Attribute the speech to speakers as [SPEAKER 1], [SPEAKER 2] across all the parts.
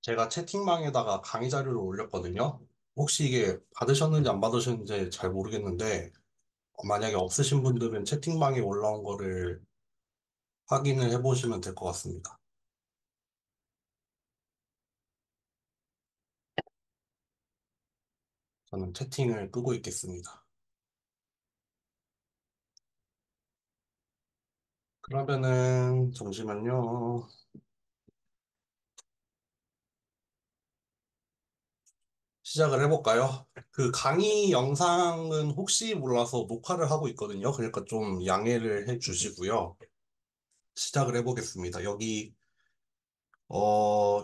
[SPEAKER 1] 제가 채팅방에다가 강의 자료를 올렸거든요. 혹시 이게 받으셨는지 안 받으셨는지 잘 모르겠는데, 만약에 없으신 분들은 채팅방에 올라온 거를 확인을 해보시면 될 것 같습니다. 저는 채팅을 끄고 있겠습니다. 그러면은, 잠시만요. 시작을 해볼까요? 그 강의 영상은 혹시 몰라서 녹화를 하고 있거든요. 그러니까 좀 양해를 해 주시고요. 시작을 해보겠습니다. 여기,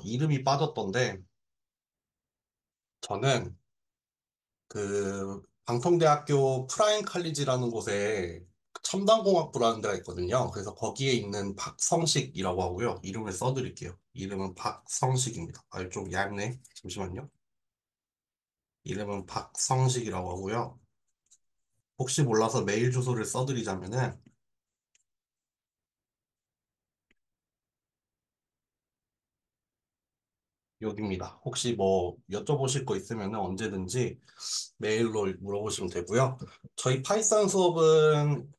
[SPEAKER 1] 이름이 빠졌던데, 저는 방통대학교 프라임 칼리지라는 곳에 첨단공학부라는 데가 있거든요. 그래서 거기에 있는 박성식이라고 하고요. 이름을 써드릴게요. 이름은 박성식입니다. 아, 좀 얇네. 잠시만요. 이름은 박성식이라고 하고요. 혹시 몰라서 메일 주소를 써드리자면은 여기입니다. 혹시 뭐 여쭤보실 거 있으면 언제든지 메일로 물어보시면 되고요. 저희 파이썬 수업은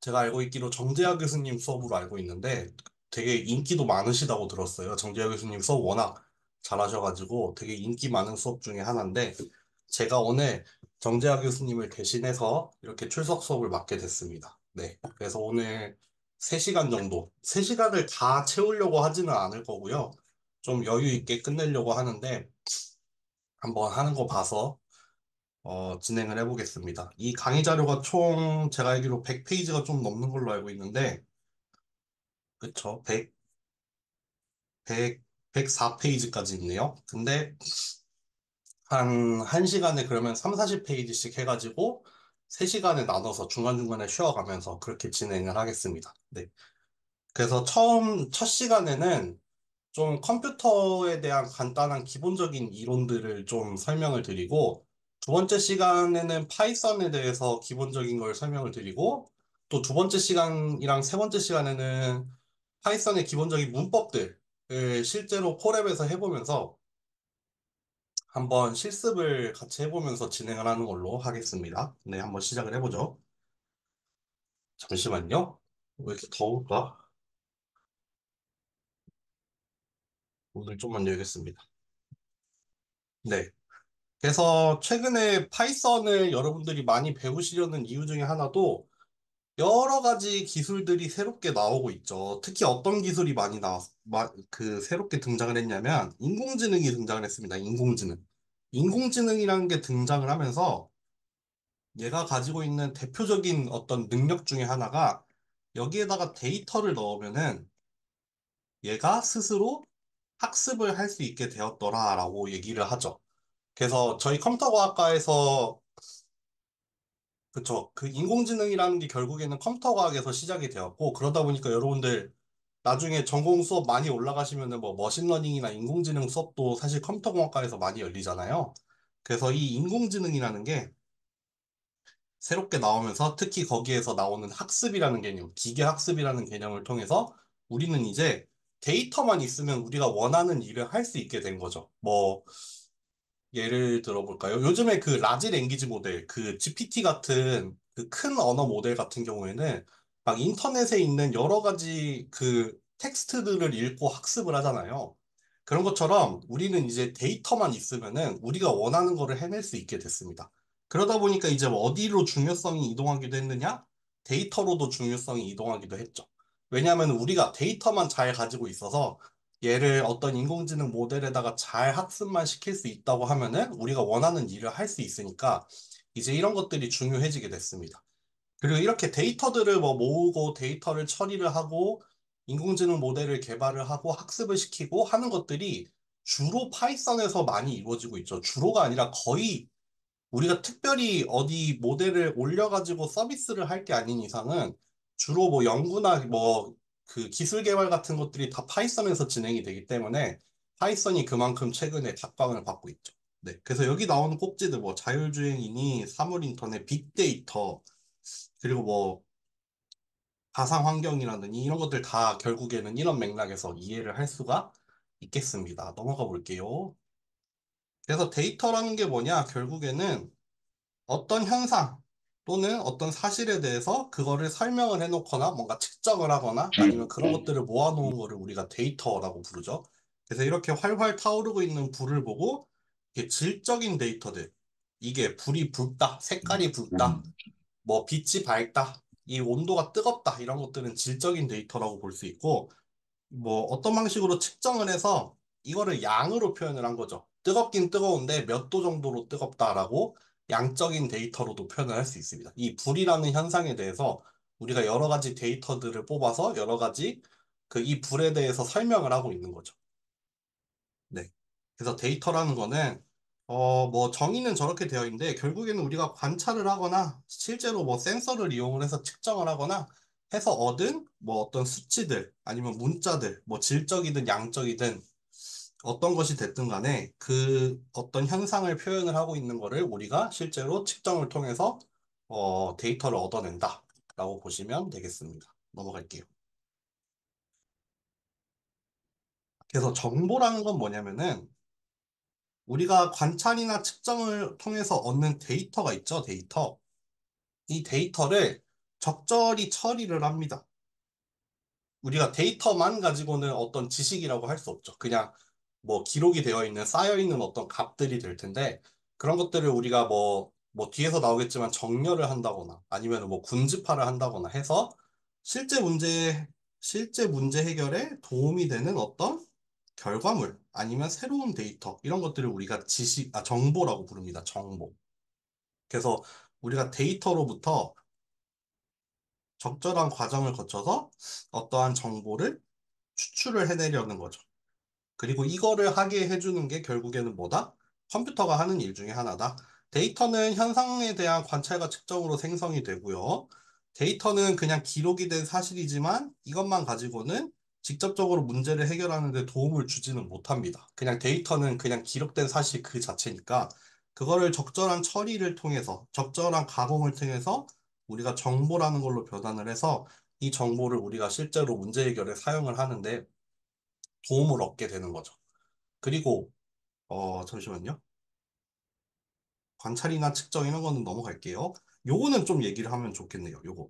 [SPEAKER 1] 제가 알고 있기로 정재하 교수님 수업으로 알고 있는데 되게 인기도 많으시다고 들었어요. 정재하 교수님 수업 워낙 잘하셔가지고 되게 인기 많은 수업 중에 하나인데 제가 오늘 정재하 교수님을 대신해서 이렇게 출석 수업을 맡게 됐습니다. 네. 그래서 오늘 3시간 정도, 3시간을 다 채우려고 하지는 않을 거고요. 좀 여유 있게 끝내려고 하는데 한번 하는 거 봐서 진행을 해보겠습니다. 이 강의 자료가 총 제가 알기로 100페이지가 좀 넘는 걸로 알고 있는데, 그쵸? 104페이지까지 있네요. 근데 한 1시간에 그러면 3, 40페이지씩 해가지고 3시간에 나눠서 중간중간에 쉬어가면서 그렇게 진행을 하겠습니다. 네. 그래서 첫 시간에는 좀 컴퓨터에 대한 간단한 기본적인 이론들을 좀 설명을 드리고, 두 번째 시간에는 파이썬에 대해서 기본적인 걸 설명을 드리고, 또 두 번째 시간이랑 세 번째 시간에는 파이썬의 기본적인 문법들을 실제로 콜앱에서 해보면서 한번 실습을 같이 해보면서 진행을 하는 걸로 하겠습니다. 네, 한번 시작을 해보죠. 잠시만요. 왜 이렇게 더울까? 오늘 좀만 열겠습니다. 네. 그래서 최근에 파이썬을 여러분들이 많이 배우시려는 이유 중에 하나도 여러 가지 기술들이 새롭게 나오고 있죠. 특히 어떤 기술이 새롭게 등장을 했냐면 인공지능이 등장을 했습니다. 인공지능. 인공지능이라는 게 등장을 하면서 얘가 가지고 있는 대표적인 어떤 능력 중에 하나가 여기에다가 데이터를 넣으면은 얘가 스스로 학습을 할 수 있게 되었더라라고 얘기를 하죠. 그래서 저희 컴퓨터과학과에서 그쵸. 그 인공지능이라는 게 결국에는 컴퓨터 과학에서 시작이 되었고, 그러다 보니까 여러분들 나중에 전공 수업 많이 올라가시면은 뭐 머신러닝이나 인공지능 수업도 사실 컴퓨터 공학과에서 많이 열리잖아요. 그래서 이 인공지능이라는 게 새롭게 나오면서 특히 거기에서 나오는 학습이라는 개념, 기계 학습이라는 개념을 통해서 우리는 이제 데이터만 있으면 우리가 원하는 일을 할 수 있게 된 거죠. 뭐, 예를 들어볼까요? 요즘에 그 라지 랭귀지 모델, 그 GPT 같은 그 큰 언어 모델 같은 경우에는 막 인터넷에 있는 여러 가지 그 텍스트들을 읽고 학습을 하잖아요. 그런 것처럼 우리는 이제 데이터만 있으면은 우리가 원하는 거를 해낼 수 있게 됐습니다. 그러다 보니까 이제 뭐 어디로 중요성이 이동하기도 했느냐? 데이터로도 중요성이 이동하기도 했죠. 왜냐하면 우리가 데이터만 잘 가지고 있어서 얘를 어떤 인공지능 모델에다가 잘 학습만 시킬 수 있다고 하면은 우리가 원하는 일을 할 수 있으니까 이제 이런 것들이 중요해지게 됐습니다. 그리고 이렇게 데이터들을 뭐 모으고 데이터를 처리를 하고 인공지능 모델을 개발을 하고 학습을 시키고 하는 것들이 주로 파이썬에서 많이 이루어지고 있죠. 주로가 아니라 거의 우리가 특별히 어디 모델을 올려가지고 서비스를 할 게 아닌 이상은 주로 뭐 연구나 뭐 그 기술 개발 같은 것들이 다 파이썬에서 진행이 되기 때문에 파이썬이 그만큼 최근에 각광을 받고 있죠. 네. 그래서 여기 나오는 꼭지들 뭐 자율주행이니 사물 인터넷, 빅데이터, 그리고 뭐 가상 환경이라든지 이런 것들 다 결국에는 이런 맥락에서 이해를 할 수가 있겠습니다. 넘어가 볼게요. 그래서 데이터라는 게 뭐냐? 결국에는 어떤 현상 또는 어떤 사실에 대해서 그거를 설명을 해놓거나 뭔가 측정을 하거나 아니면 그런 것들을 모아놓은 거를 우리가 데이터라고 부르죠. 그래서 이렇게 활활 타오르고 있는 불을 보고 이게 질적인 데이터들, 이게 불이 붉다, 색깔이 붉다, 뭐 빛이 밝다, 이 온도가 뜨겁다 이런 것들은 질적인 데이터라고 볼 수 있고 뭐 어떤 방식으로 측정을 해서 이거를 양으로 표현을 한 거죠. 뜨겁긴 뜨거운데 몇 도 정도로 뜨겁다라고 양적인 데이터로도 표현을 할 수 있습니다. 이 불이라는 현상에 대해서 우리가 여러 가지 데이터들을 뽑아서 여러 가지 그 이 불에 대해서 설명을 하고 있는 거죠. 네. 그래서 데이터라는 거는 뭐 정의는 저렇게 되어 있는데 결국에는 우리가 관찰을 하거나 실제로 뭐 센서를 이용을 해서 측정을 하거나 해서 얻은 뭐 어떤 수치들 아니면 문자들 뭐 질적이든 양적이든 어떤 것이 됐든 간에 그 어떤 현상을 표현을 하고 있는 거를 우리가 실제로 측정을 통해서 데이터를 얻어낸다라고 보시면 되겠습니다. 넘어갈게요. 그래서 정보라는 건 뭐냐면은 우리가 관찰이나 측정을 통해서 얻는 데이터가 있죠, 데이터. 이 데이터를 적절히 처리를 합니다. 우리가 데이터만 가지고는 어떤 지식이라고 할 수 없죠. 그냥 뭐 기록이 되어 있는, 쌓여 있는 어떤 값들이 될 텐데, 그런 것들을 우리가 뭐 뒤에서 나오겠지만 정렬을 한다거나 아니면 뭐 군집화를 한다거나 해서 실제 문제, 실제 문제 해결에 도움이 되는 어떤 결과물 아니면 새로운 데이터, 이런 것들을 우리가 정보라고 부릅니다. 정보. 그래서 우리가 데이터로부터 적절한 과정을 거쳐서 어떠한 정보를 추출을 해내려는 거죠. 그리고 이거를 하게 해주는 게 결국에는 뭐다? 컴퓨터가 하는 일 중에 하나다. 데이터는 현상에 대한 관찰과 측정으로 생성이 되고요. 데이터는 그냥 기록이 된 사실이지만 이것만 가지고는 직접적으로 문제를 해결하는 데 도움을 주지는 못합니다. 그냥 데이터는 그냥 기록된 사실 그 자체니까 그거를 적절한 처리를 통해서 적절한 가공을 통해서 우리가 정보라는 걸로 변환을 해서 이 정보를 우리가 실제로 문제 해결에 사용을 하는데 도움을 얻게 되는 거죠. 그리고 잠시만요. 관찰이나 측정 이런 거는 넘어갈게요. 요거는 좀 얘기를 하면 좋겠네요. 요거.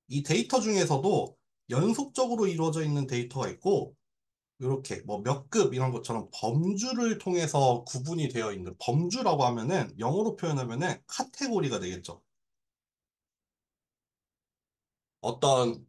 [SPEAKER 1] 이 데이터 중에서도 연속적으로 이루어져 있는 데이터가 있고 이렇게 뭐 몇 급 이런 것처럼 범주를 통해서 구분이 되어 있는 범주라고 하면은 영어로 표현하면은 카테고리가 되겠죠. 어떤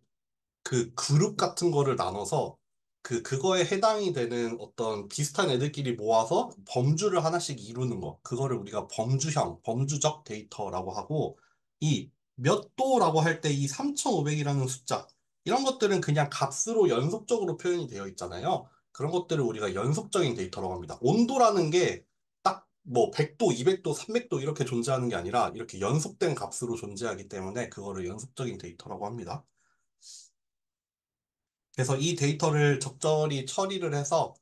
[SPEAKER 1] 그 그룹 같은 거를 나눠서 그거에 해당이 되는 어떤 비슷한 애들끼리 모아서 범주를 하나씩 이루는 거. 그거를 우리가 범주적 데이터라고 하고, 이 몇 도라고 할 때 이 3,500이라는 숫자, 이런 것들은 그냥 값으로 연속적으로 표현이 되어 있잖아요. 그런 것들을 우리가 연속적인 데이터라고 합니다. 온도라는 게 딱 뭐 100도, 200도, 300도 이렇게 존재하는 게 아니라 이렇게 연속된 값으로 존재하기 때문에 그거를 연속적인 데이터라고 합니다. 그래서 이 데이터를 적절히 처리를 해서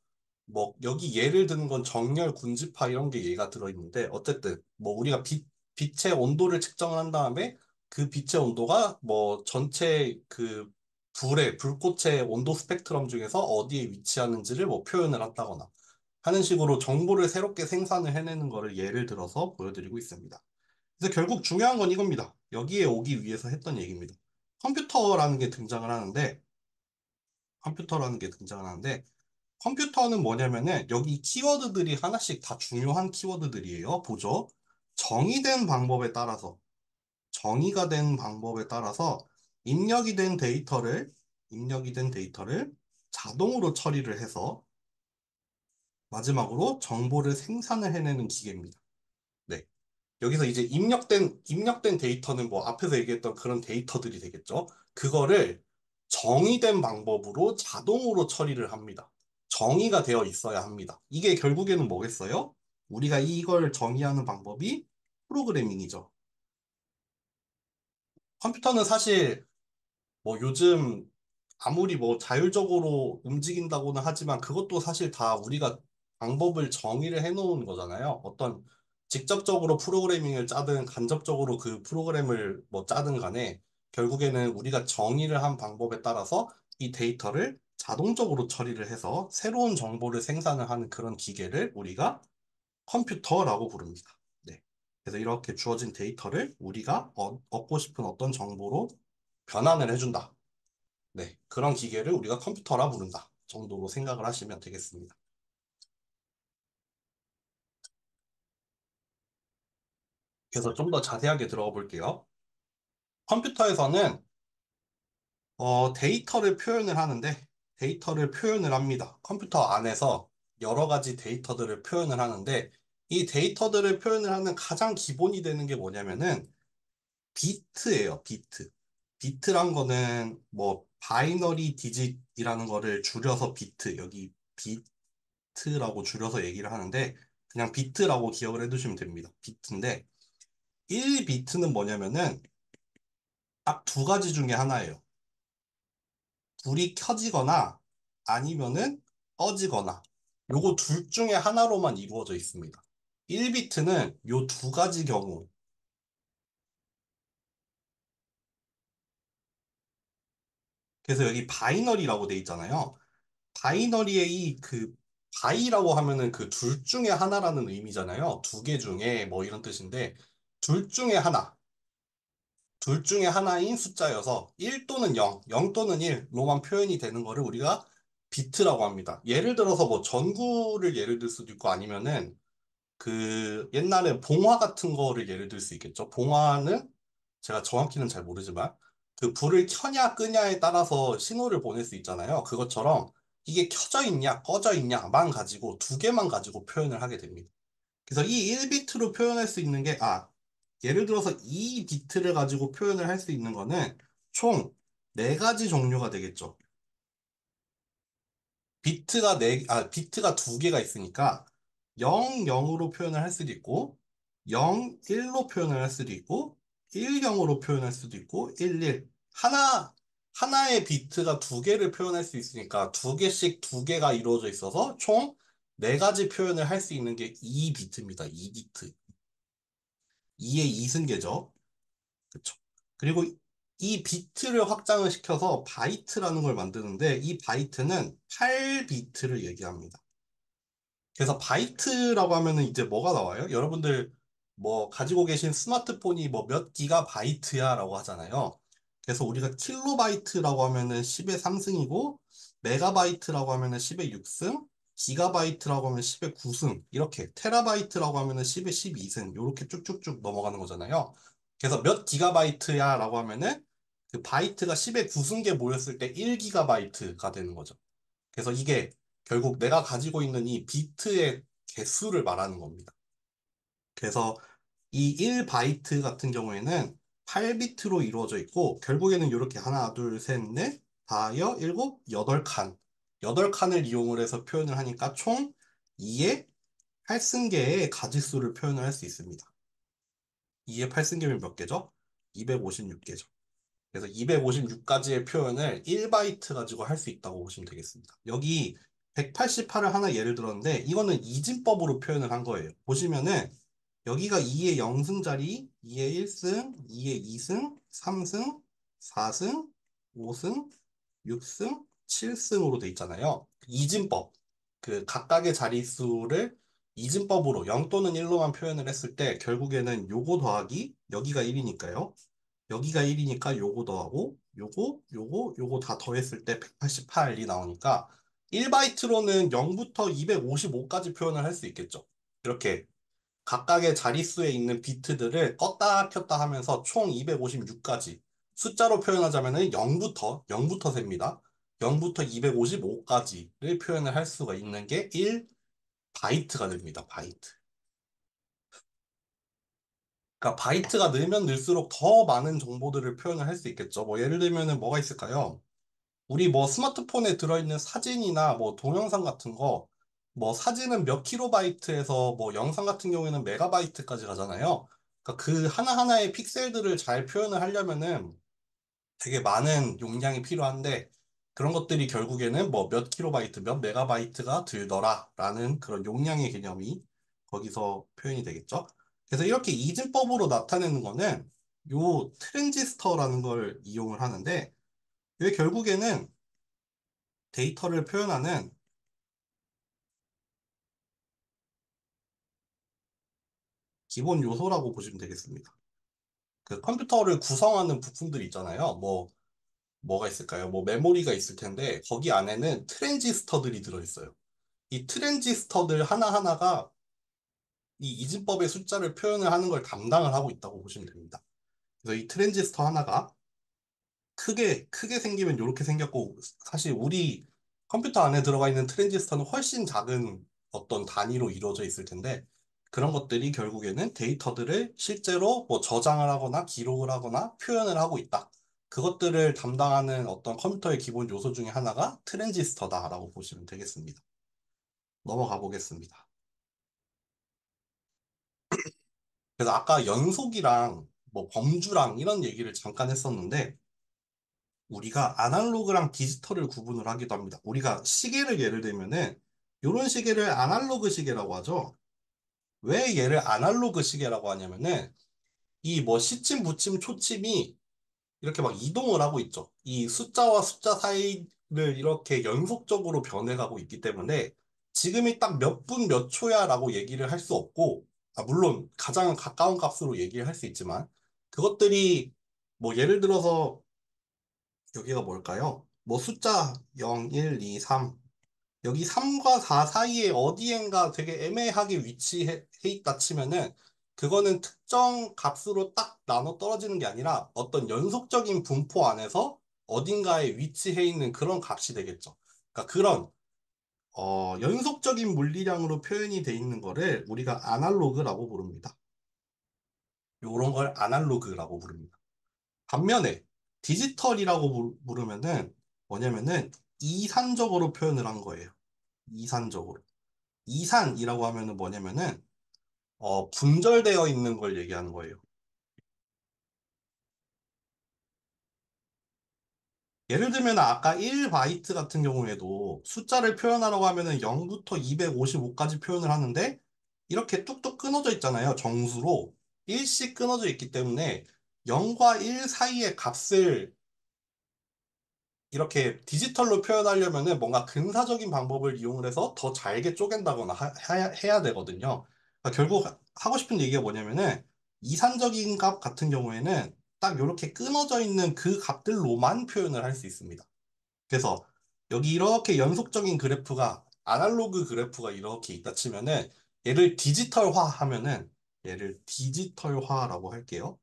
[SPEAKER 1] 뭐 여기 예를 드는 건 정렬 군집화 이런 게 예가 들어있는데 어쨌든 뭐 우리가 빛의 온도를 측정을 한 다음에 그 빛의 온도가 뭐 전체 그 불꽃의 온도 스펙트럼 중에서 어디에 위치하는지를 뭐 표현을 한다거나 하는 식으로 정보를 새롭게 생산을 해내는 거를 예를 들어서 보여드리고 있습니다. 그래서 결국 중요한 건 이겁니다. 여기에 오기 위해서 했던 얘기입니다. 컴퓨터라는 게 등장을 하는데 컴퓨터라는 게 등장을 하는데 컴퓨터는 뭐냐면은 여기 키워드들이 하나씩 다 중요한 키워드들이에요. 보죠. 정의된 방법에 따라서 정의가 된 방법에 따라서 입력이 된 데이터를 입력이 된 데이터를 자동으로 처리를 해서 마지막으로 정보를 생산을 해내는 기계입니다. 네. 여기서 이제 입력된 데이터는 뭐 앞에서 얘기했던 그런 데이터들이 되겠죠. 그거를 정의된 방법으로 자동으로 처리를 합니다. 정의가 되어 있어야 합니다. 이게 결국에는 뭐겠어요? 우리가 이걸 정의하는 방법이 프로그래밍이죠. 컴퓨터는 사실 뭐 요즘 아무리 뭐 자율적으로 움직인다고는 하지만 그것도 사실 다 우리가 방법을 정의를 해놓은 거잖아요. 어떤 직접적으로 프로그래밍을 짜든 간접적으로 그 프로그램을 뭐 짜든 간에 결국에는 우리가 정의를 한 방법에 따라서 이 데이터를 자동적으로 처리를 해서 새로운 정보를 생산을 하는 그런 기계를 우리가 컴퓨터라고 부릅니다. 네. 그래서 이렇게 주어진 데이터를 우리가 얻고 싶은 어떤 정보로 변환을 해준다. 네. 그런 기계를 우리가 컴퓨터라 부른다. 정도로 생각을 하시면 되겠습니다. 그래서 좀 더 자세하게 들어가 볼게요. 컴퓨터에서는 데이터를 표현을 하는데 데이터를 표현을 합니다. 컴퓨터 안에서 여러 가지 데이터들을 표현을 하는데 이 데이터들을 표현을 하는 가장 기본이 되는 게 뭐냐면은 비트예요, 비트. 비트란 거는 뭐 바이너리 디짓이라는 거를 줄여서 비트, 여기 비트라고 줄여서 얘기를 하는데 그냥 비트라고 기억을 해두시면 됩니다. 비트인데 1비트는 뭐냐면은 딱 두 가지 중에 하나예요. 불이 켜지거나 아니면은 꺼지거나 요거 둘 중에 하나로만 이루어져 있습니다. 1비트는 요 두 가지 경우 그래서 여기 바이너리라고 돼 있잖아요. 바이너리의 이 그 바이라고 하면은 그 둘 중에 하나라는 의미잖아요. 두 개 중에 뭐 이런 뜻인데 둘 중에 하나, 둘 중에 하나인 숫자여서 1 또는 0, 0 또는 1로만 표현이 되는 거를 우리가 비트라고 합니다. 예를 들어서 뭐 전구를 예를 들 수도 있고 아니면은 그 옛날에 봉화 같은 거를 예를 들 수 있겠죠. 봉화는 제가 정확히는 잘 모르지만 그 불을 켜냐 끄냐에 따라서 신호를 보낼 수 있잖아요. 그것처럼 이게 켜져 있냐 꺼져 있냐만 가지고 두 개만 가지고 표현을 하게 됩니다. 그래서 이 1비트로 표현할 수 있는 게 예를 들어서 2비트를 가지고 표현을 할 수 있는 거는 총 네 가지 종류가 되겠죠. 비트가 두 개가 있으니까 0, 0으로 표현을 할 수도 있고, 0, 1로 표현을 할 수도 있고, 1, 0으로 표현할 수도 있고, 1, 1. 하나의 비트가 두 개를 표현할 수 있으니까 두 개씩 두 개가 이루어져 있어서 총 네 가지 표현을 할 수 있는 게 2비트입니다. 2비트. 2의 2승계죠. 그쵸. 그리고 이 비트를 확장을 시켜서 바이트라는 걸 만드는데 이 바이트는 8비트를 얘기합니다. 그래서 바이트라고 하면은 이제 뭐가 나와요? 여러분들 뭐 가지고 계신 스마트폰이 뭐 몇 기가 바이트야라고 하잖아요. 그래서 우리가 킬로바이트라고 하면은 10의 3승이고 메가바이트라고 하면은 10의 6승, 기가바이트라고 하면 10의 9승, 이렇게 테라바이트라고 하면은 10의 12승 이렇게 쭉쭉쭉 넘어가는 거잖아요. 그래서 몇 기가바이트야라고 하면은 그 바이트가 10의 9승계 모였을 때 1기가바이트가 되는 거죠. 그래서 이게 결국 내가 가지고 있는 이 비트의 개수를 말하는 겁니다. 그래서 이 1바이트 같은 경우에는 8비트로 이루어져 있고 결국에는 이렇게 하나, 둘, 셋, 넷, 다여, 일곱, 여덟 칸. 여덟 칸을 이용을 해서 표현을 하니까 총 2의 8승계의 가지수를 표현을 할 수 있습니다. 2의 8승계면 몇 개죠? 256개죠. 그래서 256가지의 표현을 1바이트 가지고 할 수 있다고 보시면 되겠습니다. 여기 188을 하나 예를 들었는데 이거는 이진법으로 표현을 한 거예요. 보시면은 여기가 2의 0승 자리, 2의 1승, 2의 2승, 3승, 4승, 5승, 6승, 7승으로 돼 있잖아요. 이진법. 그 각각의 자릿수를 이진법으로 0 또는 1로만 표현을 했을 때 결국에는 요거 더하기 여기가 1이니까요. 여기가 1이니까 요거 더하고 요거 다 더했을 때 188이 나오니까 1바이트로는 0부터 255까지 표현을 할 수 있겠죠. 이렇게 각각의 자릿수에 있는 비트들을 껐다 켰다 하면서 총 256까지 숫자로 표현하자면은 0부터 셉니다. 0부터 255까지를 표현을 할 수가 있는 게 1바이트가 됩니다. 바이트. 그러니까 바이트가 늘면 늘수록 더 많은 정보들을 표현을 할 수 있겠죠. 뭐 예를 들면은 뭐가 있을까요? 우리 뭐 스마트폰에 들어있는 사진이나 뭐 동영상 같은 거, 뭐 사진은 몇 킬로바이트에서 뭐 영상 같은 경우에는 메가바이트까지 가잖아요. 그러니까 그 하나하나의 픽셀들을 잘 표현을 하려면은 되게 많은 용량이 필요한데 그런 것들이 결국에는 뭐 몇 킬로바이트, 몇 메가바이트가 들더라라는 그런 용량의 개념이 거기서 표현이 되겠죠. 그래서 이렇게 이진법으로 나타내는 거는 요 트랜지스터라는 걸 이용을 하는데, 이게 결국에는 데이터를 표현하는 기본 요소라고 보시면 되겠습니다. 그 컴퓨터를 구성하는 부품들 있잖아요. 뭐가 있을까요? 뭐 메모리가 있을 텐데, 거기 안에는 트랜지스터들이 들어있어요. 이 트랜지스터들 하나하나가 이 이진법의 숫자를 표현을 하는 걸 담당을 하고 있다고 보시면 됩니다. 그래서 이 트랜지스터 하나가 크게 생기면 이렇게 생겼고, 사실 우리 컴퓨터 안에 들어가 있는 트랜지스터는 훨씬 작은 어떤 단위로 이루어져 있을 텐데, 그런 것들이 결국에는 데이터들을 실제로 뭐 저장을 하거나 기록을 하거나 표현을 하고 있다. 그것들을 담당하는 어떤 컴퓨터의 기본 요소 중에 하나가 트랜지스터다라고 보시면 되겠습니다. 넘어가 보겠습니다. 그래서 아까 연속이랑 뭐 범주랑 이런 얘기를 잠깐 했었는데, 우리가 아날로그랑 디지털을 구분을 하기도 합니다. 우리가 시계를 예를 들면은 이런 시계를 아날로그 시계라고 하죠. 왜 얘를 아날로그 시계라고 하냐면은 이 뭐 시침, 부침, 초침이 이렇게 막 이동을 하고 있죠. 이 숫자와 숫자 사이를 이렇게 연속적으로 변해가고 있기 때문에 지금이 딱 몇 분 몇 초야라고 얘기를 할 수 없고, 물론 가장 가까운 값으로 얘기를 할 수 있지만 그것들이 뭐 예를 들어서 여기가 뭘까요? 뭐 숫자 0, 1, 2, 3. 여기 3과 4 사이에 어디엔가 되게 애매하게 위치해 있다 치면은 그거는 특정 값으로 딱 나눠 떨어지는 게 아니라 어떤 연속적인 분포 안에서 어딘가에 위치해 있는 그런 값이 되겠죠. 그러니까 그런 연속적인 물리량으로 표현이 돼 있는 거를 우리가 아날로그라고 부릅니다. 요런 걸 아날로그라고 부릅니다. 반면에 디지털이라고 부르면은 뭐냐면은 이산적으로 표현을 한 거예요. 이산적으로. 이산이라고 하면은 뭐냐면은 분절되어 있는 걸 얘기하는 거예요. 예를 들면 아까 1바이트 같은 경우에도 숫자를 표현하라고 하면은 0부터 255까지 표현을 하는데 이렇게 뚝뚝 끊어져 있잖아요. 정수로. 일씩 끊어져 있기 때문에 0과 1 사이의 값을 이렇게 디지털로 표현하려면은 뭔가 근사적인 방법을 이용을 해서 더 잘게 쪼갠다거나 해야 되거든요. 그러니까 결국 하고 싶은 얘기가 뭐냐면은 이산적인 값 같은 경우에는 딱 이렇게 끊어져 있는 그 값들로만 표현을 할 수 있습니다. 그래서 여기 이렇게 연속적인 그래프가 아날로그 그래프가 이렇게 있다 치면은 얘를 디지털화라고 할게요.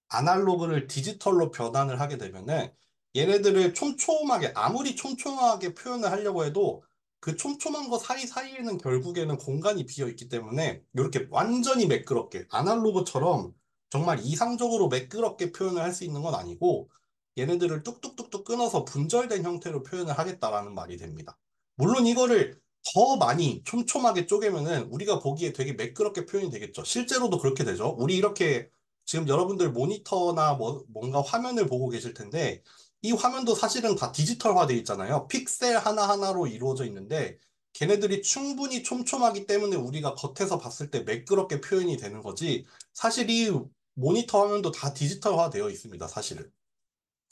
[SPEAKER 1] 아날로그를 디지털로 변환을 하게 되면은 얘네들을 촘촘하게 아무리 촘촘하게 표현을 하려고 해도 그 촘촘한 거 사이사이에는 결국에는 공간이 비어 있기 때문에 이렇게 완전히 매끄럽게 아날로그처럼 정말 이상적으로 매끄럽게 표현을 할 수 있는 건 아니고 얘네들을 뚝뚝뚝뚝 끊어서 분절된 형태로 표현을 하겠다라는 말이 됩니다. 물론 이거를 더 많이 촘촘하게 쪼개면은 우리가 보기에 되게 매끄럽게 표현이 되겠죠. 실제로도 그렇게 되죠. 우리 이렇게 지금 여러분들 모니터나 뭔가 화면을 보고 계실 텐데, 이 화면도 사실은 다 디지털화 돼 있잖아요. 픽셀 하나하나로 이루어져 있는데, 걔네들이 충분히 촘촘하기 때문에 우리가 겉에서 봤을 때 매끄럽게 표현이 되는 거지, 사실 이 모니터 화면도 다 디지털화 되어 있습니다, 사실은.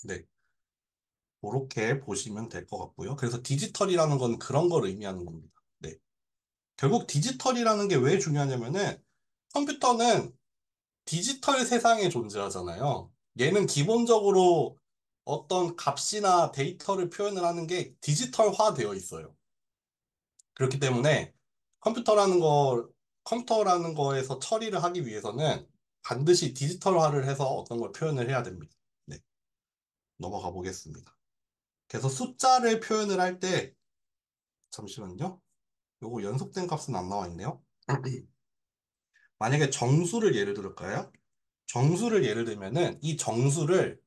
[SPEAKER 1] 네. 그렇게 보시면 될 것 같고요. 그래서 디지털이라는 건 그런 걸 의미하는 겁니다. 네. 결국 디지털이라는 게 왜 중요하냐면은, 컴퓨터는 디지털 세상에 존재하잖아요. 얘는 기본적으로 어떤 값이나 데이터를 표현을 하는 게 디지털화 되어 있어요. 그렇기 때문에 컴퓨터라는 거, 컴퓨터라는 거에서 처리를 하기 위해서는 반드시 디지털화를 해서 어떤 걸 표현을 해야 됩니다. 네, 넘어가 보겠습니다. 그래서 숫자를 표현을 할 때, 잠시만요. 요거 연속된 값은 안 나와 있네요. 만약에 정수를 예를 들을까요? 정수를 예를 들면은 이 정수를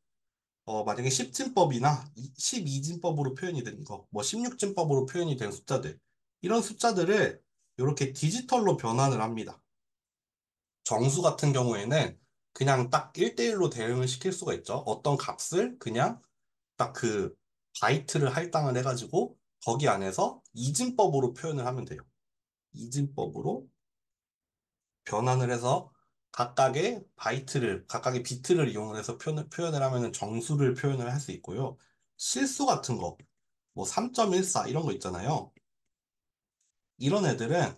[SPEAKER 1] 만약에 10진법이나 12진법으로 표현이 된 거, 뭐 16진법으로 표현이 된 숫자들, 이런 숫자들을 이렇게 디지털로 변환을 합니다. 정수 같은 경우에는 그냥 딱 1대1로 대응을 시킬 수가 있죠. 어떤 값을 그냥 딱 그 바이트를 할당을 해가지고 거기 안에서 이진법으로 표현을 하면 돼요. 이진법으로 변환을 해서 각각의 비트를 이용해서 표현을 하면은 정수를 표현을 할 수 있고요. 실수 같은 거, 뭐 3.14 이런 거 있잖아요. 이런 애들은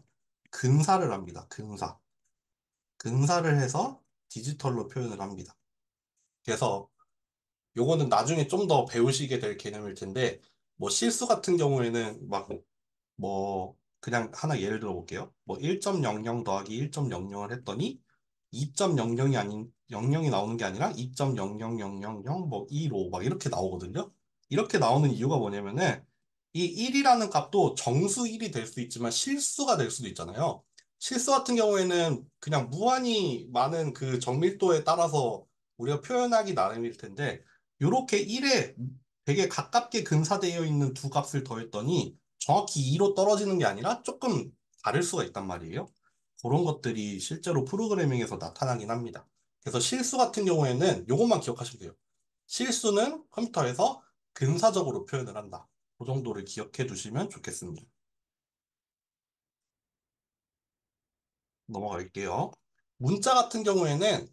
[SPEAKER 1] 근사를 합니다. 근사. 근사를 해서 디지털로 표현을 합니다. 그래서 요거는 나중에 좀 더 배우시게 될 개념일 텐데, 뭐 실수 같은 경우에는 막 그냥 하나 예를 들어 볼게요. 뭐 1.00 더하기 1.00을 했더니 2.00이 아닌 00이 나오는 게 아니라 2.0000 뭐 15 막 이렇게 나오거든요. 이렇게 나오는 이유가 뭐냐면은 이 1이라는 값도 정수 1이 될 수 있지만 실수가 될 수도 있잖아요. 실수 같은 경우에는 그냥 무한히 많은 그 정밀도에 따라서 우리가 표현하기 나름일 텐데 요렇게 1에 되게 가깝게 근사되어 있는 두 값을 더했더니 정확히 2로 떨어지는 게 아니라 조금 다를 수가 있단 말이에요. 그런 것들이 실제로 프로그래밍에서 나타나긴 합니다. 그래서 실수 같은 경우에는 이것만 기억하시면 돼요. 실수는 컴퓨터에서 근사적으로 표현을 한다. 그 정도를 기억해 두시면 좋겠습니다. 넘어갈게요. 문자 같은 경우에는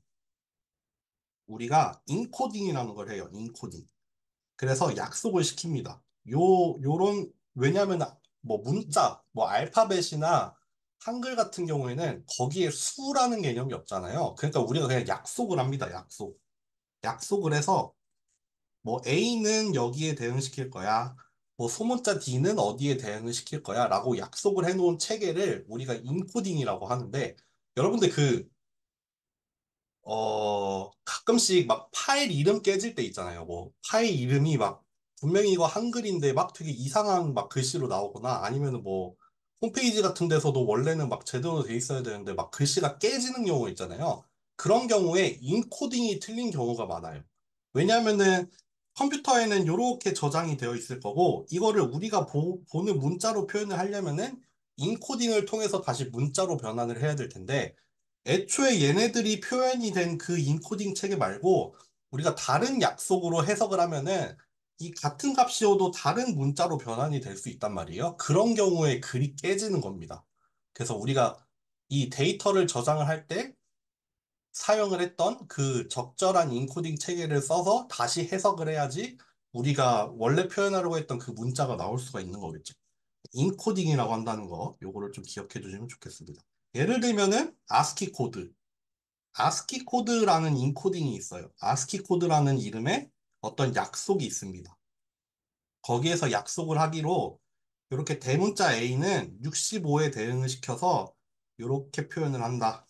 [SPEAKER 1] 우리가 인코딩이라는 걸 해요. 인코딩. 그래서 약속을 시킵니다. 왜냐하면 뭐 문자, 뭐 알파벳이나 한글 같은 경우에는 거기에 수라는 개념이 없잖아요. 그러니까 우리가 그냥 약속을 합니다. 약속. 약속을 해서 뭐 A는 여기에 대응시킬 거야. 뭐 소문자 D는 어디에 대응을 시킬 거야. 라고 약속을 해놓은 체계를 우리가 인코딩이라고 하는데 여러분들 가끔씩 막 파일 이름 깨질 때 있잖아요. 뭐, 파일 이름이 막, 분명히 이거 한글인데 막 되게 이상한 막 글씨로 나오거나 아니면은 뭐, 홈페이지 같은 데서도 원래는 막 제대로 돼 있어야 되는데 막 글씨가 깨지는 경우 있잖아요. 그런 경우에 인코딩이 틀린 경우가 많아요. 왜냐면은 컴퓨터에는 이렇게 저장이 되어 있을 거고, 이거를 우리가 보는 문자로 표현을 하려면은 인코딩을 통해서 다시 문자로 변환을 해야 될 텐데, 애초에 얘네들이 표현이 된 그 인코딩 체계 말고 우리가 다른 약속으로 해석을 하면은 이 같은 값이어도 다른 문자로 변환이 될 수 있단 말이에요. 그런 경우에 글이 깨지는 겁니다. 그래서 우리가 이 데이터를 저장을 할 때 사용을 했던 그 적절한 인코딩 체계를 써서 다시 해석을 해야지 우리가 원래 표현하려고 했던 그 문자가 나올 수가 있는 거겠죠. 인코딩이라고 한다는 거, 요거를 좀 기억해 두시면 좋겠습니다. 예를 들면은 아스키 코드. 아스키 코드라는 인코딩이 있어요. 아스키 코드라는 이름의 어떤 약속이 있습니다. 거기에서 약속을 하기로 이렇게 대문자 A는 65에 대응을 시켜서 이렇게 표현을 한다.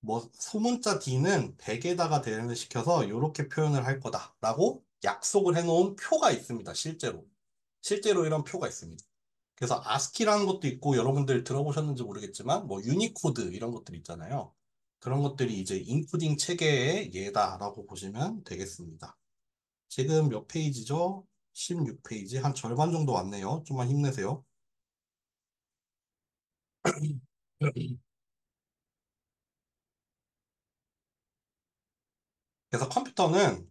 [SPEAKER 1] 뭐 소문자 D는 100에다가 대응을 시켜서 이렇게 표현을 할 거다라고 약속을 해놓은 표가 있습니다. 실제로. 실제로 이런 표가 있습니다. 그래서 아스키라는 것도 있고 여러분들 들어보셨는지 모르겠지만 뭐 유니코드 이런 것들 있잖아요. 그런 것들이 이제 인코딩 체계의 예다라고 보시면 되겠습니다. 지금 몇 페이지죠? 16페이지 한 절반 정도 왔네요. 좀만 힘내세요. 그래서 컴퓨터는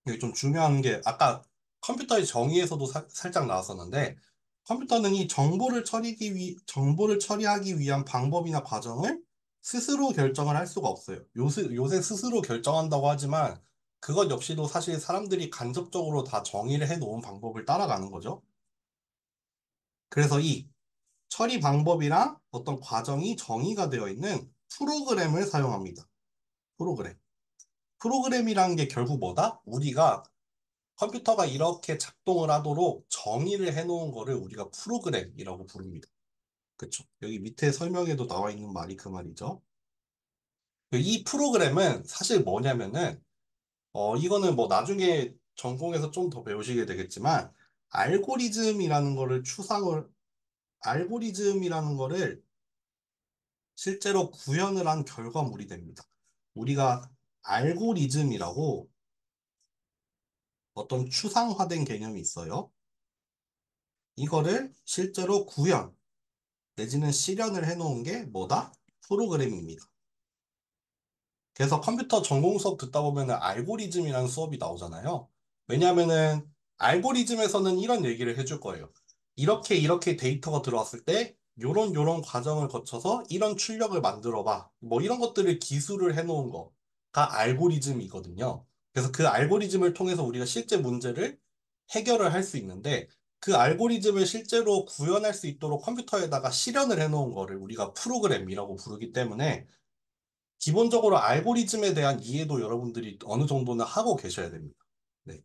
[SPEAKER 1] 이게 좀 중요한 게 아까 컴퓨터의 정의에서도 살짝 나왔었는데 컴퓨터는 이 정보를 처리하기 위한 방법이나 과정을 스스로 결정을 할 수가 없어요. 요새 스스로 결정한다고 하지만 그것 역시도 사실 사람들이 간접적으로 다 정의를 해 놓은 방법을 따라가는 거죠. 그래서 이 처리 방법이랑 어떤 과정이 정의가 되어 있는 프로그램을 사용합니다. 프로그램. 프로그램이라는 게 결국 뭐다? 우리가 컴퓨터가 이렇게 작동을 하도록 정의를 해놓은 거를 우리가 프로그램이라고 부릅니다. 그쵸? 여기 밑에 설명에도 나와 있는 말이 그 말이죠. 이 프로그램은 사실 뭐냐면은, 이거는 뭐 나중에 전공에서 좀 더 배우시게 되겠지만, 알고리즘이라는 거를 추상을, 알고리즘이라는 거를 실제로 구현을 한 결과물이 됩니다. 우리가 알고리즘이라고 어떤 추상화된 개념이 있어요. 이거를 실제로 구현, 내지는 실현을 해놓은 게 뭐다? 프로그램입니다. 그래서 컴퓨터 전공 수업 듣다 보면은 알고리즘이라는 수업이 나오잖아요. 왜냐하면은 알고리즘에서는 이런 얘기를 해줄 거예요. 이렇게 이렇게 데이터가 들어왔을 때 요런 과정을 거쳐서 이런 출력을 만들어 봐. 뭐 이런 것들을 기술을 해놓은 거가 알고리즘이거든요. 그래서 그 알고리즘을 통해서 우리가 실제 문제를 해결을 할 수 있는데 그 알고리즘을 실제로 구현할 수 있도록 컴퓨터에다가 실현을 해놓은 거를 우리가 프로그램이라고 부르기 때문에 기본적으로 알고리즘에 대한 이해도 여러분들이 어느 정도는 하고 계셔야 됩니다. 네.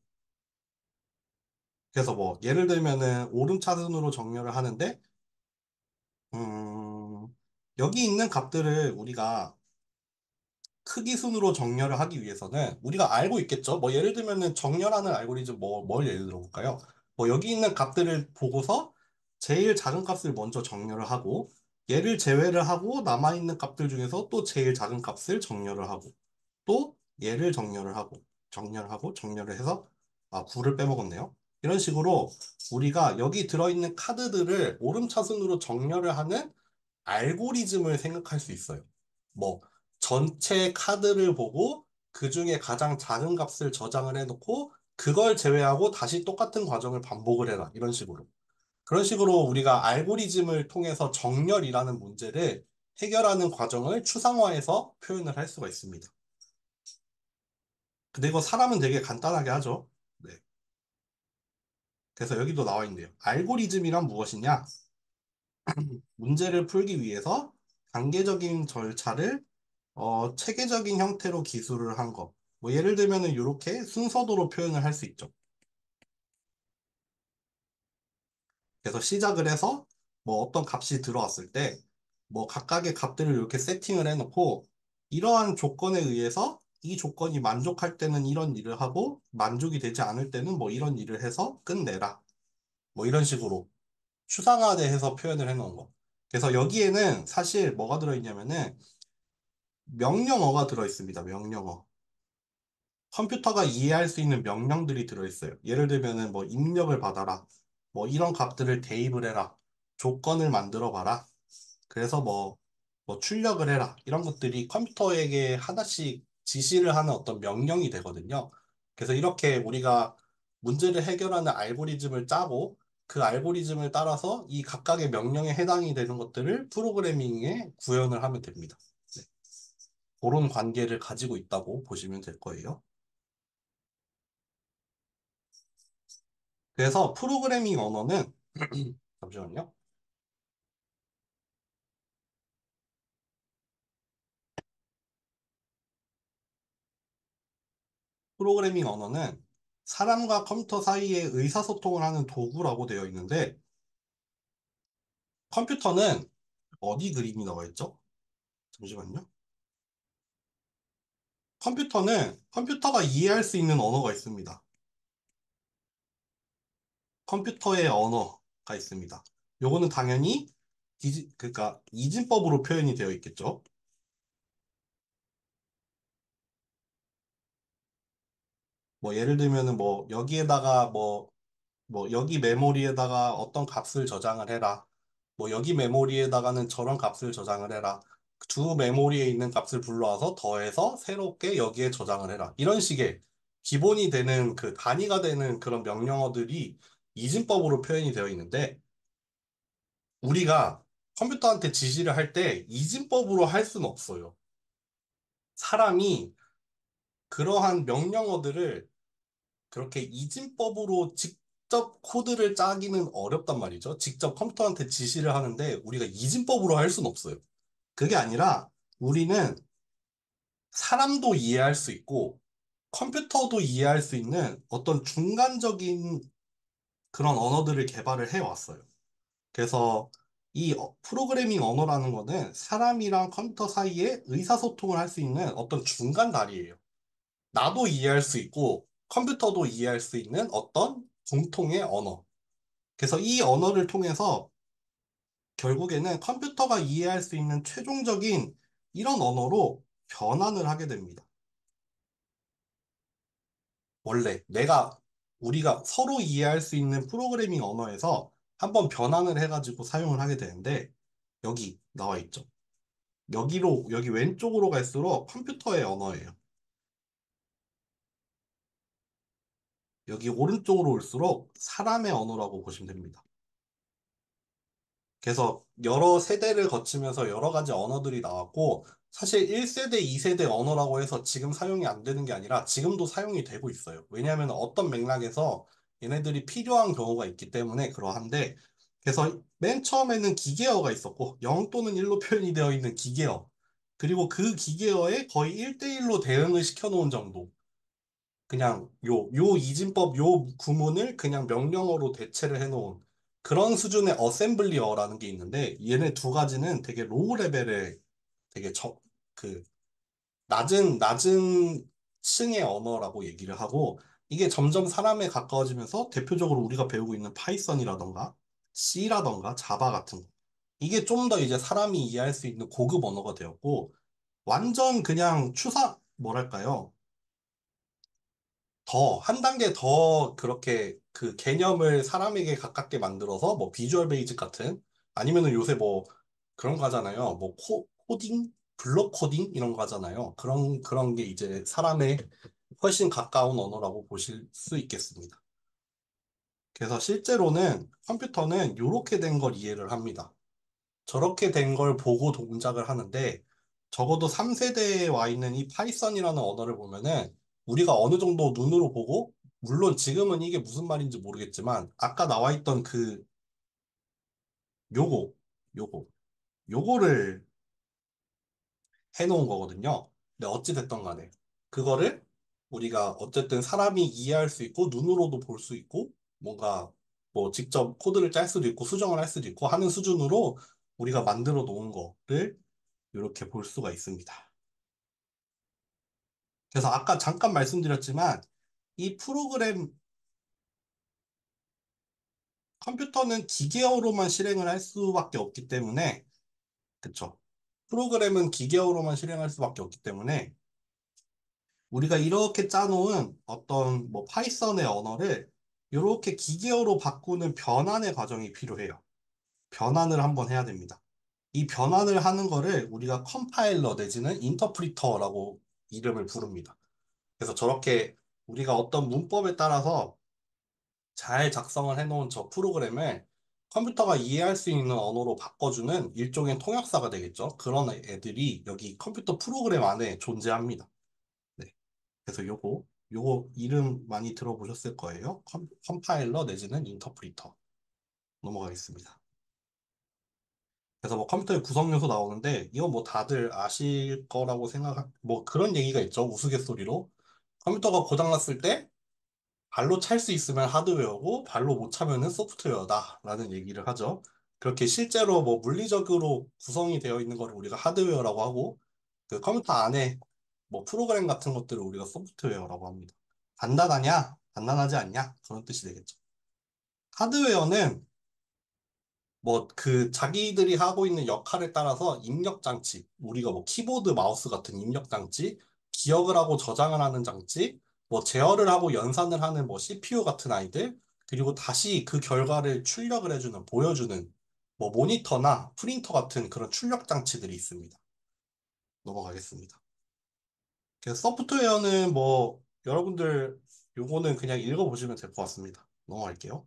[SPEAKER 1] 그래서 뭐 예를 들면은 오름차순으로 정렬을 하는데 음, 여기 있는 값들을 우리가 크기 순으로 정렬을 하기 위해서는 우리가 알고 있겠죠. 뭐 예를 들면은 정렬하는 알고리즘 뭘 예를 들어 볼까요? 뭐 여기 있는 값들을 보고서 제일 작은 값을 먼저 정렬을 하고 얘를 제외를 하고 남아있는 값들 중에서 또 제일 작은 값을 정렬을 하고 또 얘를 정렬을 해서 9를 빼먹었네요. 이런 식으로 우리가 여기 들어있는 카드들을 오름차순으로 정렬을 하는 알고리즘을 생각할 수 있어요. 뭐, 전체 카드를 보고 그 중에 가장 작은 값을 저장을 해놓고 그걸 제외하고 다시 똑같은 과정을 반복을 해라. 이런 식으로. 그런 식으로 우리가 알고리즘을 통해서 정렬이라는 문제를 해결하는 과정을 추상화해서 표현을 할 수가 있습니다. 근데 이거 사람은 되게 간단하게 하죠. 네. 그래서 여기도 나와 있네요. 알고리즘이란 무엇이냐? 문제를 풀기 위해서 단계적인 절차를 체계적인 형태로 기술을 한 것. 뭐 예를 들면은 이렇게 순서도로 표현을 할 수 있죠. 그래서 시작을 해서 뭐 어떤 값이 들어왔을 때 뭐 각각의 값들을 이렇게 세팅을 해놓고 이러한 조건에 의해서 이 조건이 만족할 때는 이런 일을 하고 만족이 되지 않을 때는 뭐 이런 일을 해서 끝내라. 뭐 이런 식으로 추상화돼서 표현을 해놓은 거. 그래서 여기에는 사실 뭐가 들어있냐면은 명령어가 들어있습니다. 명령어. 컴퓨터가 이해할 수 있는 명령들이 들어있어요. 예를 들면은 뭐 입력을 받아라. 뭐 이런 값들을 대입을 해라. 조건을 만들어 봐라. 그래서 뭐 출력을 해라. 이런 것들이 컴퓨터에게 하나씩 지시를 하는 어떤 명령이 되거든요. 그래서 이렇게 우리가 문제를 해결하는 알고리즘을 짜고 그 알고리즘을 따라서 이 각각의 명령에 해당이 되는 것들을 프로그래밍에 구현을 하면 됩니다. 네. 그런 관계를 가지고 있다고 보시면 될 거예요. 그래서 프로그래밍 언어는 잠시만요. 프로그래밍 언어는 사람과 컴퓨터 사이에 의사소통을 하는 도구라고 되어 있는데 컴퓨터는 어디 그림이 나와 있죠? 잠시만요. 컴퓨터는 컴퓨터가 이해할 수 있는 언어가 있습니다. 컴퓨터의 언어가 있습니다. 요거는 당연히 그러니까 이진법으로 표현이 되어 있겠죠. 뭐 예를 들면은 뭐 여기에다가 뭐 여기 메모리에다가 어떤 값을 저장을 해라. 뭐 여기 메모리에다가는 저런 값을 저장을 해라. 두 메모리에 있는 값을 불러와서 더해서 새롭게 여기에 저장을 해라. 이런 식의 기본이 되는 그 단위가 되는 그런 명령어들이 이진법으로 표현이 되어 있는데 우리가 컴퓨터한테 지시를 할 때 이진법으로 할 수는 없어요. 사람이 그러한 명령어들을 그렇게 이진법으로 직접 코드를 짜기는 어렵단 말이죠. 직접 컴퓨터한테 지시를 하는데 우리가 이진법으로 할 수는 없어요. 그게 아니라 우리는 사람도 이해할 수 있고 컴퓨터도 이해할 수 있는 어떤 중간적인 그런 언어들을 개발을 해 왔어요. 그래서 이 프로그래밍 언어라는 거는 사람이랑 컴퓨터 사이에 의사소통을 할 수 있는 어떤 중간 다리예요. 나도 이해할 수 있고 컴퓨터도 이해할 수 있는 어떤 공통의 언어. 그래서 이 언어를 통해서 결국에는 컴퓨터가 이해할 수 있는 최종적인 이런 언어로 변환을 하게 됩니다. 원래 우리가 서로 이해할 수 있는 프로그래밍 언어에서 한번 변환을 해가지고 사용을 하게 되는데 여기 나와 있죠. 여기 왼쪽으로 갈수록 컴퓨터의 언어예요. 여기 오른쪽으로 올수록 사람의 언어라고 보시면 됩니다. 그래서 여러 세대를 거치면서 여러 가지 언어들이 나왔고, 사실 1세대, 2세대 언어라고 해서 지금 사용이 안 되는 게 아니라 지금도 사용이 되고 있어요. 왜냐하면 어떤 맥락에서 얘네들이 필요한 경우가 있기 때문에 그러한데, 그래서 맨 처음에는 기계어가 있었고, 0 또는 1로 표현이 되어 있는 기계어. 그리고 그 기계어에 거의 1대1로 대응을 시켜놓은 정도. 그냥 요 이진법 요 구문을 그냥 명령어로 대체를 해놓은 그런 수준의 어셈블리어라는 게 있는데 얘네 두 가지는 되게 로우 레벨의 되게 그 낮은 층의 언어라고 얘기를 하고 이게 점점 사람에 가까워지면서 대표적으로 우리가 배우고 있는 파이썬이라던가 C라던가 자바 같은 거 이게 좀 더 이제 사람이 이해할 수 있는 고급 언어가 되었고 완전 그냥 뭐랄까요? 한 단계 더 그렇게 그 개념을 사람에게 가깝게 만들어서 뭐 비주얼 베이직 같은 아니면은 요새 뭐 그런 거 하잖아요. 뭐 코딩? 블록 코딩? 이런 거 하잖아요. 그런 게 이제 사람의 훨씬 가까운 언어라고 보실 수 있겠습니다. 그래서 실제로는 컴퓨터는 이렇게 된 걸 이해를 합니다. 저렇게 된 걸 보고 동작을 하는데 적어도 3세대에 와 있는 이 파이썬이라는 언어를 보면은 우리가 어느 정도 눈으로 보고 물론 지금은 이게 무슨 말인지 모르겠지만 아까 나와 있던 그 요거 요거 요거를 해놓은 거거든요. 근데 어찌 됐던 간에 그거를 우리가 어쨌든 사람이 이해할 수 있고 눈으로도 볼 수 있고 뭔가 뭐 직접 코드를 짤 수도 있고 수정을 할 수도 있고 하는 수준으로 우리가 만들어 놓은 거를 이렇게 볼 수가 있습니다. 그래서 아까 잠깐 말씀드렸지만 이 프로그램 컴퓨터는 기계어로만 실행을 할 수밖에 없기 때문에 그쵸. 프로그램은 기계어로만 실행할 수밖에 없기 때문에 우리가 이렇게 짜놓은 어떤 뭐 파이썬의 언어를 이렇게 기계어로 바꾸는 변환의 과정이 필요해요. 변환을 한번 해야 됩니다. 이 변환을 하는 거를 우리가 컴파일러 내지는 인터프리터라고 이름을 부릅니다. 그래서 저렇게 우리가 어떤 문법에 따라서 잘 작성을 해놓은 저 프로그램을 컴퓨터가 이해할 수 있는 언어로 바꿔주는 일종의 통역사가 되겠죠. 그런 애들이 여기 컴퓨터 프로그램 안에 존재합니다. 네. 그래서 요거 이름 많이 들어보셨을 거예요. 컴파일러 내지는 인터프리터. 넘어가겠습니다. 그래서 뭐 컴퓨터의 구성 요소 나오는데 이건 뭐 다들 아실 거라고 뭐 그런 얘기가 있죠. 우스갯소리로. 컴퓨터가 고장났을 때 발로 찰 수 있으면 하드웨어고 발로 못 차면은 소프트웨어다라는 얘기를 하죠. 그렇게 실제로 뭐 물리적으로 구성이 되어 있는 걸 우리가 하드웨어라고 하고 그 컴퓨터 안에 뭐 프로그램 같은 것들을 우리가 소프트웨어라고 합니다. 간단하냐? 간단하지 않냐? 그런 뜻이 되겠죠. 하드웨어는 뭐 그 자기들이 하고 있는 역할에 따라서 입력 장치, 우리가 뭐 키보드, 마우스 같은 입력 장치, 기억을 하고 저장을 하는 장치, 뭐 제어를 하고 연산을 하는 뭐 CPU 같은 아이들, 그리고 다시 그 결과를 출력을 해주는, 보여주는 뭐 모니터나 프린터 같은 그런 출력 장치들이 있습니다. 넘어가겠습니다. 그래서 소프트웨어는 뭐 여러분들 요거는 그냥 읽어보시면 될 것 같습니다. 넘어갈게요.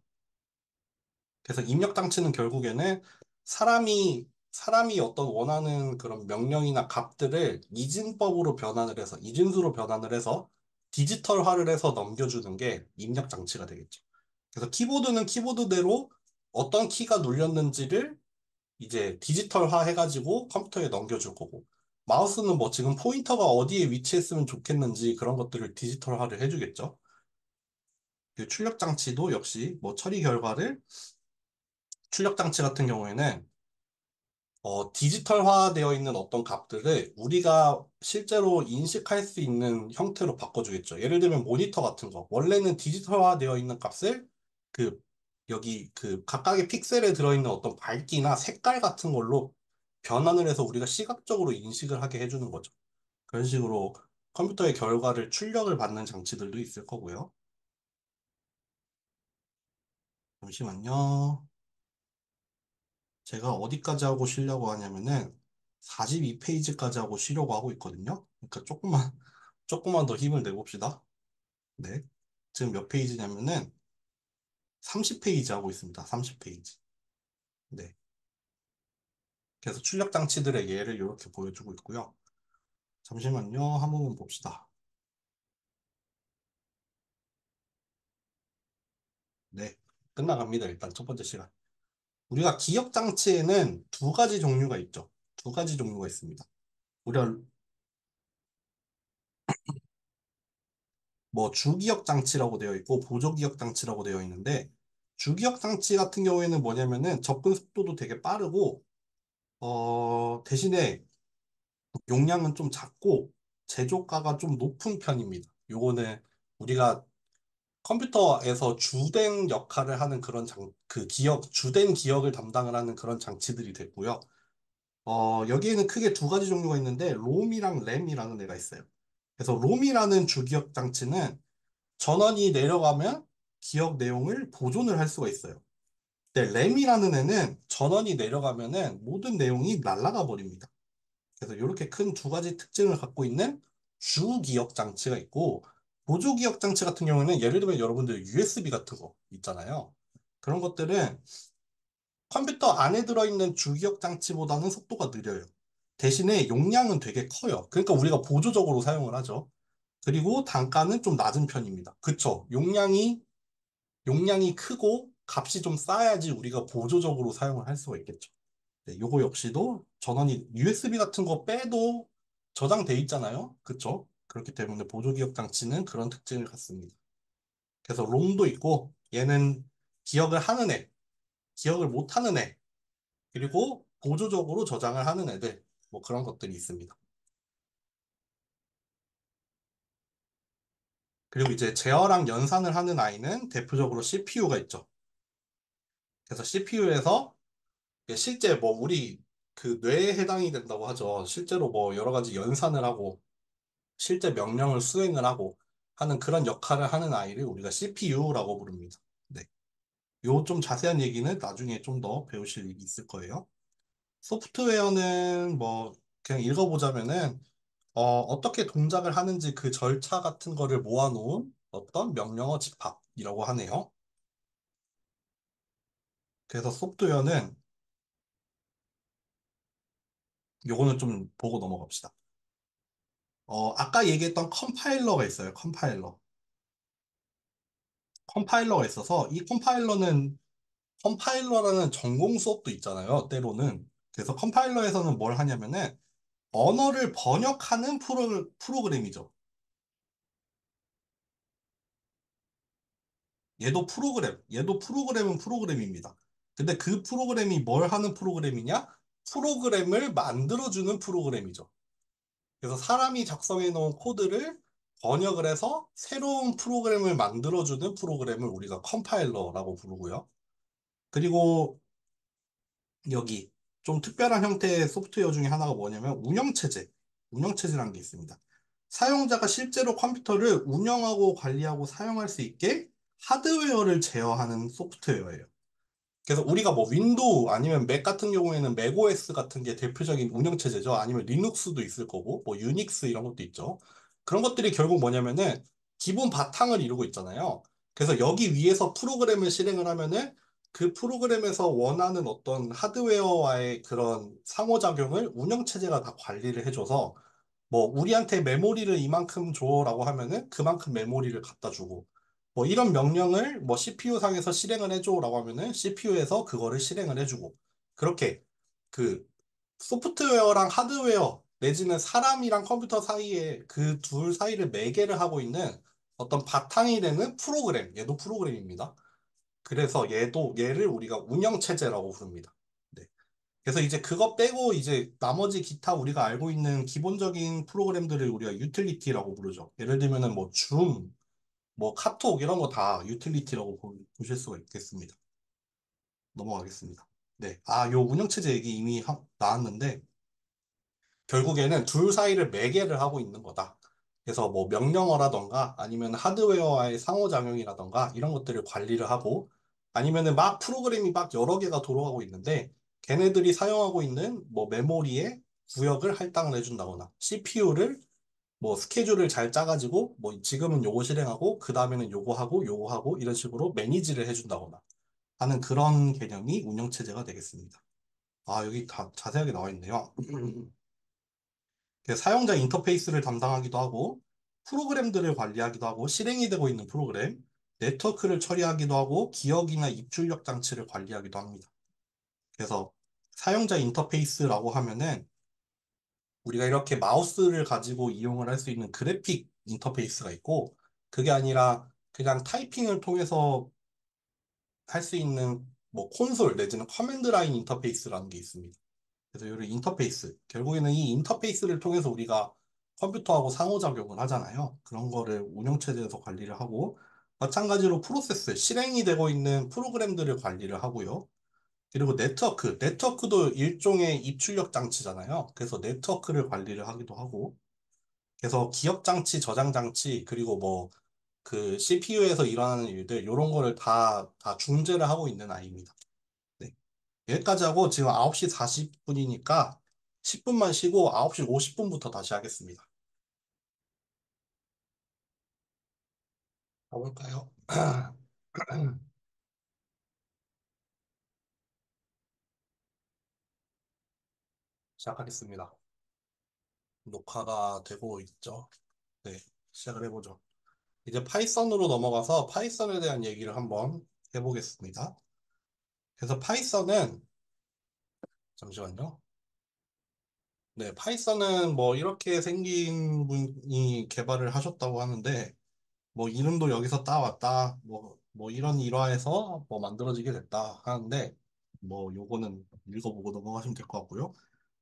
[SPEAKER 1] 그래서 입력 장치는 결국에는 사람이 어떤 원하는 그런 명령이나 값들을 이진법으로 변환을 해서, 이진수로 변환을 해서 디지털화를 해서 넘겨주는 게 입력 장치가 되겠죠. 그래서 키보드는 키보드대로 어떤 키가 눌렸는지를 이제 디지털화 해가지고 컴퓨터에 넘겨줄 거고, 마우스는 뭐 지금 포인터가 어디에 위치했으면 좋겠는지 그런 것들을 디지털화를 해주겠죠. 그 출력 장치도 역시 뭐 처리 결과를 출력 장치 같은 경우에는 디지털화되어 있는 어떤 값들을 우리가 실제로 인식할 수 있는 형태로 바꿔주겠죠. 예를 들면 모니터 같은 거. 원래는 디지털화되어 있는 값을 그, 여기 그 각각의 픽셀에 들어있는 어떤 밝기나 색깔 같은 걸로 변환을 해서 우리가 시각적으로 인식을 하게 해주는 거죠. 그런 식으로 컴퓨터의 결과를 출력을 받는 장치들도 있을 거고요. 잠시만요. 제가 어디까지 하고 쉬려고 하냐면은 42페이지까지 하고 쉬려고 하고 있거든요. 그러니까 조금만 더 힘을 내봅시다. 네. 지금 몇 페이지냐면은 30페이지 하고 있습니다. 30페이지. 네. 그래서 출력 장치들의 예를 이렇게 보여주고 있고요. 잠시만요. 한 번만 봅시다. 네. 끝나갑니다. 일단 첫 번째 시간. 우리가 기억 장치에는 두 가지 종류가 있죠. 두 가지 종류가 있습니다. 우리가 뭐 주기억 장치라고 되어 있고 보조기억 장치라고 되어 있는데 주기억 장치 같은 경우에는 뭐냐면은 접근 속도도 되게 빠르고 대신에 용량은 좀 작고 제조가가 좀 높은 편입니다. 요거는 우리가 컴퓨터에서 주된 역할을 하는 그런 그 기억, 주된 기억을 담당을 하는 그런 장치들이 됐고요. 여기에는 크게 두 가지 종류가 있는데, 롬이랑 램이라는 애가 있어요. 그래서 롬이라는 주기억 장치는 전원이 내려가면 기억 내용을 보존을 할 수가 있어요. 근데 램이라는 애는 전원이 내려가면은 모든 내용이 날아가 버립니다. 그래서 이렇게 큰 두 가지 특징을 갖고 있는 주 기억 장치가 있고, 보조 기억 장치 같은 경우에는 예를 들면 여러분들 USB 같은 거 있잖아요. 그런 것들은 컴퓨터 안에 들어있는 주 기억 장치보다는 속도가 느려요. 대신에 용량은 되게 커요. 그러니까 우리가 보조적으로 사용을 하죠. 그리고 단가는 좀 낮은 편입니다. 그쵸? 용량이 크고 값이 좀 싸야지 우리가 보조적으로 사용을 할 수가 있겠죠. 네, 요거 역시도 전원이 USB 같은 거 빼도 저장돼 있잖아요. 그쵸? 그렇기 때문에 보조기억 장치는 그런 특징을 갖습니다. 그래서 롬도 있고 얘는 기억을 하는 애, 기억을 못 하는 애, 그리고 보조적으로 저장을 하는 애들 뭐 그런 것들이 있습니다. 그리고 이제 제어랑 연산을 하는 아이는 대표적으로 CPU가 있죠. 그래서 CPU에서 실제 뭐 우리 그 뇌에 해당이 된다고 하죠. 실제로 뭐 여러 가지 연산을 하고 실제 명령을 수행을 하고 하는 그런 역할을 하는 아이를 우리가 CPU라고 부릅니다. 네. 요 좀 자세한 얘기는 나중에 좀 더 배우실 일이 있을 거예요. 소프트웨어는 뭐 그냥 읽어보자면은 어떻게 동작을 하는지 그 절차 같은 거를 모아놓은 어떤 명령어 집합이라고 하네요. 그래서 소프트웨어는 요거는 좀 보고 넘어갑시다. 아까 얘기했던 컴파일러가 있어요. 컴파일러가 있어서 이 컴파일러라는 전공 수업도 있잖아요. 때로는. 그래서 컴파일러에서는 뭘 하냐면은 언어를 번역하는 프로그램이죠. 얘도 프로그램은 프로그램입니다. 근데 그 프로그램이 뭘 하는 프로그램이냐? 프로그램을 만들어주는 프로그램이죠. 그래서 사람이 작성해 놓은 코드를 번역을 해서 새로운 프로그램을 만들어주는 프로그램을 우리가 컴파일러라고 부르고요. 그리고 여기 좀 특별한 형태의 소프트웨어 중에 하나가 뭐냐면 운영체제라는 게 있습니다. 사용자가 실제로 컴퓨터를 운영하고 관리하고 사용할 수 있게 하드웨어를 제어하는 소프트웨어예요. 그래서 우리가 뭐 윈도우 아니면 맥 같은 경우에는 맥OS 같은 게 대표적인 운영체제죠. 아니면 리눅스도 있을 거고, 뭐 유닉스 이런 것도 있죠. 그런 것들이 결국 뭐냐면은 기본 바탕을 이루고 있잖아요. 그래서 여기 위에서 프로그램을 실행을 하면은 그 프로그램에서 원하는 어떤 하드웨어와의 그런 상호작용을 운영체제가 다 관리를 해줘서 뭐 우리한테 메모리를 이만큼 줘라고 하면은 그만큼 메모리를 갖다 주고 뭐 이런 명령을 뭐 CPU 상에서 실행을 해줘라고 하면은 CPU에서 그거를 실행을 해주고 그렇게 그 소프트웨어랑 하드웨어 내지는 사람이랑 컴퓨터 사이에 그 둘 사이를 매개를 하고 있는 어떤 바탕이 되는 프로그램 얘도 프로그램입니다. 그래서 얘를 우리가 운영체제라고 부릅니다. 네. 그래서 이제 그거 빼고 이제 나머지 기타 우리가 알고 있는 기본적인 프로그램들을 우리가 유틸리티라고 부르죠. 예를 들면은 뭐 줌, 뭐 카톡 이런 거 다 유틸리티라고 보실 수가 있겠습니다. 넘어가겠습니다. 네. 요 운영체제 얘기 이미 나왔는데 결국에는 둘 사이를 매개를 하고 있는 거다. 그래서 뭐 명령어라던가 아니면 하드웨어와의 상호작용이라던가 이런 것들을 관리를 하고 아니면은 막 프로그램이 막 여러 개가 돌아가고 있는데 걔네들이 사용하고 있는 뭐 메모리에 구역을 할당을 해준다거나 CPU를 뭐 스케줄을 잘 짜가지고 뭐 지금은 요거 실행하고 그 다음에는 요거 하고 이런 식으로 매니지를 해준다거나 하는 그런 개념이 운영체제가 되겠습니다. 아, 여기 다 자세하게 나와 있네요. 그 사용자 인터페이스를 담당하기도 하고, 프로그램들을 관리하기도 하고, 실행이 되고 있는 프로그램, 네트워크를 처리하기도 하고, 기억이나 입출력 장치를 관리하기도 합니다. 그래서 사용자 인터페이스라고 하면은 우리가 이렇게 마우스를 가지고 이용을 할 수 있는 그래픽 인터페이스가 있고, 그게 아니라 그냥 타이핑을 통해서 할 수 있는 뭐 콘솔 내지는 커맨드 라인 인터페이스라는 게 있습니다. 그래서 이런 인터페이스, 결국에는 이 인터페이스를 통해서 우리가 컴퓨터하고 상호작용을 하잖아요. 그런 거를 운영체제에서 관리를 하고, 마찬가지로 프로세스, 실행이 되고 있는 프로그램들을 관리를 하고요. 그리고 네트워크도 일종의 입출력 장치잖아요. 그래서 네트워크를 관리를 하기도 하고, 그래서 기억 장치, 저장 장치, 그리고 뭐, 그 CPU에서 일어나는 일들, 이런 거를 다 중재를 하고 있는 아이입니다. 네. 여기까지 하고 지금 9시 40분이니까 10분만 쉬고 9시 50분부터 다시 하겠습니다. 가볼까요? 시작하겠습니다. 녹화가 되고 있죠? 네, 시작을 해보죠. 이제 파이썬으로 넘어가서 파이썬에 대한 얘기를 한번 해보겠습니다. 그래서 파이썬은, 잠시만요. 네, 파이썬은 뭐 이렇게 생긴 분이 개발을 하셨다고 하는데, 뭐 이름도 여기서 따왔다, 뭐 이런 일화에서 뭐 만들어지게 됐다 하는데, 뭐 요거는 읽어보고 넘어가시면 될 것 같고요.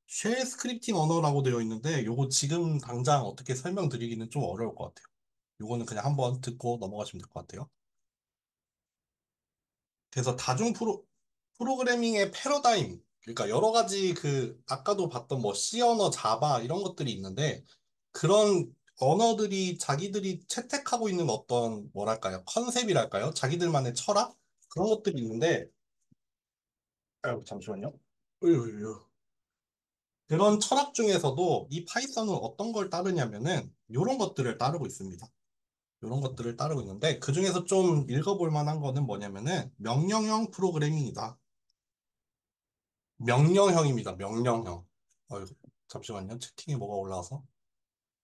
[SPEAKER 1] 쉘 스크립팅 언어라고 되어 있는데, 요거 지금 당장 어떻게 설명드리기는 좀 어려울 것 같아요. 요거는 그냥 한번 듣고 넘어가시면 될 것 같아요. 그래서 프로그래밍의 패러다임, 그러니까 여러 가지 그 아까도 봤던 뭐 C 언어, 자바 이런 것들이 있는데 그런 언어들이 자기들이 채택하고 있는 어떤 뭐랄까요? 컨셉이랄까요? 자기들만의 철학? 그런 것들이 있는데 아유, 잠시만요. 으유. 그런 철학 중에서도 이 파이썬은 어떤 걸 따르냐면은 이런 것들을 따르고 있습니다. 이런 것들을 따르고 있는데 그 중에서 좀 읽어볼 만한 거는 뭐냐면은 명령형 프로그래밍이다. 명령형입니다. 명령형. 어이구, 잠시만요. 채팅에 뭐가 올라와서.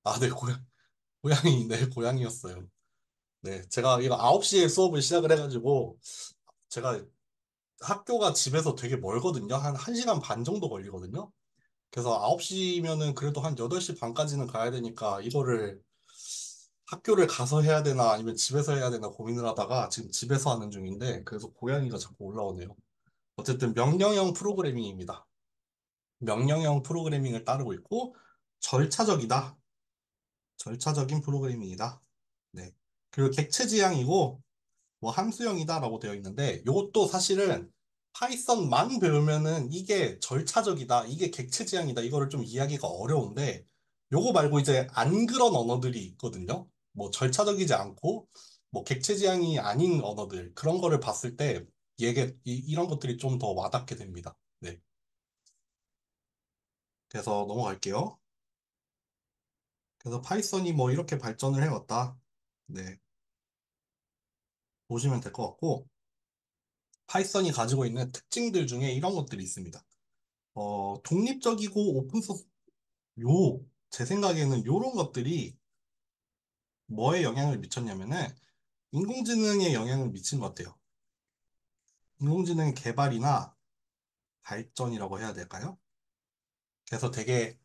[SPEAKER 1] 아, 네, 고양이, 네, 고양이였어요. 네, 제가 이거 9시에 수업을 시작을 해가지고, 제가 학교가 집에서 되게 멀거든요. 한 1시간 반 정도 걸리거든요. 그래서 9시면은 그래도 한 8시 반까지는 가야 되니까, 이거를 학교를 가서 해야 되나 아니면 집에서 해야 되나 고민을 하다가 지금 집에서 하는 중인데, 그래서 고양이가 자꾸 올라오네요. 어쨌든 명령형 프로그래밍입니다. 명령형 프로그래밍을 따르고 있고 절차적이다. 절차적인 프로그래밍이다. 네. 그리고 객체 지향이고 뭐 함수형이다라고 되어 있는데 이것도 사실은 파이썬만 배우면은 이게 절차적이다, 이게 객체 지향이다 이거를 좀 이해하기가 어려운데 요거 말고 이제 안 그런 언어들이 있거든요. 뭐 절차적이지 않고 뭐 객체 지향이 아닌 언어들 그런 거를 봤을 때 이런 것들이 좀 더 와닿게 됩니다. 네. 그래서 넘어갈게요. 그래서 파이썬이 뭐 이렇게 발전을 해왔다. 네, 보시면 될 것 같고, 파이썬이 가지고 있는 특징들 중에 이런 것들이 있습니다. 독립적이고 오픈소스, 제 생각에는 이런 것들이 뭐에 영향을 미쳤냐면은, 인공지능에 영향을 미친 것 같아요. 인공지능 개발이나 발전이라고 해야 될까요? 그래서 되게,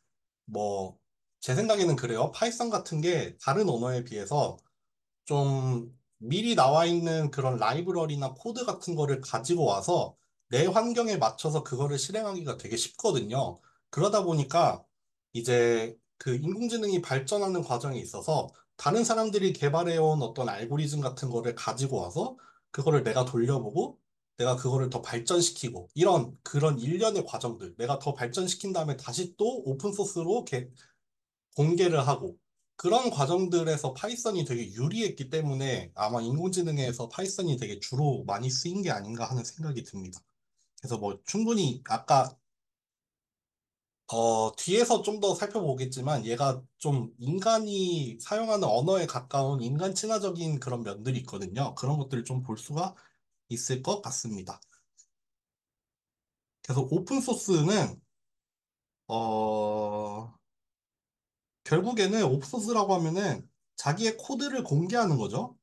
[SPEAKER 1] 뭐, 제 생각에는 그래요. 파이썬 같은 게 다른 언어에 비해서 좀 미리 나와 있는 그런 라이브러리나 코드 같은 거를 가지고 와서 내 환경에 맞춰서 그거를 실행하기가 되게 쉽거든요. 그러다 보니까 이제 그 인공지능이 발전하는 과정에 있어서 다른 사람들이 개발해온 어떤 알고리즘 같은 거를 가지고 와서 그거를 내가 돌려보고 내가 그거를 더 발전시키고 이런 그런 일련의 과정들 내가 더 발전시킨 다음에 다시 또 오픈소스로 공개를 하고 그런 과정들에서 파이썬이 되게 유리했기 때문에 아마 인공지능에서 파이썬이 되게 주로 많이 쓰인 게 아닌가 하는 생각이 듭니다. 그래서 뭐 충분히 아까 뒤에서 좀 더 살펴보겠지만 얘가 좀 인간이 사용하는 언어에 가까운 인간 친화적인 그런 면들이 있거든요. 그런 것들을 좀 볼 수가 있을 것 같습니다. 그래서 오픈 소스는 어 결국에는 오픈 소스라고 하면은 자기의 코드를 공개하는 거죠.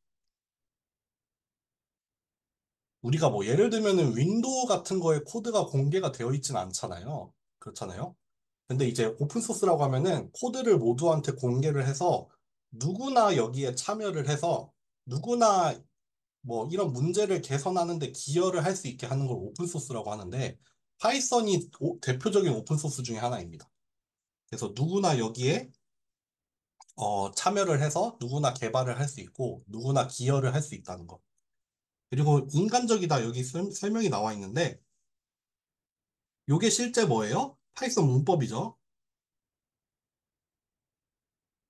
[SPEAKER 1] 우리가 뭐 예를 들면은 윈도우 같은 거에 코드가 공개가 되어 있진 않잖아요. 그렇잖아요. 근데 이제 오픈 소스라고 하면은 코드를 모두한테 공개를 해서 누구나 여기에 참여를 해서 누구나 뭐 이런 문제를 개선하는 데 기여를 할 수 있게 하는 걸 오픈 소스라고 하는데 파이썬이 대표적인 오픈 소스 중에 하나입니다. 그래서 누구나 여기에 참여를 해서 누구나 개발을 할 수 있고 누구나 기여를 할 수 있다는 거. 그리고 인간적이다 여기 설명이 나와 있는데 이게 실제 뭐예요? 파이썬 문법이죠.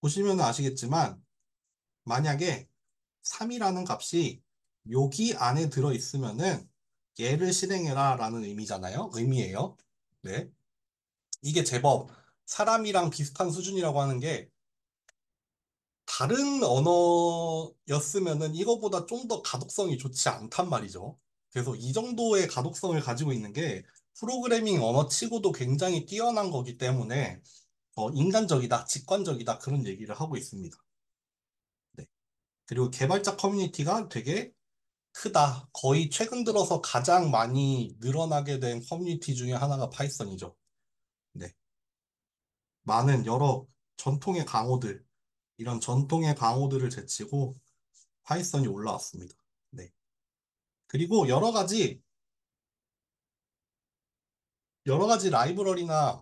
[SPEAKER 1] 보시면 아시겠지만 만약에 3이라는 값이 여기 안에 들어 있으면은 얘를 실행해라 라는 의미잖아요. 의미예요. 네. 이게 제법 사람이랑 비슷한 수준이라고 하는 게 다른 언어였으면은 이거보다 좀 더 가독성이 좋지 않단 말이죠. 그래서 이 정도의 가독성을 가지고 있는 게 프로그래밍 언어치고도 굉장히 뛰어난 거기 때문에 인간적이다, 직관적이다 그런 얘기를 하고 있습니다. 네. 그리고 개발자 커뮤니티가 되게 크다. 거의 최근 들어서 가장 많이 늘어나게 된 커뮤니티 중에 하나가 파이썬이죠. 네. 많은 여러 전통의 강호들, 이런 전통의 강호들을 제치고 파이썬이 올라왔습니다. 네. 그리고 여러 가지 라이브러리나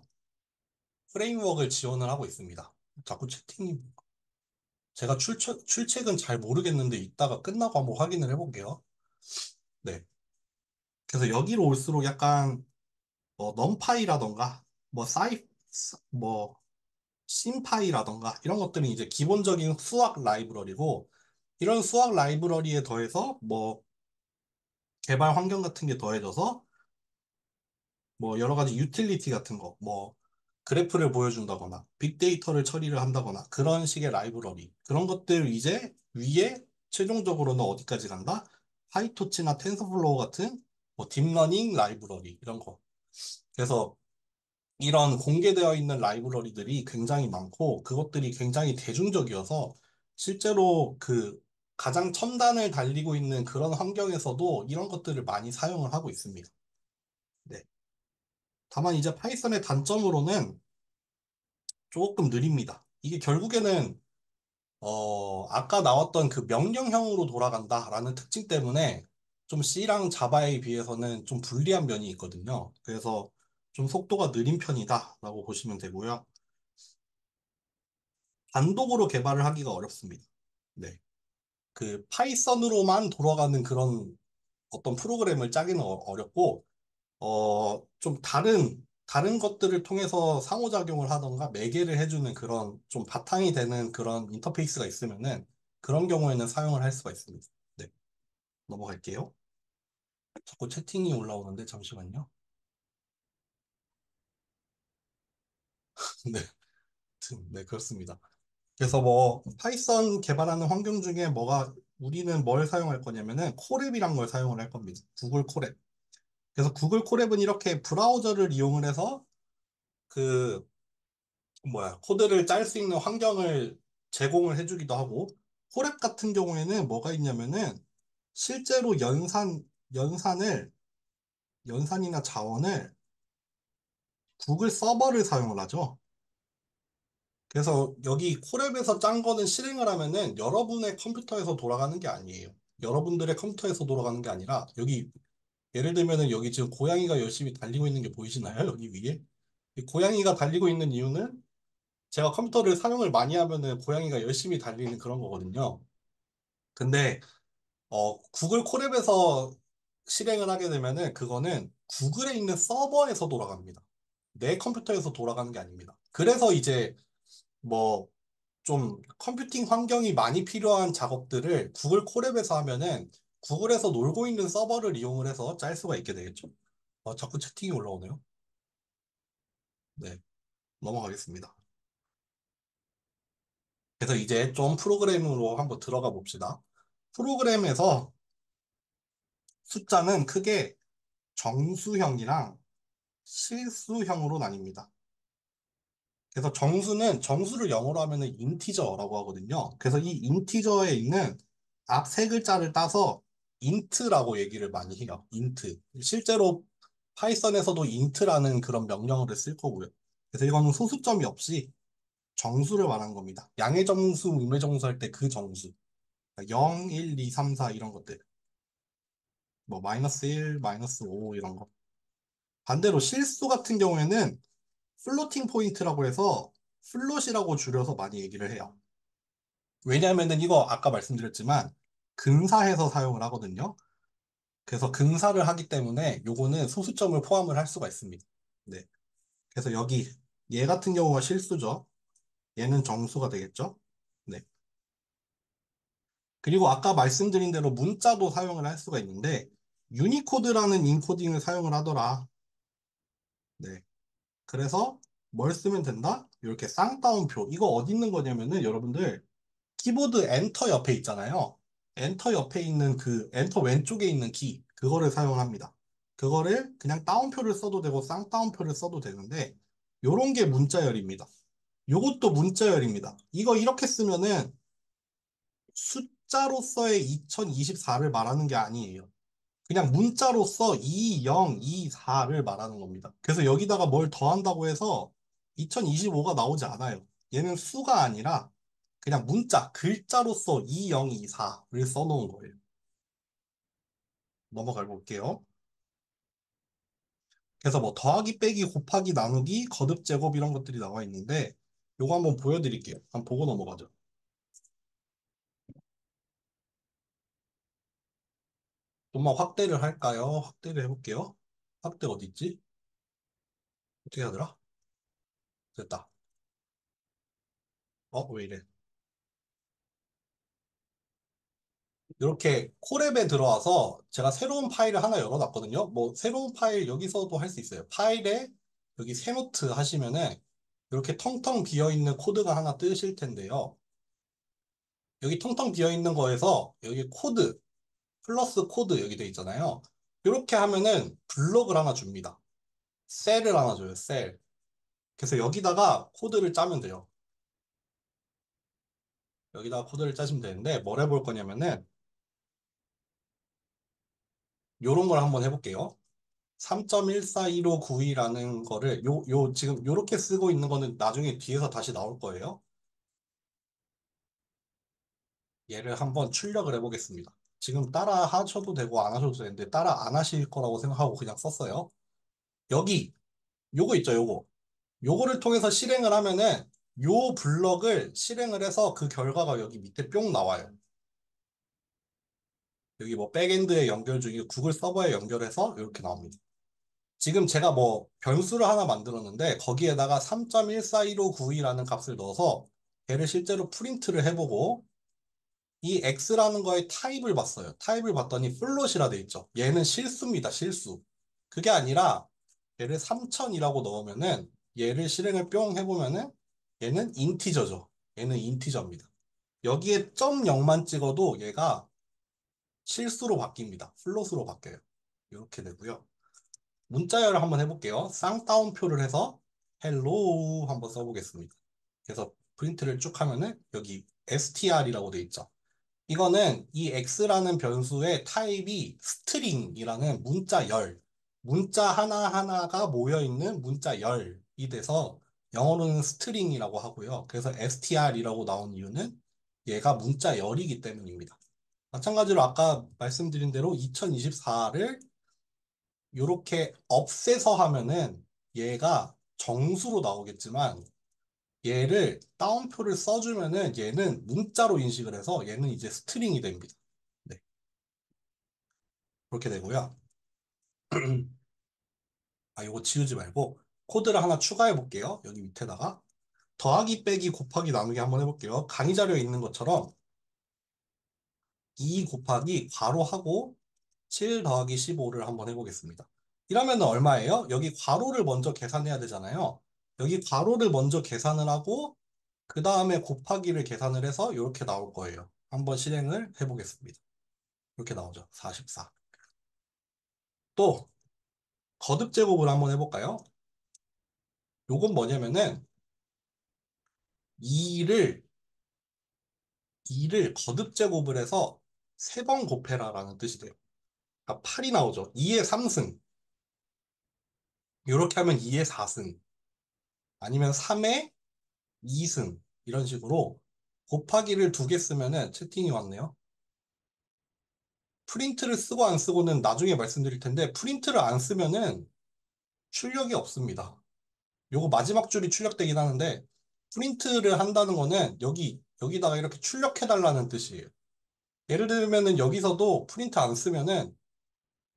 [SPEAKER 1] 프레임워크를 지원을 하고 있습니다. 자꾸 채팅이, 제가 출첵은 잘 모르겠는데 이따가 끝나고 한번 확인을 해볼게요. 네. 그래서 여기로 올수록 약간 넘파이라던가 뭐 뭐 심파이라던가 이런 것들은 이제 기본적인 수학 라이브러리고 이런 수학 라이브러리에 더해서 뭐 개발 환경 같은 게 더해져서 뭐 여러 가지 유틸리티 같은 거, 뭐 그래프를 보여준다거나 빅데이터를 처리를 한다거나 그런 식의 라이브러리 그런 것들 이제 위에 최종적으로는 어디까지 간다? 파이토치나 텐서플로우 같은 뭐 딥러닝 라이브러리 이런 거. 그래서 이런 공개되어 있는 라이브러리들이 굉장히 많고 그것들이 굉장히 대중적이어서 실제로 그 가장 첨단을 달리고 있는 그런 환경에서도 이런 것들을 많이 사용을 하고 있습니다. 네. 다만 이제 파이썬의 단점으로는 조금 느립니다. 이게 결국에는 아까 나왔던 그 명령형으로 돌아간다라는 특징 때문에 좀 C랑 자바에 비해서는 좀 불리한 면이 있거든요. 그래서 좀 속도가 느린 편이다라고 보시면 되고요. 단독으로 개발을 하기가 어렵습니다. 네. 그 파이썬으로만 돌아가는 그런 어떤 프로그램을 짜기는 어렵고, 좀 다른 것들을 통해서 상호작용을 하던가 매개를 해주는 그런 좀 바탕이 되는 그런 인터페이스가 있으면은 그런 경우에는 사용을 할 수가 있습니다. 네. 넘어갈게요. 자꾸 채팅이 올라오는데 잠시만요. 네. 네, 그렇습니다. 그래서 뭐 파이썬 개발하는 환경 중에 우리는 뭘 사용할 거냐면은 코랩이란 걸 사용을 할 겁니다. 구글 코랩. 그래서 구글 코랩은 이렇게 브라우저를 이용을 해서 그 코드를 짤 수 있는 환경을 제공을 해주기도 하고 코랩 같은 경우에는 뭐가 있냐면은 실제로 연산이나 자원을 구글 서버를 사용을 하죠. 그래서 여기 콜앱에서 짠 거는 실행을 하면은 여러분의 컴퓨터에서 돌아가는 게 아니에요. 여러분들의 컴퓨터에서 돌아가는 게 아니라 여기 예를 들면은 여기 지금 고양이가 열심히 달리고 있는 게 보이시나요? 여기 위에? 이 고양이가 달리고 있는 이유는 제가 컴퓨터를 사용을 많이 하면은 고양이가 열심히 달리는 그런 거거든요. 근데 구글 콜앱에서 실행을 하게 되면은 그거는 구글에 있는 서버에서 돌아갑니다. 내 컴퓨터에서 돌아가는 게 아닙니다. 그래서 이제 뭐 좀 컴퓨팅 환경이 많이 필요한 작업들을 구글 콜앱에서 하면은 구글에서 놀고 있는 서버를 이용을 해서 짤 수가 있게 되겠죠. 자꾸 채팅이 올라오네요. 네, 넘어가겠습니다. 그래서 이제 좀 프로그램으로 한번 들어가 봅시다. 프로그램에서 숫자는 크게 정수형이랑 실수형으로 나뉩니다. 그래서 정수를 영어로 하면은 인티저라고 하거든요. 그래서 이 인티저에 있는 앞 세 글자를 따서 인트라고 얘기를 많이 해요. 인트. 실제로 파이썬에서도 인트라는 그런 명령어를 쓸 거고요. 그래서 이거는 소수점이 없이 정수를 말하는 겁니다. 양의 정수, 음의 정수 할 때 그 정수. 0, 1, 2, 3, 4 이런 것들. 뭐 마이너스 1, 마이너스 5 이런 거. 반대로 실수 같은 경우에는 플로팅 포인트라고 해서 플롯이라고 줄여서 많이 얘기를 해요. 왜냐하면은 이거 아까 말씀드렸지만 근사해서 사용을 하거든요. 그래서 근사를 하기 때문에 요거는 소수점을 포함을 할 수가 있습니다. 네. 그래서 여기 얘 같은 경우가 실수죠. 얘는 정수가 되겠죠. 네. 그리고 아까 말씀드린 대로 문자도 사용을 할 수가 있는데 유니코드라는 인코딩을 사용을 하더라. 네. 그래서 뭘 쓰면 된다? 이렇게 쌍따옴표. 이거 어디 있는 거냐면은 여러분들 키보드 엔터 옆에 있잖아요. 엔터 옆에 있는 그 엔터 왼쪽에 있는 키 그거를 사용합니다. 그거를 그냥 따옴표를 써도 되고 쌍따옴표를 써도 되는데 요런 게 문자열입니다. 요것도 문자열입니다. 이거 이렇게 쓰면은 숫자로서의 2024를 말하는 게 아니에요. 그냥 문자로서 2024를 말하는 겁니다. 그래서 여기다가 뭘 더한다고 해서 2025가 나오지 않아요. 얘는 수가 아니라 그냥 문자, 글자로서 2024를 써놓은 거예요. 넘어가 볼게요. 그래서 뭐 더하기, 빼기, 곱하기, 나누기, 거듭, 제곱 이런 것들이 나와 있는데 요거 한번 보여드릴게요. 한번 보고 넘어가죠. 좀만 확대를 할까요? 확대를 해볼게요. 확대 어디 있지? 어떻게 하더라? 됐다. 왜 이래? 이렇게 콜앱에 들어와서 제가 새로운 파일을 하나 열어놨거든요. 뭐 새로운 파일 여기서도 할 수 있어요. 파일에 여기 새 노트 하시면은 이렇게 텅텅 비어 있는 코드가 하나 뜨실 텐데요. 여기 텅텅 비어 있는 거에서 여기 코드 플러스 코드 여기 돼 있잖아요. 이렇게 하면은 블록을 하나 줍니다. 셀을 하나 줘요. 셀. 그래서 여기다가 코드를 짜면 돼요. 여기다가 코드를 짜시면 되는데 뭘 해볼 거냐면은 요런 걸 한번 해볼게요. 3.141592라는 거를 지금 요렇게 쓰고 있는 거는 나중에 뒤에서 다시 나올 거예요. 얘를 한번 출력을 해보겠습니다. 지금 따라 하셔도 되고 안 하셔도 되는데 따라 안 하실 거라고 생각하고 그냥 썼어요. 여기 요거 있죠, 요거. 요거를 통해서 실행을 하면은 요 블럭을 실행을 해서 그 결과가 여기 밑에 뿅 나와요. 여기 뭐 백엔드에 연결 중이고 구글 서버에 연결해서 이렇게 나옵니다. 지금 제가 뭐 변수를 하나 만들었는데 거기에다가 3.141592라는 값을 넣어서 걔를 실제로 프린트를 해보고 이 x라는 거의 타입을 봤어요. 타입을 봤더니 플롯이라 돼 있죠. 얘는 실수입니다. 실수. 그게 아니라 얘를 3000이라고 넣으면은 얘를 실행을 뿅 해보면은 얘는 인티저죠. 얘는 인티저입니다. 여기에 점 0만 찍어도 얘가 실수로 바뀝니다. 플롯으로 바뀌어요. 이렇게 되고요. 문자열을 한번 해볼게요. 쌍따옴표를 해서 hello 한번 써보겠습니다. 그래서 프린트를 쭉 하면은 여기 str이라고 돼 있죠. 이거는 이 x라는 변수의 타입이 스트링이라는 문자열, 문자 하나하나가 모여있는 문자열이 돼서 영어로는 스트링이라고 하고요. 그래서 str이라고 나온 이유는 얘가 문자열이기 때문입니다. 마찬가지로 아까 말씀드린 대로 2024를 이렇게 없애서 하면은 얘가 정수로 나오겠지만 얘를 따옴표를 써주면은 얘는 문자로 인식을 해서 얘는 이제 스트링이 됩니다. 네, 그렇게 되고요. 이거 지우지 말고 코드를 하나 추가해 볼게요. 여기 밑에다가 더하기 빼기 곱하기 나누기 한번 해볼게요. 강의 자료에 있는 것처럼 2 곱하기 괄호하고 7 더하기 15를 한번 해보겠습니다. 이러면 얼마예요? 여기 괄호를 먼저 계산해야 되잖아요. 여기 괄호를 먼저 계산을 하고 그 다음에 곱하기를 계산을 해서 이렇게 나올 거예요. 한번 실행을 해보겠습니다. 이렇게 나오죠. 44. 또 거듭 제곱을 한번 해볼까요? 요건 뭐냐면은 2를 2를 거듭 제곱을 해서 3번 곱해라라는 뜻이 돼요. 그러니까 8이 나오죠. 2의 3승. 이렇게 하면 2의 4승. 아니면 3의 2승. 이런 식으로 곱하기를 2개 쓰면은 채팅이 왔네요. 프린트를 쓰고 안 쓰고는 나중에 말씀드릴 텐데 프린트를 안 쓰면은 출력이 없습니다. 요거 마지막 줄이 출력되긴 하는데 프린트를 한다는 거는 여기다가 이렇게 출력해 달라는 뜻이에요. 예를 들면은 여기서도 프린트 안 쓰면은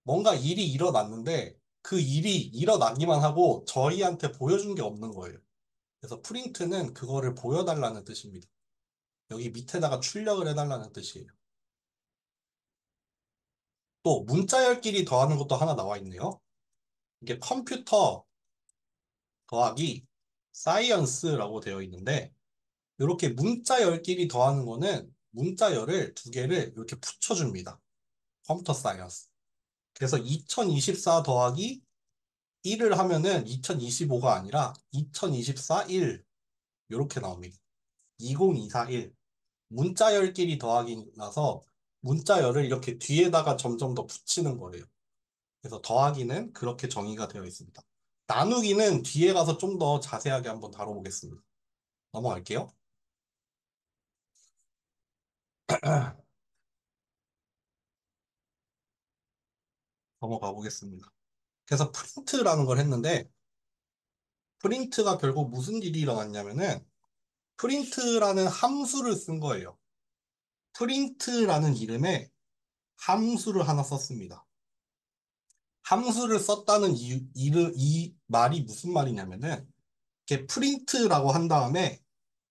[SPEAKER 1] 뭔가 일이 일어났는데 그 일이 일어나기만 하고 저희한테 보여준 게 없는 거예요. 그래서 프린트는 그거를 보여달라는 뜻입니다. 여기 밑에다가 출력을 해달라는 뜻이에요. 또 문자 열끼리 더하는 것도 하나 나와 있네요. 이게 컴퓨터 더하기 사이언스라고 되어 있는데 이렇게 문자 열끼리 더하는 거는 문자 열을 2개를 이렇게 붙여줍니다. 컴퓨터 사이언스. 그래서 2024 더하기 1을 하면은 2025가 아니라 2024 1 이렇게 나옵니다. 20241 문자 열끼리 더하기 나서 문자 열을 이렇게 뒤에다가 점점 더 붙이는 거예요. 그래서 더하기는 그렇게 정의가 되어 있습니다. 나누기는 뒤에 가서 좀 더 자세하게 한번 다뤄보겠습니다. 넘어갈게요. 넘어가 보겠습니다. 그래서 프린트라는 걸 했는데 프린트가 결국 무슨 일이 일어났냐면은 프린트라는 함수를 쓴 거예요. 프린트라는 이름에 함수를 하나 썼습니다. 함수를 썼다는 이 말이 무슨 말이냐면은 이렇게 프린트라고 한 다음에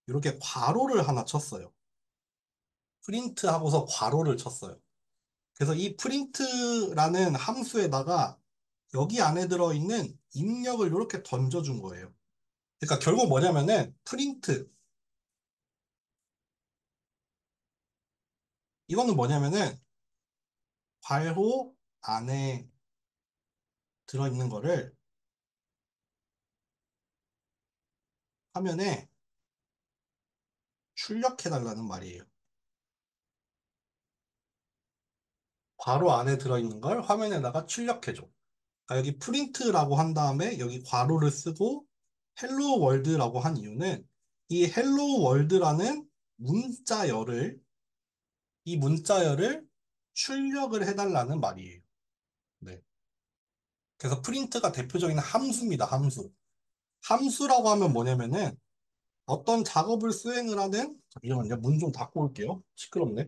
[SPEAKER 1] 이렇게 괄호를 하나 쳤어요. 프린트 하고서 괄호를 쳤어요. 그래서 이 프린트라는 함수에다가 여기 안에 들어있는 입력을 이렇게 던져준 거예요. 그러니까 결국 뭐냐면은 프린트 이거는 뭐냐면은 괄호 안에 들어있는 거를 화면에 출력해달라는 말이에요. 괄호 안에 들어있는 걸 화면에다가 출력해줘. 아, 여기 프린트라고 한 다음에 여기 괄호를 쓰고 헬로 월드라고 한 이유는 이 헬로 월드라는 문자열을 이 문자열을 출력을 해달라는 말이에요. 네. 그래서 프린트가 대표적인 함수입니다. 함수. 함수라고 하면 뭐냐면은 어떤 작업을 수행을 하는 잠시만요. 문 좀 닫고 올게요. 시끄럽네.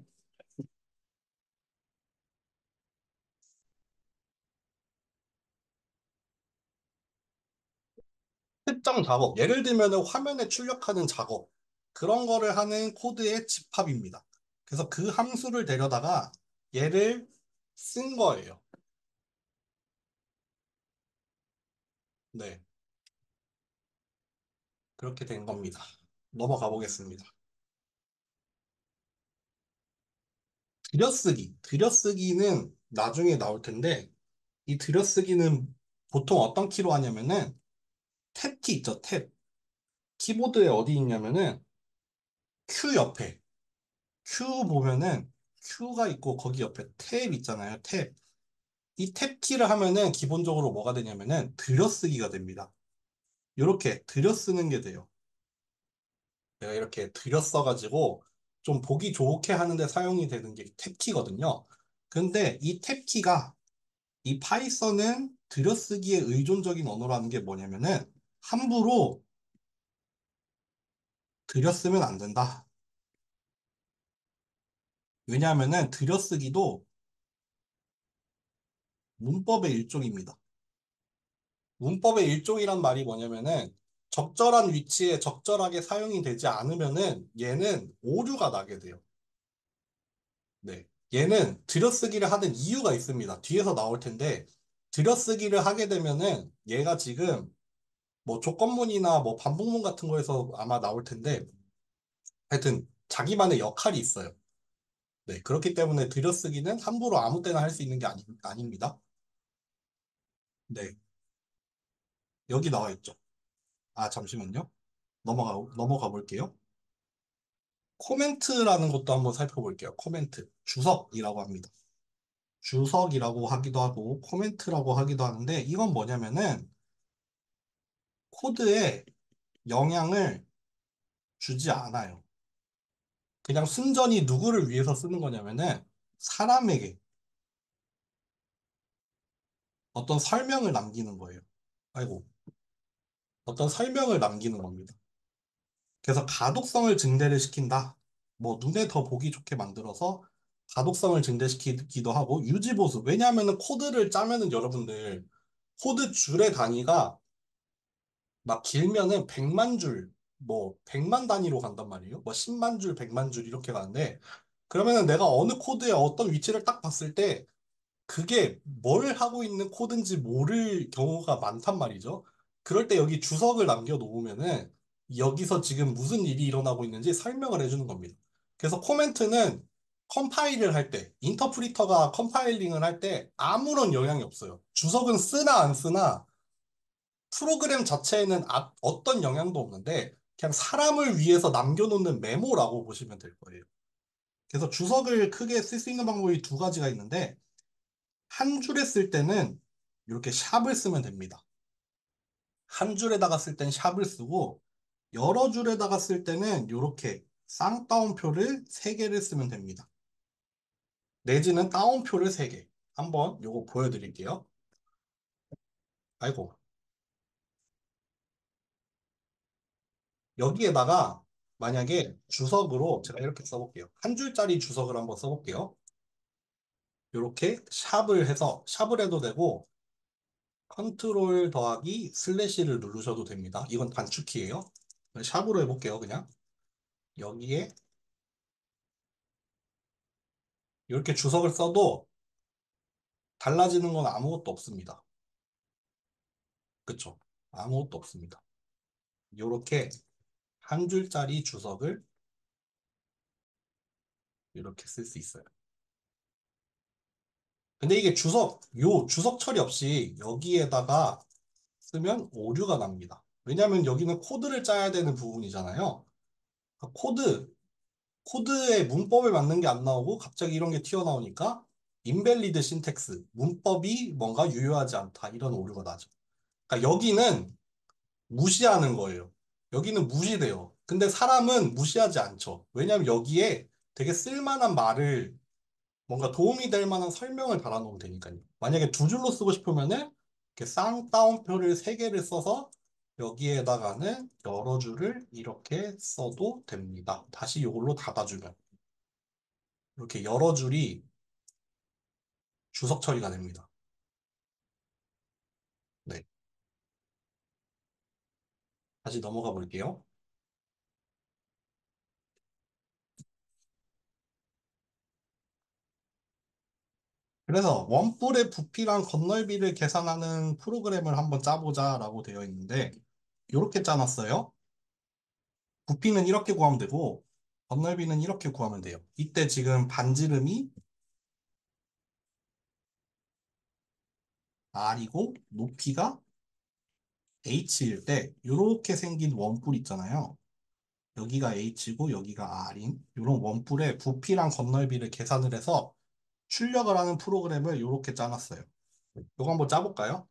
[SPEAKER 1] 특정 작업. 예를 들면은 화면에 출력하는 작업. 그런 거를 하는 코드의 집합입니다. 그래서 그 함수를 데려다가 얘를 쓴 거예요. 네. 그렇게 된 겁니다. 넘어가 보겠습니다. 들여쓰기. 들여쓰기는 나중에 나올 텐데, 이 들여쓰기는 보통 어떤 키로 하냐면은, 탭키 있죠, 탭. 키보드에 어디 있냐면은, Q 옆에. Q 보면은, Q가 있고, 거기 옆에 탭 있잖아요, 탭. 이 탭키를 하면은, 기본적으로 뭐가 되냐면은, 들여쓰기가 됩니다. 이렇게 들여쓰는 게 돼요. 내가 이렇게 들여써가지고, 좀 보기 좋게 하는데 사용이 되는 게 탭키거든요. 근데 이 탭키가 이 파이썬은 들여쓰기에 의존적인 언어라는 게 뭐냐면은 함부로 들여쓰면 안 된다. 왜냐하면은 들여쓰기도 문법의 일종입니다. 문법의 일종이란 말이 뭐냐면은 적절한 위치에 적절하게 사용이 되지 않으면은 얘는 오류가 나게 돼요. 네. 얘는 들여쓰기를 하는 이유가 있습니다. 뒤에서 나올 텐데 들여쓰기를 하게 되면은 얘가 지금 뭐 조건문이나 뭐 반복문 같은 거에서 아마 나올 텐데 하여튼 자기만의 역할이 있어요. 네, 그렇기 때문에 들여쓰기는 함부로 아무 때나 할 수 있는 게 아닙니다. 네. 여기 나와 있죠. 아, 잠시만요. 넘어가 볼게요. 코멘트라는 것도 한번 살펴볼게요. 코멘트. 주석이라고 합니다. 주석이라고 하기도 하고, 코멘트라고 하기도 하는데, 이건 뭐냐면은, 코드에 영향을 주지 않아요. 그냥 순전히 누구를 위해서 쓰는 거냐면은, 사람에게 어떤 설명을 남기는 거예요. 아이고, 어떤 설명을 남기는 겁니다. 그래서 가독성을 증대를 시킨다. 뭐 눈에 더 보기 좋게 만들어서 가독성을 증대시키기도 하고 유지 보수. 왜냐하면은 코드를 짜면은 여러분들 코드 줄의 단위가 막 길면은 100만 줄, 뭐 100만 단위로 간단 말이에요. 뭐 10만 줄, 100만 줄 이렇게 가는데 그러면은 내가 어느 코드의 어떤 위치를 딱 봤을 때 그게 뭘 하고 있는 코드인지 모를 경우가 많단 말이죠. 그럴 때 여기 주석을 남겨 놓으면은 여기서 지금 무슨 일이 일어나고 있는지 설명을 해주는 겁니다. 그래서 코멘트는 컴파일을 할 때, 인터프리터가 컴파일링을 할 때 아무런 영향이 없어요. 주석은 쓰나 안 쓰나 프로그램 자체에는 어떤 영향도 없는데 그냥 사람을 위해서 남겨놓는 메모라고 보시면 될 거예요. 그래서 주석을 크게 쓸 수 있는 방법이 두 가지가 있는데 한 줄에 쓸 때는 이렇게 샵을 쓰면 됩니다. 한 줄에다가 쓸 땐 샵을 쓰고 여러 줄에다가 쓸 때는 이렇게 쌍따옴표를 세개를 쓰면 됩니다. 내지는 따옴표를 세개 한번 요거 보여드릴게요. 아이고. 여기에다가 만약에 주석으로 제가 이렇게 써볼게요. 한 줄짜리 주석을 한번 써볼게요. 이렇게 샵을 해서 샵을 해도 되고 컨트롤 더하기 슬래시를 누르셔도 됩니다. 이건 단축키예요. 샵으로 해볼게요. 그냥 여기에 이렇게 주석을 써도 달라지는 건 아무것도 없습니다. 그쵸? 아무것도 없습니다. 이렇게 한 줄짜리 주석을 이렇게 쓸 수 있어요. 근데 이게 주석 처리 없이 여기에다가 쓰면 오류가 납니다. 왜냐하면 여기는 코드를 짜야 되는 부분이잖아요. 그러니까 코드의 문법에 맞는 게 안 나오고 갑자기 이런 게 튀어나오니까 인밸리드 신텍스, 문법이 뭔가 유효하지 않다 이런 오류가 나죠. 그러니까 여기는 무시하는 거예요. 여기는 무시돼요. 근데 사람은 무시하지 않죠. 왜냐하면 여기에 되게 쓸만한 말을 뭔가 도움이 될 만한 설명을 달아놓으면 되니까요. 만약에 두 줄로 쓰고 싶으면은 이렇게 쌍따옴표를 세 개를 써서 여기에다가는 여러 줄을 이렇게 써도 됩니다. 다시 이걸로 닫아주면 이렇게 여러 줄이 주석 처리가 됩니다. 네, 다시 넘어가 볼게요. 그래서 원뿔의 부피랑 건널비를 계산하는 프로그램을 한번 짜보자라고 되어 있는데 이렇게 짜놨어요. 부피는 이렇게 구하면 되고 건널비는 이렇게 구하면 돼요. 이때 지금 반지름이 R이고 높이가 H일 때 이렇게 생긴 원뿔 있잖아요. 여기가 H고 여기가 R인 이런 원뿔의 부피랑 건널비를 계산을 해서 출력을 하는 프로그램을 이렇게 짜놨어요. 이거 한번 짜볼까요?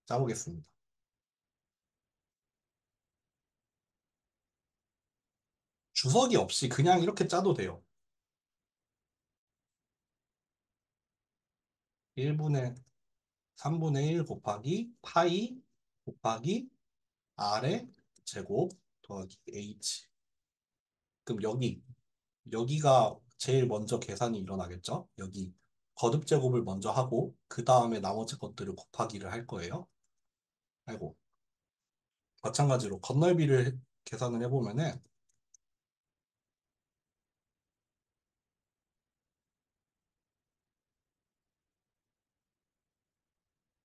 [SPEAKER 1] 짜보겠습니다. 주석이 없이 그냥 이렇게 짜도 돼요. 1분의 3분의 1 곱하기 파이 곱하기 R의 제곱 더하기 H. 그럼 여기가 제일 먼저 계산이 일어나겠죠? 여기 거듭 제곱을 먼저 하고 그 다음에 나머지 것들을 곱하기를 할 거예요. 아이고. 마찬가지로 건널비를 계산을 해보면은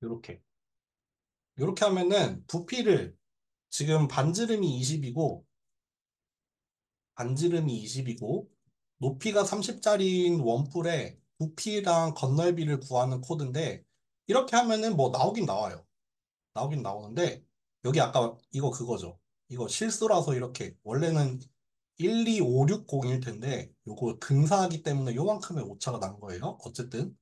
[SPEAKER 1] 이렇게 이렇게 하면은 부피를 지금 반지름이 20이고 높이가 30짜리인 원뿔에 부피랑 건널비를 구하는 코드인데 이렇게 하면은 뭐 나오긴 나와요. 나오긴 나오는데, 여기 아까 이거 그거죠. 이거 실수라서 이렇게, 원래는 125601일 텐데, 요거 근사하기 때문에 요만큼의 오차가 난 거예요. 어쨌든.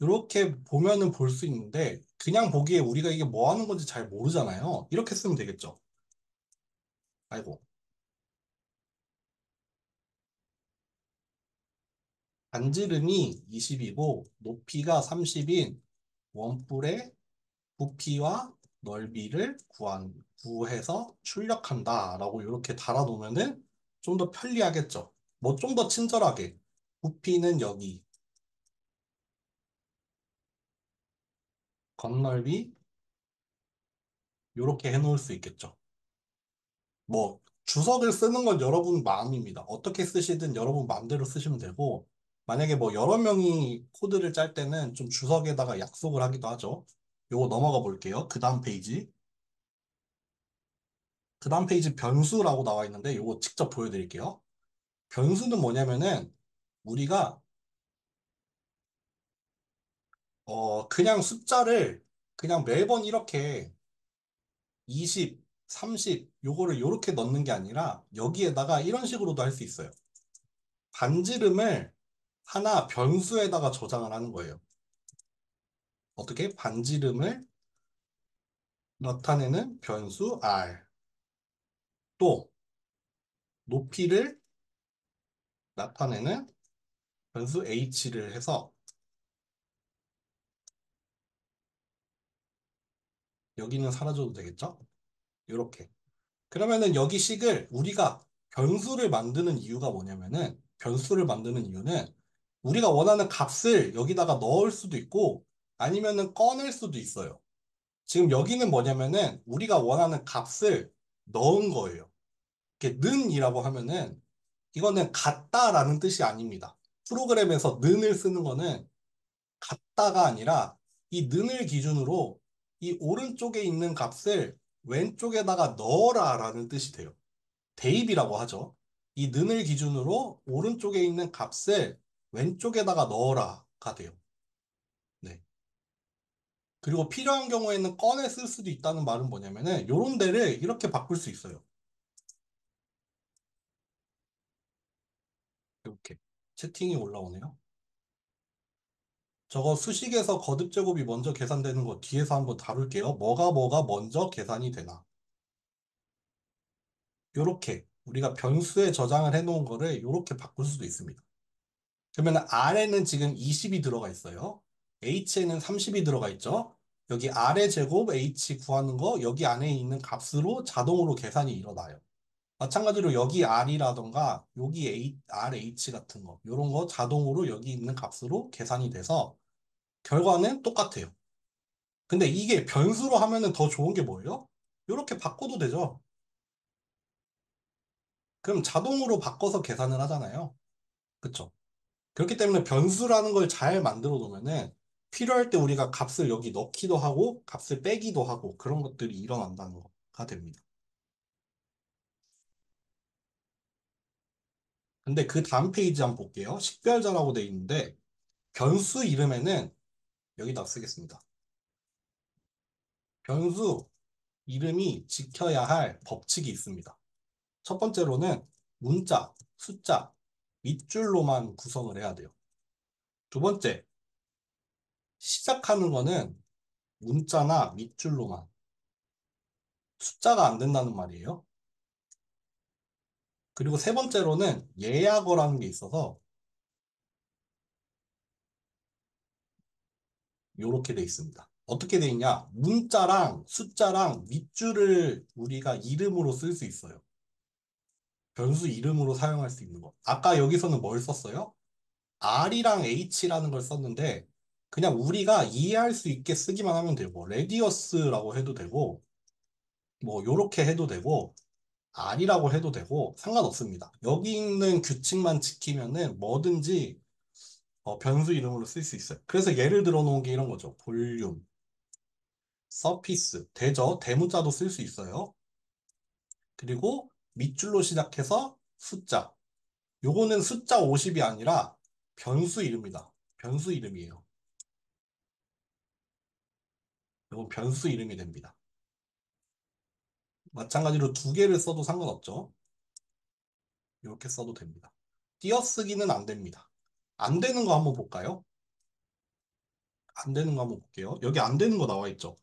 [SPEAKER 1] 이렇게 보면은 볼 수 있는데, 그냥 보기에 우리가 이게 뭐 하는 건지 잘 모르잖아요. 이렇게 쓰면 되겠죠. 아이고. 반지름이 20이고, 높이가 30인 원뿔의 부피와 넓이를 구해서 출력한다라고 이렇게 달아놓으면은 좀 더 편리하겠죠. 뭐 좀 더 친절하게. 부피는 여기, 건널비 이렇게 해놓을 수 있겠죠. 뭐 주석을 쓰는 건 여러분 마음입니다. 어떻게 쓰시든 여러분 마음대로 쓰시면 되고, 만약에 뭐 여러 명이 코드를 짤 때는 좀 주석에다가 약속을 하기도 하죠. 요거 넘어가 볼게요. 그 다음 페이지. 그 다음 페이지 변수라고 나와 있는데 요거 직접 보여드릴게요. 변수는 뭐냐면은 우리가 그냥 숫자를 그냥 매번 이렇게 20, 30 요거를 요렇게 넣는 게 아니라 여기에다가 이런 식으로도 할 수 있어요. 반지름을 하나 변수에다가 저장을 하는 거예요. 어떻게? 반지름을 나타내는 변수 R, 또 높이를 나타내는 변수 H를 해서 여기는 사라져도 되겠죠? 이렇게. 그러면은 여기 식을 우리가 변수를 만드는 이유는 우리가 원하는 값을 여기다가 넣을 수도 있고 아니면은 꺼낼 수도 있어요. 지금 여기는 뭐냐면은 우리가 원하는 값을 넣은 거예요. 이렇게 는이라고 하면은 이거는 같다라는 뜻이 아닙니다. 프로그램에서 는을 쓰는 거는 같다가 아니라 이 는을 기준으로 이 오른쪽에 있는 값을 왼쪽에다가 넣어라라는 뜻이 돼요. 대입이라고 하죠. 이 는을 기준으로 오른쪽에 있는 값을 왼쪽에다가 넣어라가 돼요. 네. 그리고 필요한 경우에는 꺼내 쓸 수도 있다는 말은 뭐냐면은 요런 데를 이렇게 바꿀 수 있어요. 이렇게 채팅이 올라오네요. 저거 수식에서 거듭 제곱이 먼저 계산되는 거 뒤에서 한번 다룰게요. 뭐가 먼저 계산이 되나. 요렇게 우리가 변수에 저장을 해놓은 거를 요렇게 바꿀 수도 있습니다. 그러면 R에는 지금 20이 들어가 있어요. H에는 30이 들어가 있죠. 여기 R의 제곱 H 구하는 거 여기 안에 있는 값으로 자동으로 계산이 일어나요. 마찬가지로 여기 R이라던가 여기 RH 같은 거 이런 거 자동으로 여기 있는 값으로 계산이 돼서 결과는 똑같아요. 근데 이게 변수로 하면은 더 좋은 게 뭐예요? 이렇게 바꿔도 되죠. 그럼 자동으로 바꿔서 계산을 하잖아요. 그쵸? 그렇기 때문에 변수라는 걸 잘 만들어 놓으면은 필요할 때 우리가 값을 여기 넣기도 하고 값을 빼기도 하고 그런 것들이 일어난다는 거가 됩니다. 근데 그 다음 페이지 한번 볼게요. 식별자라고 돼 있는데 변수 이름에는 여기다 쓰겠습니다. 변수 이름이 지켜야 할 법칙이 있습니다. 첫 번째로는 문자, 숫자, 밑줄로만 구성을 해야 돼요. 두 번째, 시작하는 거는 문자나 밑줄로만, 숫자가 안 된다는 말이에요. 그리고 세 번째로는 예약어라는 게 있어서 이렇게 돼 있습니다. 어떻게 돼 있냐? 문자랑 숫자랑 밑줄을 우리가 이름으로 쓸 수 있어요. 변수 이름으로 사용할 수 있는 거. 아까 여기서는 뭘 썼어요? R이랑 H라는 걸 썼는데 그냥 우리가 이해할 수 있게 쓰기만 하면 되고 뭐 레디어스라고 해도 되고 뭐 요렇게 해도 되고 R이라고 해도 되고 상관없습니다. 여기 있는 규칙만 지키면은 뭐든지 변수 이름으로 쓸 수 있어요. 그래서 예를 들어 놓은 게 이런 거죠. 볼륨, 서피스, 대저, 대문자도 쓸 수 있어요. 그리고 밑줄로 시작해서 숫자. 요거는 숫자 50이 아니라 변수 이름이다. 변수 이름이에요. 이건 변수 이름이 됩니다. 마찬가지로 두 개를 써도 상관없죠. 이렇게 써도 됩니다. 띄어쓰기는 안 됩니다. 안 되는 거 한번 볼까요? 안 되는 거 한번 볼게요. 여기 안 되는 거 나와 있죠.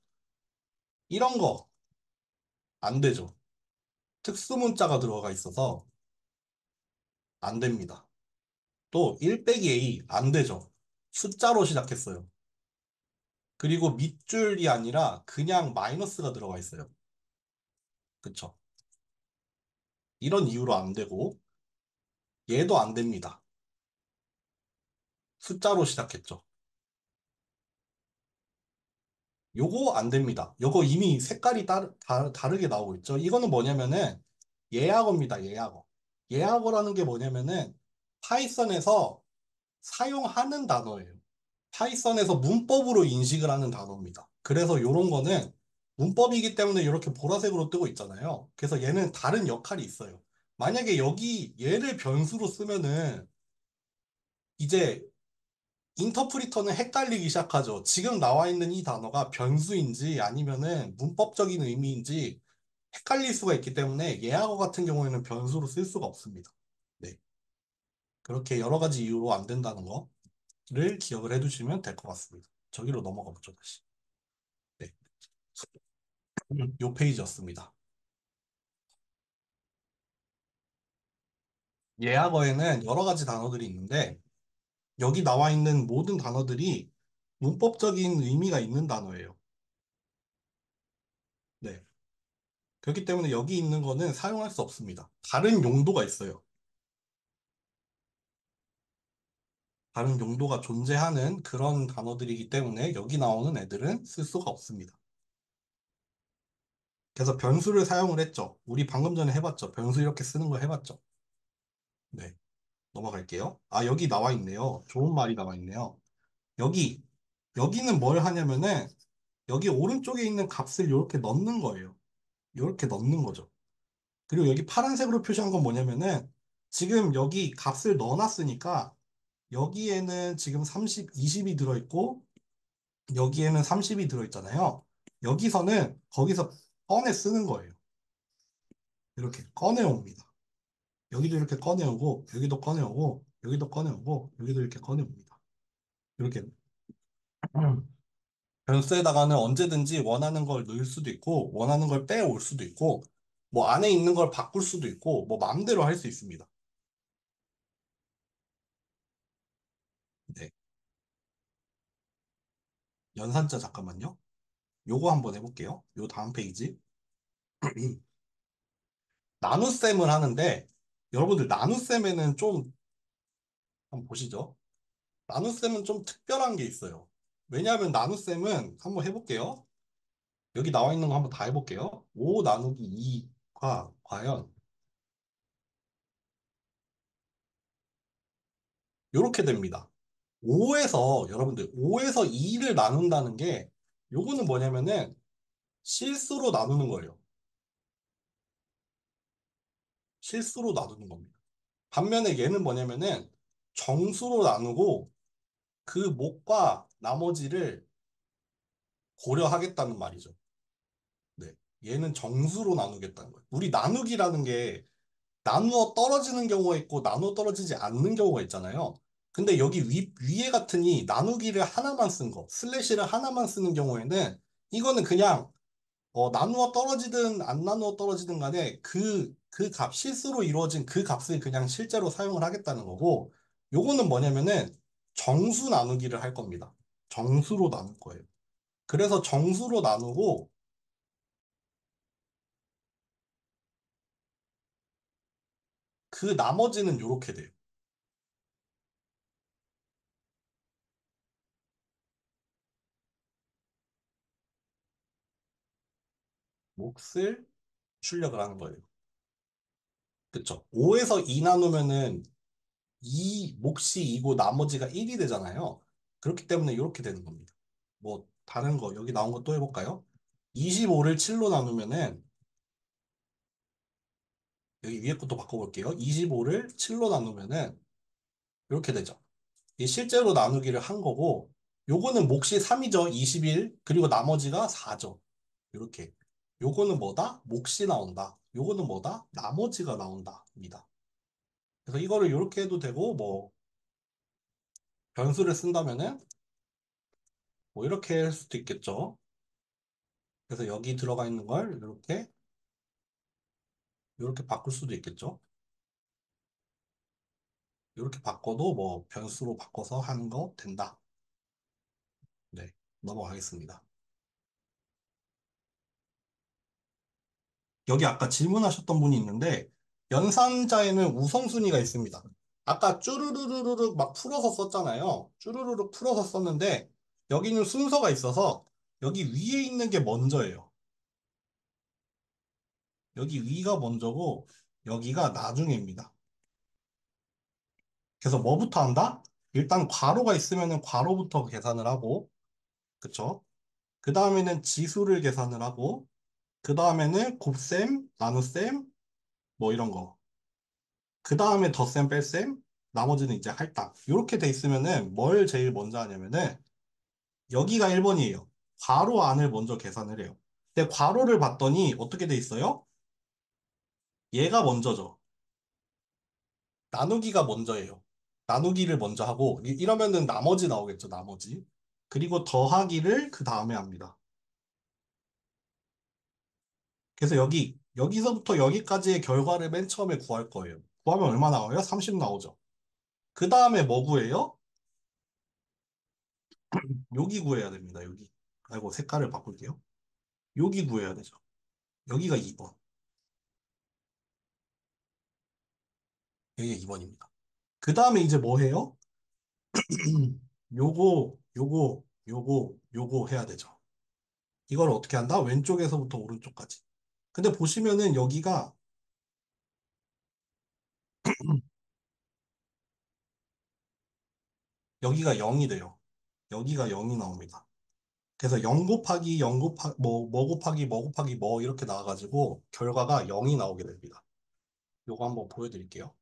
[SPEAKER 1] 이런 거 안 되죠. 특수문자가 들어가 있어서 안 됩니다. 또 1 빼기 A 안 되죠. 숫자로 시작했어요. 그리고 밑줄이 아니라 그냥 마이너스가 들어가 있어요. 그쵸? 이런 이유로 안 되고 얘도 안 됩니다. 숫자로 시작했죠. 요거 안 됩니다. 요거 이미 색깔이 다르게 나오고 있죠. 이거는 뭐냐면은 예약어입니다. 예약어. 예약어라는 게 뭐냐면은 파이썬에서 사용하는 단어예요. 파이썬에서 문법으로 인식을 하는 단어입니다. 그래서 요런 거는 문법이기 때문에 이렇게 보라색으로 뜨고 있잖아요. 그래서 얘는 다른 역할이 있어요. 만약에 여기 얘를 변수로 쓰면은 이제 인터프리터는 헷갈리기 시작하죠. 지금 나와 있는 이 단어가 변수인지 아니면은 문법적인 의미인지 헷갈릴 수가 있기 때문에 예하고 같은 경우에는 변수로 쓸 수가 없습니다. 네. 그렇게 여러 가지 이유로 안 된다는 거를 기억을 해두시면 될 것 같습니다. 저기로 넘어가 보죠, 다시. 네. 요 페이지였습니다. 예하어에는 여러 가지 단어들이 있는데 여기 나와 있는 모든 단어들이 문법적인 의미가 있는 단어예요. 네. 그렇기 때문에 여기 있는 거는 사용할 수 없습니다. 다른 용도가 있어요. 다른 용도가 존재하는 그런 단어들이기 때문에 여기 나오는 애들은 쓸 수가 없습니다. 그래서 변수를 사용을 했죠. 우리 방금 전에 해봤죠. 변수 이렇게 쓰는 거 해봤죠. 네, 넘어갈게요. 아, 여기 나와 있네요. 좋은 말이 나와 있네요. 여기, 여기는 뭘 하냐면은 여기 오른쪽에 있는 값을 이렇게 넣는 거예요. 이렇게 넣는 거죠. 그리고 여기 파란색으로 표시한 건 뭐냐면은 지금 여기 값을 넣어놨으니까 여기에는 지금 30, 20이 들어있고 여기에는 30이 들어있잖아요. 여기서는 거기서 꺼내 쓰는 거예요. 이렇게 꺼내옵니다. 여기도 이렇게 꺼내오고 여기도 꺼내오고 여기도 꺼내오고 여기도 이렇게 꺼내옵니다. 이렇게 변수에다가는 언제든지 원하는 걸 넣을 수도 있고 원하는 걸 빼올 수도 있고 뭐 안에 있는 걸 바꿀 수도 있고 뭐 마음대로 할 수 있습니다. 네. 연산자 잠깐만요. 요거 한번 해볼게요. 요 다음 페이지. 나눗셈을 하는데 여러분들 나눗셈에는 좀 한번 보시죠. 나눗셈은 좀 특별한 게 있어요. 왜냐하면 나눗셈은 한번 해볼게요. 여기 나와 있는 거 한번 다 해볼게요. 5 나누기 2가 과연 이렇게 됩니다. 5에서 여러분들 5에서 2를 나눈다는 게 요거는 뭐냐면은 실수로 나누는 거예요. 실수로 나누는 겁니다. 반면에 얘는 뭐냐면은 정수로 나누고 그 목과 나머지를 고려하겠다는 말이죠. 네. 얘는 정수로 나누겠다는 거예요. 우리 나누기라는 게 나누어 떨어지는 경우가 있고 나누어 떨어지지 않는 경우가 있잖아요. 근데 여기 위에 같으니 나누기를 하나만 쓴 거, 슬래시를 하나만 쓰는 경우에는 이거는 그냥 나누어 떨어지든 안 나누어 떨어지든 간에 그 값, 실수로 이루어진 그 값을 그냥 실제로 사용을 하겠다는 거고, 요거는 뭐냐면은 정수 나누기를 할 겁니다. 정수로 나눌 거예요. 그래서 정수로 나누고 그 나머지는 요렇게 돼요. 몫을 출력을 하는 거예요. 그쵸? 5에서 2 나누면은 2 몫이 2고 나머지가 1이 되잖아요. 그렇기 때문에 이렇게 되는 겁니다. 뭐 다른 거 여기 나온 거 또 해볼까요? 25를 7로 나누면은 여기 위에 것도 바꿔볼게요. 25를 7로 나누면은 이렇게 되죠. 이 실제로 나누기를 한 거고 요거는 몫이 3이죠. 21. 그리고 나머지가 4죠. 이렇게. 요거는 뭐다? 몫이 나온다. 요거는 뭐다? 나머지가 나온다. 입니다. 그래서 이거를 이렇게 해도 되고, 뭐, 변수를 쓴다면은, 뭐, 이렇게 할 수도 있겠죠. 그래서 여기 들어가 있는 걸 이렇게 바꿀 수도 있겠죠. 이렇게 바꿔도 뭐, 변수로 바꿔서 하는 거 된다. 네. 넘어가겠습니다. 여기 아까 질문하셨던 분이 있는데, 연산자에는 우선순위가 있습니다. 아까 쭈루루루루룩 막 풀어서 썼잖아요. 쭈루루룩 풀어서 썼는데, 여기는 순서가 있어서, 여기 위에 있는 게 먼저예요. 여기 위가 먼저고, 여기가 나중에입니다. 그래서 뭐부터 한다? 일단 괄호가 있으면은 괄호부터 계산을 하고, 그쵸? 그 다음에는 지수를 계산을 하고, 그 다음에는 곱셈, 나눗셈, 뭐 이런 거. 그 다음에 덧셈, 뺄셈, 나머지는 이제 할당. 이렇게 돼 있으면은 뭘 제일 먼저 하냐면은 여기가 1번이에요. 괄호 안을 먼저 계산을 해요. 근데 괄호를 봤더니 어떻게 돼 있어요? 얘가 먼저죠. 나누기가 먼저예요. 나누기를 먼저 하고 이러면은 나머지 나오겠죠, 나머지. 그리고 더하기를 그 다음에 합니다. 그래서 여기서부터 여기까지의 결과를 맨 처음에 구할 거예요. 구하면 얼마 나와요? 30 나오죠. 그 다음에 뭐 구해요? 여기 구해야 됩니다, 여기. 아이고, 색깔을 바꿀게요. 여기 구해야 되죠. 여기가 2번. 여기가 2번입니다. 그 다음에 이제 뭐 해요? 요거 해야 되죠. 이걸 어떻게 한다? 왼쪽에서부터 오른쪽까지. 근데 보시면은 여기가 0이 돼요. 여기가 0이 나옵니다. 그래서 0 곱하기 0 곱하기 뭐 곱하기 뭐 곱하기 뭐 이렇게 나와가지고 결과가 0이 나오게 됩니다. 요거 한번 보여드릴게요.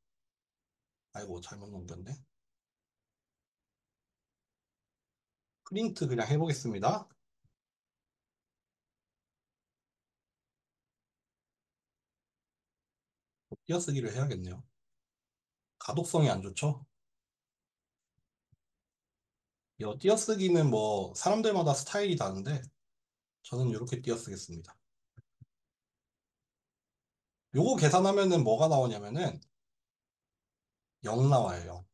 [SPEAKER 1] 아이고, 잘못 넘겼네. 프린트 그냥 해보겠습니다. 띄어쓰기를 해야겠네요. 가독성이 안 좋죠? 이 띄어쓰기는 뭐 사람들마다 스타일이 다른데 저는 이렇게 띄어쓰겠습니다. 요거 계산하면은 뭐가 나오냐면은 0 나와요. 0.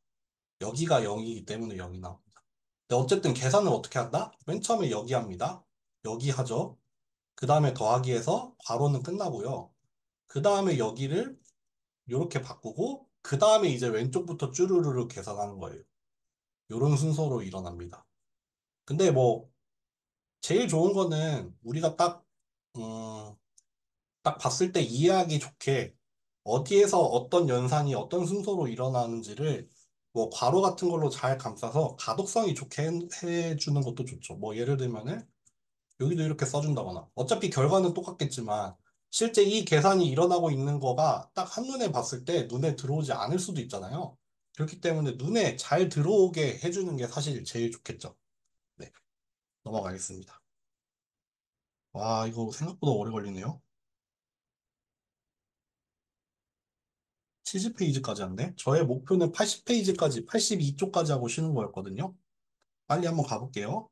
[SPEAKER 1] 여기가 0이기 때문에 0이 나옵니다. 근데 어쨌든 계산을 어떻게 한다? 맨 처음에 여기 합니다. 여기 하죠. 그 다음에 더하기해서 괄호는 끝나고요. 그 다음에 여기를 이렇게 바꾸고 그 다음에 이제 왼쪽부터 쭈루루루 계산하는 거예요. 요런 순서로 일어납니다. 근데 뭐 제일 좋은 거는 우리가 음, 딱 봤을 때 이해하기 좋게 어디에서 어떤 연산이 어떤 순서로 일어나는지를 뭐 괄호 같은 걸로 잘 감싸서 가독성이 좋게 해주는 것도 좋죠. 뭐 예를 들면은 여기도 이렇게 써준다거나 어차피 결과는 똑같겠지만 실제 이 계산이 일어나고 있는 거가 딱 한눈에 봤을 때 눈에 들어오지 않을 수도 있잖아요. 그렇기 때문에 눈에 잘 들어오게 해주는 게 사실 제일 좋겠죠. 네, 넘어가겠습니다. 와, 이거 생각보다 오래 걸리네요. 70페이지까지 한대? 저의 목표는 80페이지까지, 82쪽까지 하고 쉬는 거였거든요. 빨리 한번 가볼게요.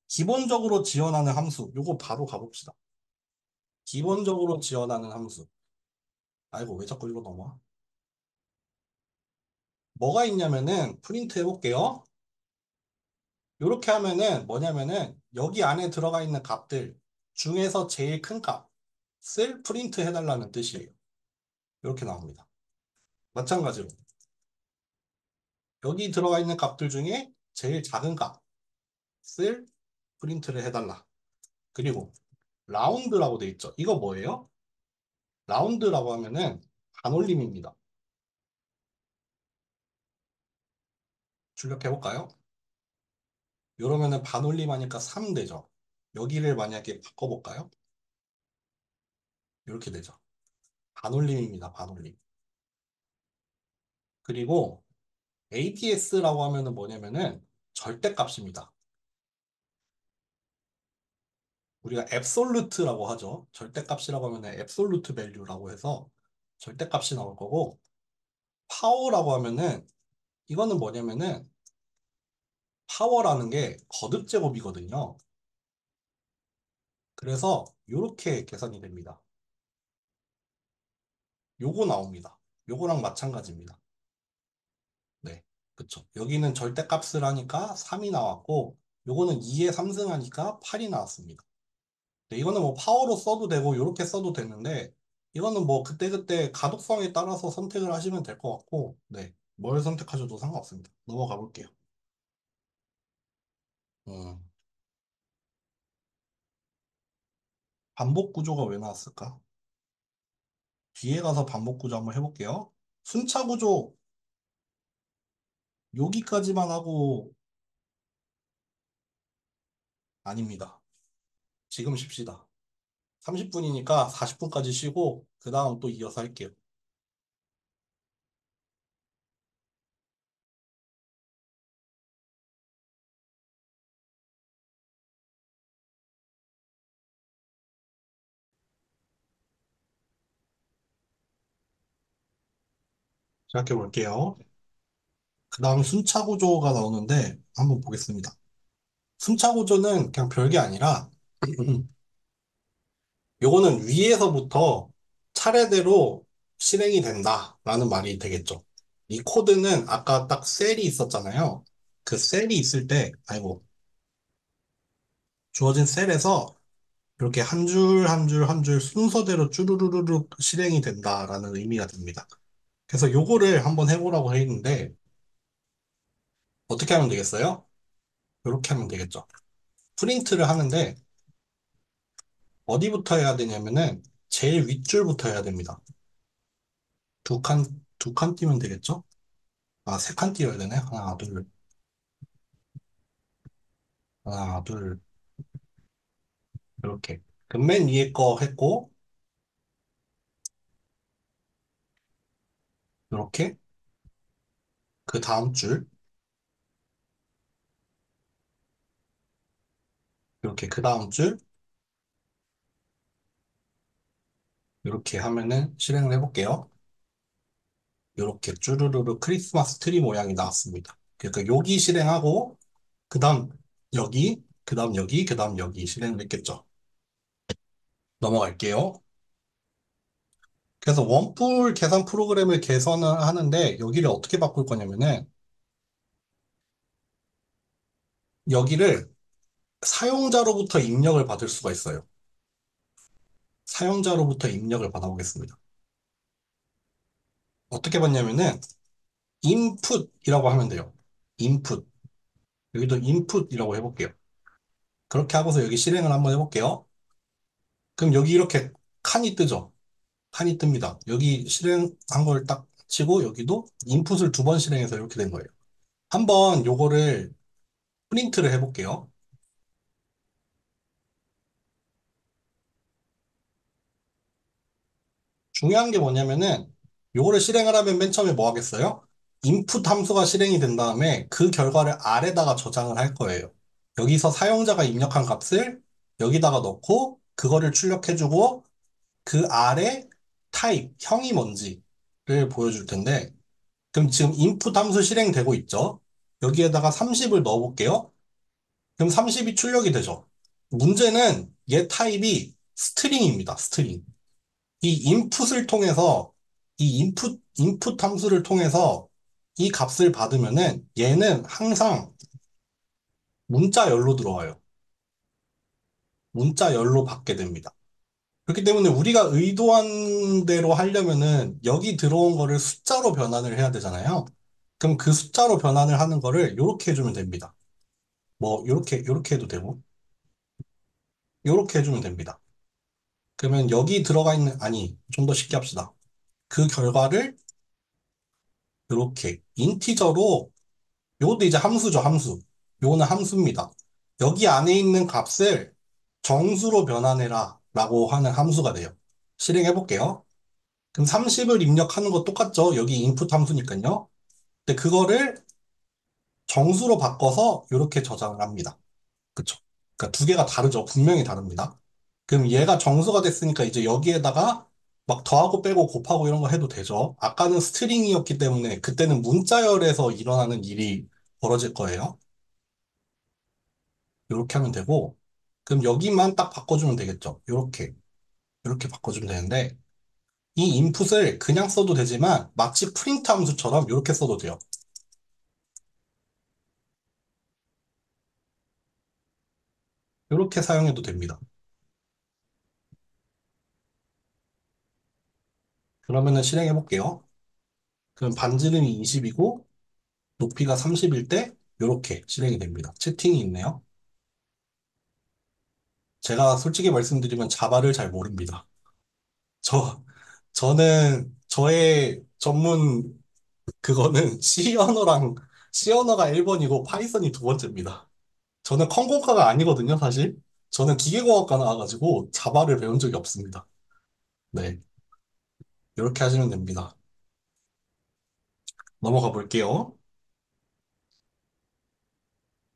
[SPEAKER 1] 기본적으로 지원하는 함수. 요거 바로 가봅시다. 기본적으로 지원하는 함수. 아이고, 왜 자꾸 이거 넘어와? 뭐가 있냐면은, 프린트 해볼게요. 요렇게 하면은, 뭐냐면은, 여기 안에 들어가 있는 값들 중에서 제일 큰 값을 프린트 해달라는 뜻이에요. 이렇게 나옵니다. 마찬가지로, 여기 들어가 있는 값들 중에 제일 작은 값을 프린트를 해달라. 그리고, 라운드라고 돼 있죠. 이거 뭐예요? 라운드라고 하면은 반올림입니다. 출력해볼까요? 이러면은 반올림 하니까 3 되죠. 여기를 만약에 바꿔볼까요? 이렇게 되죠. 반올림입니다. 반올림. 그리고 ABS라고 하면은 뭐냐면은 절대값입니다. 우리가 앱솔루트라고 하죠. 절대값이라고 하면은 앱솔루트 밸류라고 해서 절대값이 나올 거고, 파워라고 하면은 이거는 뭐냐면은 파워라는 게 거듭 제곱이거든요. 그래서 이렇게 계산이 됩니다. 요거 나옵니다. 요거랑 마찬가지입니다. 네. 그쵸. 여기는 절대값을 하니까 3이 나왔고, 요거는 2에 3승하니까 8이 나왔습니다. 네, 이거는 뭐 파워로 써도 되고, 이렇게 써도 되는데, 이거는 뭐 그때그때 가독성에 따라서 선택을 하시면 될 것 같고, 네. 뭘 선택하셔도 상관없습니다. 넘어가 볼게요. 음, 반복 구조가 왜 나왔을까? 뒤에 가서 반복 구조 한번 해볼게요. 순차 구조 여기까지만 하고 아닙니다. 지금 쉽시다. 30분이니까 40분까지 쉬고 그 다음 또 이어서 할게요. 시작해 볼게요. 그 다음 순차 구조가 나오는데 한번 보겠습니다. 순차 구조는 그냥 별게 아니라 요거는 위에서부터 차례대로 실행이 된다라는 말이 되겠죠. 이 코드는 아까 딱 셀이 있었잖아요. 그 셀이 있을 때, 아이고, 주어진 셀에서 이렇게 한 줄 한 줄 한 줄 순서대로 쭈루루루룩 실행이 된다라는 의미가 됩니다. 그래서 요거를 한번 해보라고 했는데 어떻게 하면 되겠어요? 이렇게 하면 되겠죠. 프린트를 하는데 어디부터 해야 되냐면은 제일 윗줄부터 해야 됩니다. 두 칸 띄면 되겠죠? 아, 세 칸 띄워야 되네. 하나, 둘, 하나, 둘, 이렇게. 그럼 맨 위에 거 했고, 이렇게. 그 다음 줄, 이렇게. 그 다음 줄, 이렇게 하면은 실행을 해볼게요. 이렇게 쭈루루루 크리스마스 트리 모양이 나왔습니다. 그러니까 여기 실행하고, 그 다음 여기, 그 다음 여기, 그 다음 여기 실행을 했겠죠. 넘어갈게요. 그래서 원풀 계산 프로그램을 개선을 하는데 여기를 어떻게 바꿀 거냐면은 여기를 사용자로부터 입력을 받을 수가 있어요. 사용자로부터 입력을 받아보겠습니다. 어떻게 받냐면은 input이라고 하면 돼요. input. 여기도 input이라고 해볼게요. 그렇게 하고서 여기 실행을 한번 해볼게요. 그럼 여기 이렇게 칸이 뜨죠. 칸이 뜹니다. 여기 실행한 걸 딱 치고 여기도 인풋을 두 번 실행해서 이렇게 된 거예요. 한번 요거를 프린트를 해볼게요. 중요한 게 뭐냐면은 요거를 실행을 하면 맨 처음에 뭐 하겠어요? input 함수가 실행이 된 다음에 그 결과를 R에다가 저장을 할 거예요. 여기서 사용자가 입력한 값을 여기다가 넣고 그거를 출력해주고 그 아래 타입, 형이 뭔지를 보여줄 텐데 그럼 지금 input 함수 실행되고 있죠? 여기에다가 30을 넣어볼게요. 그럼 30이 출력이 되죠. 문제는 얘 타입이 스트링입니다. 스트링. 이 인풋을 통해서 인풋 함수를 통해서 이 값을 받으면은 얘는 항상 문자열로 들어와요. 문자열로 받게 됩니다. 그렇기 때문에 우리가 의도한 대로 하려면은 여기 들어온 거를 숫자로 변환을 해야 되잖아요. 그럼 그 숫자로 변환을 하는 거를 이렇게 해주면 됩니다. 뭐 이렇게 해도 되고 이렇게 해주면 됩니다. 그러면 여기 들어가 있는 아니 좀 더 쉽게 합시다. 그 결과를 이렇게 인티저로 요것도 이제 함수죠, 함수. 요거는 함수입니다. 여기 안에 있는 값을 정수로 변환해라 라고 하는 함수가 돼요. 실행해 볼게요. 그럼 30을 입력하는 거 똑같죠? 여기 인풋 함수니까요. 근데 그거를 정수로 바꿔서 이렇게 저장을 합니다. 그쵸? 그러니까 두 개가 다르죠. 분명히 다릅니다. 그럼 얘가 정수가 됐으니까 이제 여기에다가 막 더하고 빼고 곱하고 이런 거 해도 되죠. 아까는 스트링이었기 때문에 그때는 문자열에서 일어나는 일이 벌어질 거예요. 이렇게 하면 되고, 그럼 여기만 딱 바꿔주면 되겠죠. 이렇게 바꿔주면 되는데, 이 인풋을 그냥 써도 되지만 마치 프린트 함수처럼 이렇게 써도 돼요. 이렇게 사용해도 됩니다. 그러면은 실행해 볼게요. 그럼 반지름이 20이고 높이가 30일 때 이렇게 실행이 됩니다. 채팅이 있네요. 제가 솔직히 말씀드리면 자바를 잘 모릅니다. 저 저는 저의 전문 그거는 C 언어가 1번이고 파이썬이 두 번째입니다. 저는 컴공과가 아니거든요, 사실. 저는 기계공학과 나와가지고 자바를 배운 적이 없습니다. 네, 이렇게 하시면 됩니다. 넘어가 볼게요.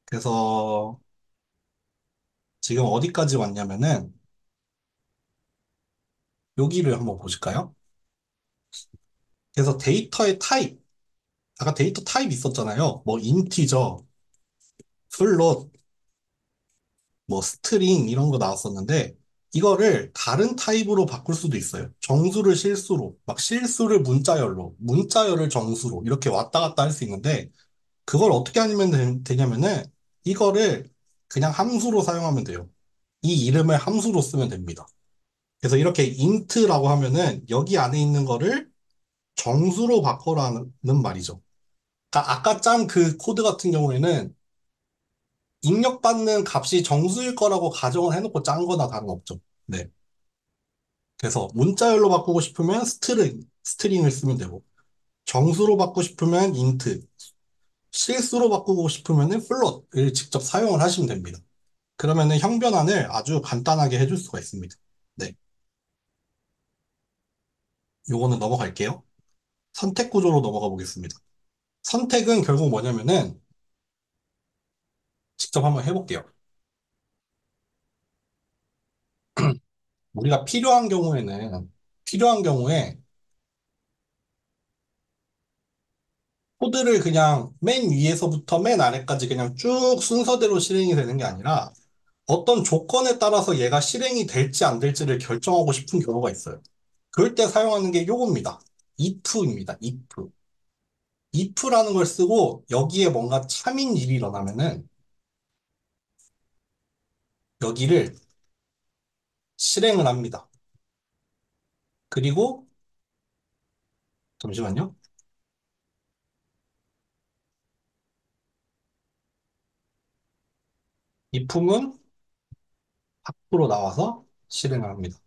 [SPEAKER 1] 그래서 지금 어디까지 왔냐면은 여기를 한번 보실까요? 그래서 데이터의 타입, 아까 데이터 타입 있었잖아요. 뭐 인티저, 플롯, 뭐 스트링 이런 거 나왔었는데 이거를 다른 타입으로 바꿀 수도 있어요. 정수를 실수로, 막 실수를 문자열로, 문자열을 정수로 이렇게 왔다 갔다 할 수 있는데 그걸 어떻게 하면 되냐면은 이거를 그냥 함수로 사용하면 돼요. 이 이름을 함수로 쓰면 됩니다. 그래서 이렇게 int라고 하면은 여기 안에 있는 거를 정수로 바꿔라는 말이죠. 그러니까 아까 짠 그 코드 같은 경우에는 입력받는 값이 정수일 거라고 가정을 해놓고 짠 거나 다름없죠. 네. 그래서 문자열로 바꾸고 싶으면 스트링을 쓰면 되고, 정수로 바꾸고 싶으면 int, 실수로 바꾸고 싶으면은 플롯을 직접 사용을 하시면 됩니다. 그러면은 형변환을 아주 간단하게 해줄 수가 있습니다. 네. 요거는 넘어갈게요. 선택 구조로 넘어가 보겠습니다. 선택은 결국 뭐냐면은 직접 한번 해볼게요. 우리가 필요한 경우에 코드를 그냥 맨 위에서부터 맨 아래까지 그냥 쭉 순서대로 실행이 되는 게 아니라 어떤 조건에 따라서 얘가 실행이 될지 안 될지를 결정하고 싶은 경우가 있어요. 그럴 때 사용하는 게 요겁니다. if입니다. if. if라는 걸 쓰고 여기에 뭔가 참인 일이 일어나면은 여기를 실행을 합니다. 그리고 잠시만요. if문 밖으로 나와서 실행을 합니다.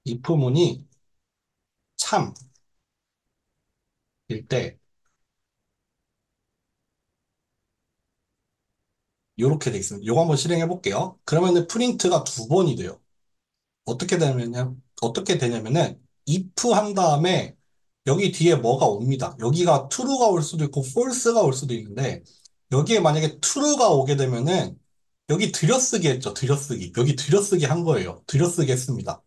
[SPEAKER 1] if문이 참일 때 이렇게 돼 있습니다. 이거 한번 실행해 볼게요. 그러면은 프린트가 두 번이 돼요. 어떻게 되냐면은 if 한 다음에 여기 뒤에 뭐가 옵니다. 여기가 true가 올 수도 있고 false가 올 수도 있는데 여기에 만약에 true가 오게 되면은 여기 들여쓰기 했죠. 들여쓰기. 여기 들여쓰기 한 거예요. 들여쓰기 했습니다.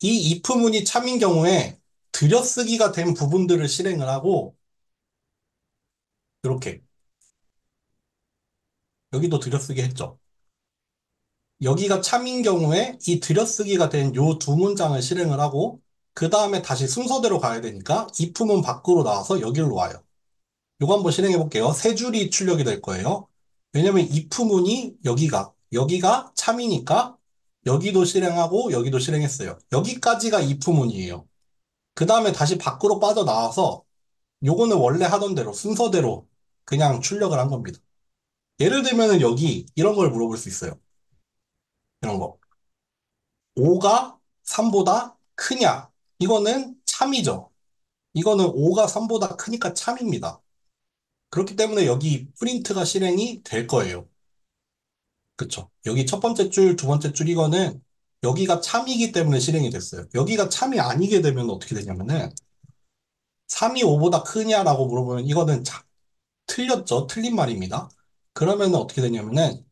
[SPEAKER 1] 이 if문이 참인 경우에 들여쓰기가 된 부분들을 실행을 하고 이렇게 여기도 들여쓰기 했죠. 여기가 참인 경우에 이 들여쓰기가 된 요 두 문장을 실행을 하고 그 다음에 다시 순서대로 가야 되니까 if문 밖으로 나와서 여기로 와요. 요거 한번 실행해 볼게요. 세 줄이 출력이 될 거예요. 왜냐면 if문이 여기가 참이니까 여기도 실행하고 여기도 실행했어요. 여기까지가 if문이에요. 그 다음에 다시 밖으로 빠져나와서 요거는 원래 하던 대로 순서대로 그냥 출력을 한 겁니다. 예를 들면은 여기 이런 걸 물어볼 수 있어요. 이런 거. 5가 3보다 크냐? 이거는 참이죠. 이거는 5가 3보다 크니까 참입니다. 그렇기 때문에 여기 프린트가 실행이 될 거예요. 그쵸? 여기 첫 번째 줄, 두 번째 줄 이거는 여기가 참이기 때문에 실행이 됐어요. 여기가 참이 아니게 되면 어떻게 되냐면은 3이 5보다 크냐라고 물어보면 이거는 틀렸죠. 틀린 말입니다. 그러면 어떻게 되냐면은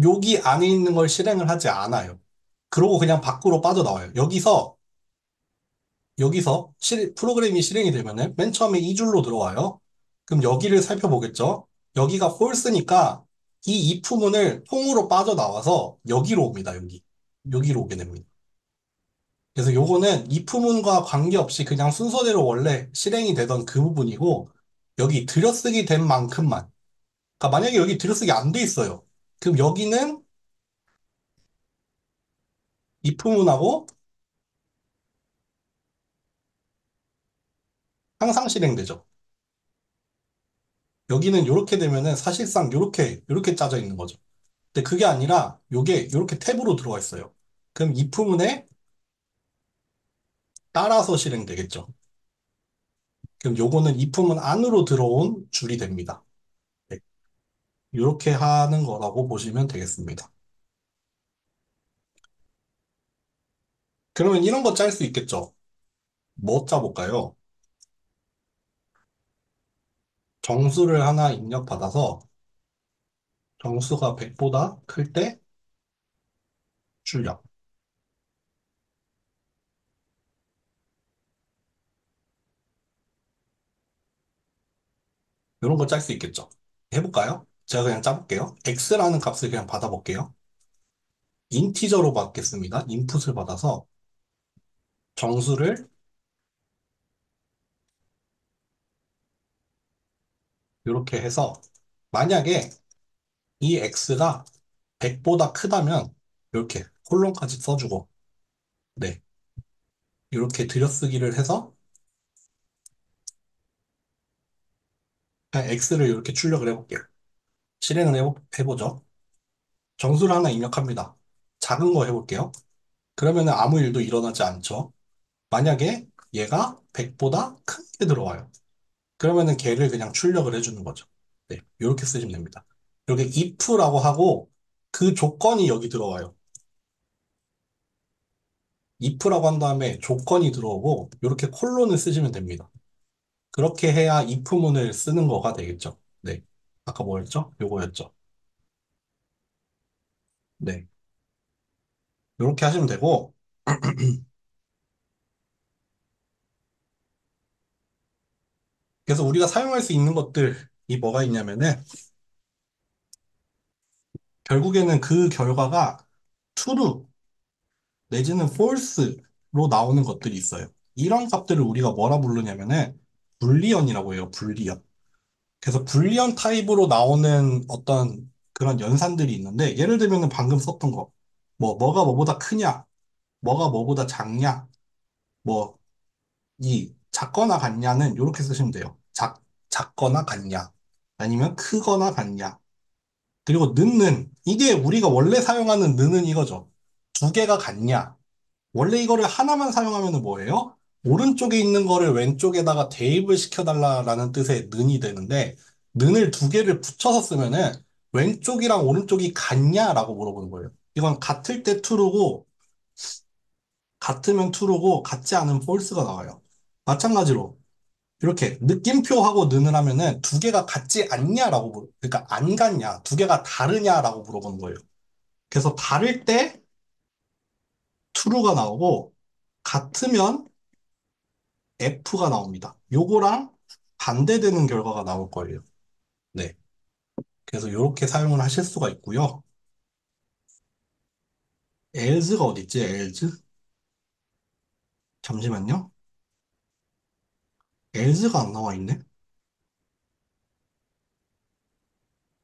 [SPEAKER 1] 여기 안에 있는 걸 실행을 하지 않아요. 그러고 그냥 밖으로 빠져나와요. 여기서 프로그램이 실행이 되면은 맨 처음에 이 줄로 들어와요. 그럼 여기를 살펴보겠죠. 여기가 false니까 이 if문을 통으로 빠져나와서 여기로 옵니다. 여기로 오게 됩니다. 그래서 요거는 if문과 관계없이 그냥 순서대로 원래 실행이 되던 그 부분이고 여기 들여쓰기 된 만큼만. 그러니까 만약에 여기 들여쓰기 안 돼 있어요. 그럼 여기는 if문하고 항상 실행되죠. 여기는 이렇게 되면은 사실상 이렇게 짜져 있는 거죠. 근데 그게 아니라 요게 이렇게 탭으로 들어가 있어요. 그럼 if문에 따라서 실행되겠죠. 그럼 요거는 if문 안으로 들어온 줄이 됩니다. 네, 이렇게 하는 거라고 보시면 되겠습니다. 그러면 이런 거 짤 수 있겠죠. 뭐 짜볼까요? 정수를 하나 입력받아서 정수가 100보다 클 때 출력. 이런 거 짤 수 있겠죠. 해볼까요? 제가 그냥 짜볼게요. x라는 값을 그냥 받아볼게요. 인티저로 받겠습니다. 인풋을 받아서 정수를 이렇게 해서 만약에 이 x가 100보다 크다면 이렇게 콜론까지 써주고 네 이렇게 들여쓰기를 해서 그냥 x를 이렇게 출력을 해볼게요. 실행을 해보죠. 정수를 하나 입력합니다. 작은 거 해볼게요. 그러면은 아무 일도 일어나지 않죠. 만약에 얘가 100보다 큰 게 들어와요. 그러면은 걔를 그냥 출력을 해주는 거죠. 네, 이렇게 쓰시면 됩니다. 이렇게 if라고 하고 그 조건이 여기 들어와요. if라고 한 다음에 조건이 들어오고 이렇게 콜론을 쓰시면 됩니다. 그렇게 해야 if문을 쓰는 거가 되겠죠. 네. 아까 뭐였죠? 요거였죠. 네. 이렇게 하시면 되고 그래서 우리가 사용할 수 있는 것들이 뭐가 있냐면은 결국에는 그 결과가 true 내지는 false로 나오는 것들이 있어요. 이런 값들을 우리가 뭐라 부르냐면은 불리언이라고 해요. 불리언. 그래서 불리언 타입으로 나오는 어떤 그런 연산들이 있는데 예를 들면은 방금 썼던 거. 뭐가 뭐보다 크냐? 뭐가 뭐보다 작냐? 뭐 이 작거나 같냐는 이렇게 쓰시면 돼요. 작거나 같냐? 아니면 크거나 같냐? 그리고 는는 이게 우리가 원래 사용하는 는은 이거죠. 두 개가 같냐? 원래 이거를 하나만 사용하면 뭐예요? 오른쪽에 있는 거를 왼쪽에다가 대입을 시켜달라라는 뜻의 는이 되는데 는을 두 개를 붙여서 쓰면은 왼쪽이랑 오른쪽이 같냐라고 물어보는 거예요. 이건 같을 때 true고 같으면 true고 같지 않으면 false가 나와요. 마찬가지로 이렇게 느낌표하고 는을 하면은 두 개가 같지 않냐라고 그러니까 안 같냐, 두 개가 다르냐라고 물어보는 거예요. 그래서 다를 때 true가 나오고 같으면 F가 나옵니다. 요거랑 반대되는 결과가 나올 거예요. 네. 그래서 이렇게 사용을 하실 수가 있고요. else가 어디 있지? else? 잠시만요. else가 안 나와 있네.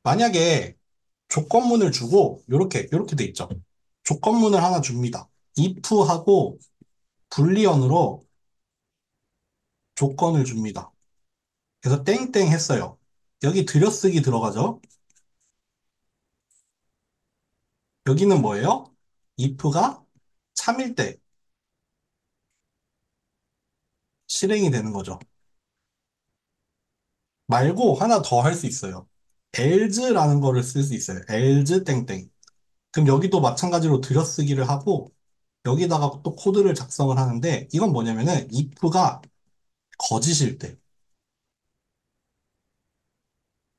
[SPEAKER 1] 만약에 조건문을 주고 요렇게 돼 있죠. 조건문을 하나 줍니다. if하고 불리언으로 조건을 줍니다. 그래서 땡땡 했어요. 여기 들여쓰기 들어가죠. 여기는 뭐예요? if가 참일 때 실행이 되는 거죠. 말고 하나 더 할 수 있어요. else라는 거를 쓸 수 있어요. else 땡땡. 그럼 여기도 마찬가지로 들여쓰기를 하고 여기다가 또 코드를 작성을 하는데 이건 뭐냐면은 if가 거짓일 때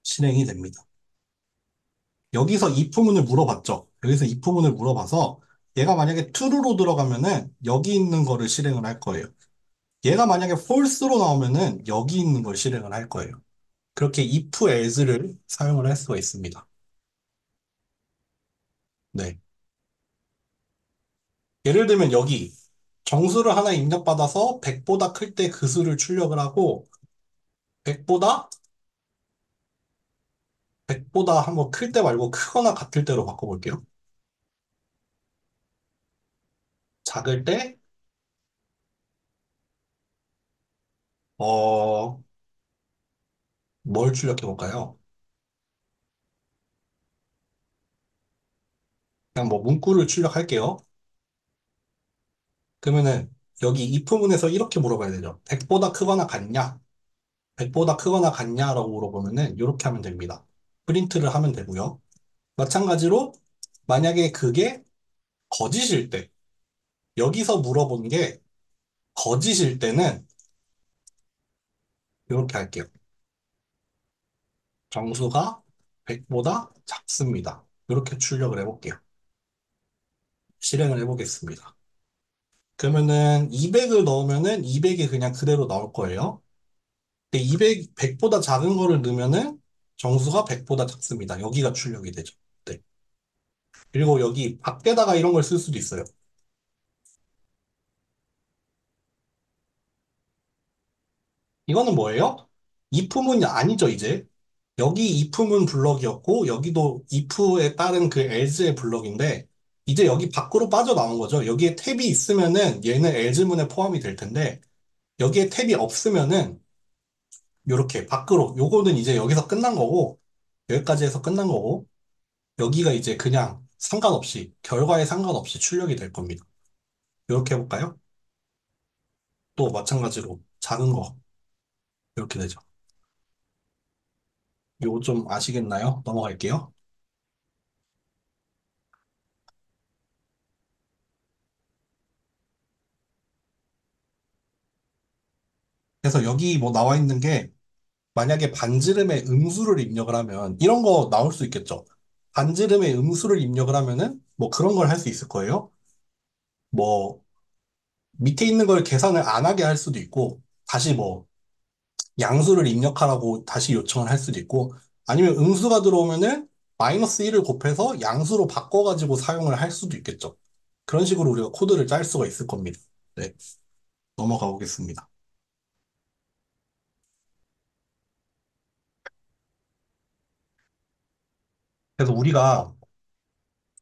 [SPEAKER 1] 실행이 됩니다. 여기서 if문을 물어봤죠. 여기서 if문을 물어봐서 얘가 만약에 true로 들어가면은 여기 있는 거를 실행을 할 거예요. 얘가 만약에 false로 나오면은 여기 있는 걸 실행을 할 거예요. 그렇게 if, else를 사용을 할 수가 있습니다. 네. 예를 들면 여기 정수를 하나 입력받아서 100보다 클 때 그 수를 출력을 하고 100보다 100보다 한번 클 때 말고 크거나 같을 때로 바꿔볼게요. 작을 때, 어, 뭘 출력해 볼까요? 그냥 뭐 문구를 출력할게요. 그러면은 여기 if문에서 이렇게 물어봐야 되죠. 100보다 크거나 같냐? 100보다 크거나 같냐라고 물어보면은 이렇게 하면 됩니다. 프린트를 하면 되고요. 마찬가지로 만약에 그게 거짓일 때, 여기서 물어본 게 거짓일 때는 이렇게 할게요. 정수가 100보다 작습니다. 이렇게 출력을 해볼게요. 실행을 해보겠습니다. 그러면은 200을 넣으면은 200이 그냥 그대로 나올 거예요. 근데 200, 100보다 작은 거를 넣으면은 정수가 100보다 작습니다. 여기가 출력이 되죠. 네. 그리고 여기 밖에다가 이런 걸 쓸 수도 있어요. 이거는 뭐예요? if문이 아니죠, 이제. 여기 if문 블럭이었고, 여기도 if에 따른 그 else의 블럭인데, 이제 여기 밖으로 빠져나온 거죠. 여기에 탭이 있으면은 얘는 else문에 포함이 될 텐데, 여기에 탭이 없으면은 요렇게 밖으로, 요거는 이제 여기서 끝난 거고, 여기까지 해서 끝난 거고, 여기가 이제 그냥 상관없이, 결과에 상관없이 출력이 될 겁니다. 이렇게 해볼까요? 또 마찬가지로 작은 거, 이렇게 되죠. 요거 좀 아시겠나요? 넘어갈게요. 그래서 여기 뭐 나와 있는 게 만약에 반지름의 음수를 입력을 하면 이런 거 나올 수 있겠죠. 반지름의 음수를 입력을 하면은 뭐 그런 걸 할 수 있을 거예요. 뭐 밑에 있는 걸 계산을 안 하게 할 수도 있고 다시 뭐 양수를 입력하라고 다시 요청을 할 수도 있고 아니면 음수가 들어오면은 마이너스 1을 곱해서 양수로 바꿔가지고 사용을 할 수도 있겠죠. 그런 식으로 우리가 코드를 짤 수가 있을 겁니다. 네, 넘어가 보겠습니다. 그래서 우리가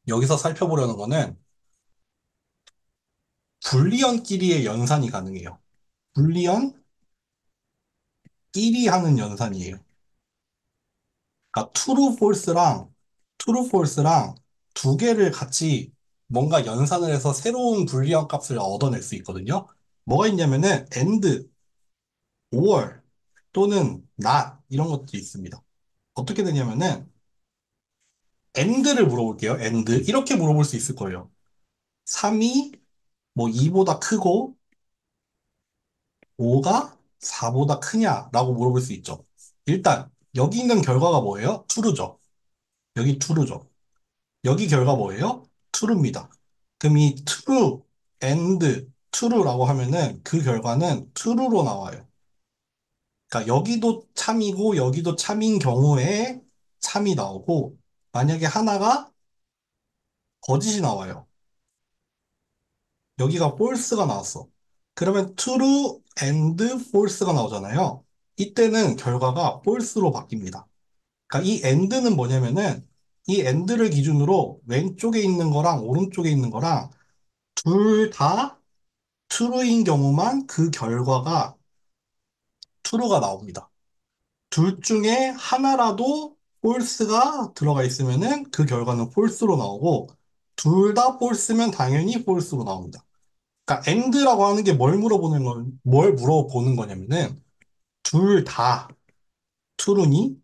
[SPEAKER 1] 여기서 살펴보려는 거는 불리언끼리의 연산이 가능해요. 불리언끼리 하는 연산이에요. 그러니까 true, false랑 두 개를 같이 뭔가 연산을 해서 새로운 불리언 값을 얻어낼 수 있거든요. 뭐가 있냐면은 and, or 또는 not 이런 것들이 있습니다. 어떻게 되냐면은 and를 물어볼게요. and 이렇게 물어볼 수 있을 거예요. 3이 뭐 2보다 크고 5가 4보다 크냐라고 물어볼 수 있죠. 일단 여기 있는 결과가 뭐예요? true죠. 여기 true죠. 여기 결과 뭐예요? true입니다. 그럼 이 true and true라고 하면은 그 결과는 true로 나와요. 그러니까 여기도 참이고 여기도 참인 경우에 참이 나오고 만약에 하나가 거짓이 나와요. 여기가 false가 나왔어. 그러면 true and false가 나오잖아요. 이때는 결과가 false로 바뀝니다. 그러니까 이 and는 뭐냐면은 이 and를 기준으로 왼쪽에 있는 거랑 오른쪽에 있는 거랑 둘 다 true인 경우만 그 결과가 true가 나옵니다. 둘 중에 하나라도 false가 들어가 있으면은 그 결과는 false로 나오고 둘 다 false면 당연히 false로 나옵니다. 그러니까 and라고 하는 게 뭘 물어보는 거냐면은 둘 다 true니?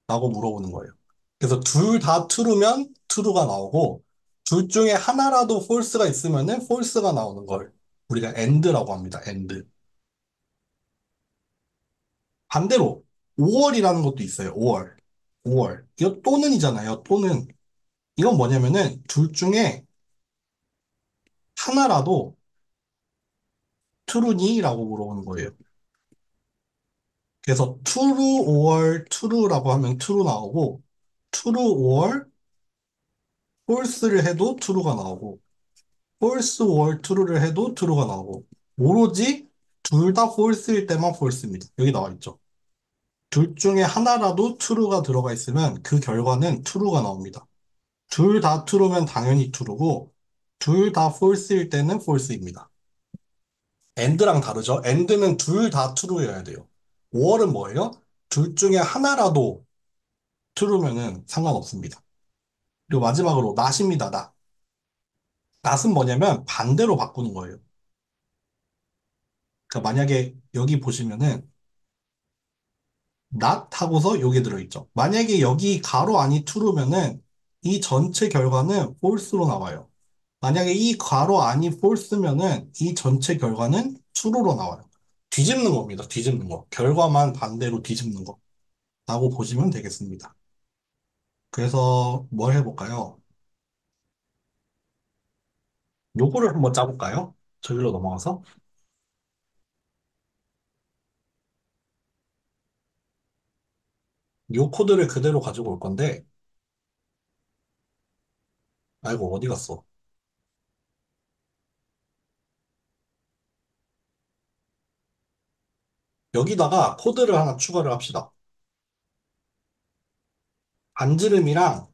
[SPEAKER 1] 라고 물어보는 거예요. 그래서 둘 다 true면 true가 나오고 둘 중에 하나라도 false가 있으면은 false가 나오는 걸 우리가 and라고 합니다. and. 반대로 5월이라는 것도 있어요. 5월. 5월. 이거 또는이잖아요. 또는. 이건 뭐냐면은 둘 중에 하나라도 true니?라고 물어보는 거예요. 그래서 true or true라고 하면 true 나오고 true or false를 해도 true가 나오고 false or true를 해도 true가 나오고 오로지 둘 다 false일 때만 false입니다. 여기 나와 있죠. 둘 중에 하나라도 true가 들어가 있으면 그 결과는 true가 나옵니다. 둘 다 true면 당연히 true고 둘 다 false일 때는 false입니다. and랑 다르죠? and는 둘 다 true여야 돼요. 5월은 뭐예요? 둘 중에 하나라도 true면은 상관없습니다. 그리고 마지막으로 not입니다. not. not은 뭐냐면 반대로 바꾸는 거예요. 그러니까 만약에 여기 보시면은 not 하고서 여기 들어있죠. 만약에 여기 가로 안이 true면은 이 전체 결과는 false로 나와요. 만약에 이 괄호 안이 false면은 이 전체 결과는 true로 나와요. 뒤집는 겁니다. 뒤집는 거. 결과만 반대로 뒤집는 거. 라고 보시면 되겠습니다. 그래서 뭘 해볼까요? 요거를 한번 짜볼까요? 저기로 넘어가서. 요 코드를 그대로 가지고 올 건데, 아이고, 어디 갔어? 여기다가 코드를 하나 추가를 합시다. 반지름이랑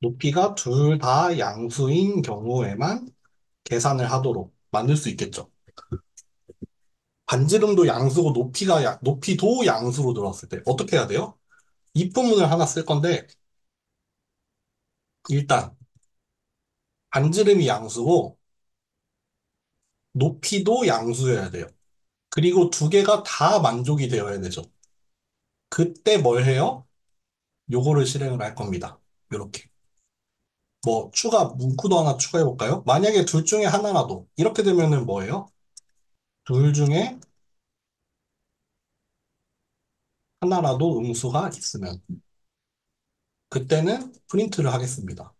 [SPEAKER 1] 높이가 둘 다 양수인 경우에만 계산을 하도록 만들 수 있겠죠. 반지름도 양수고 높이도 양수로 들어왔을 때 어떻게 해야 돼요? 입부문을 하나 쓸 건데 일단 반지름이 양수고 높이도 양수여야 돼요. 그리고 두 개가 다 만족이 되어야 되죠. 그때 뭘 해요? 요거를 실행을 할 겁니다. 요렇게. 뭐 문구도 하나 추가해 볼까요? 만약에 둘 중에 하나라도 이렇게 되면은 뭐예요? 둘 중에 하나라도 음수가 있으면 그때는 프린트를 하겠습니다.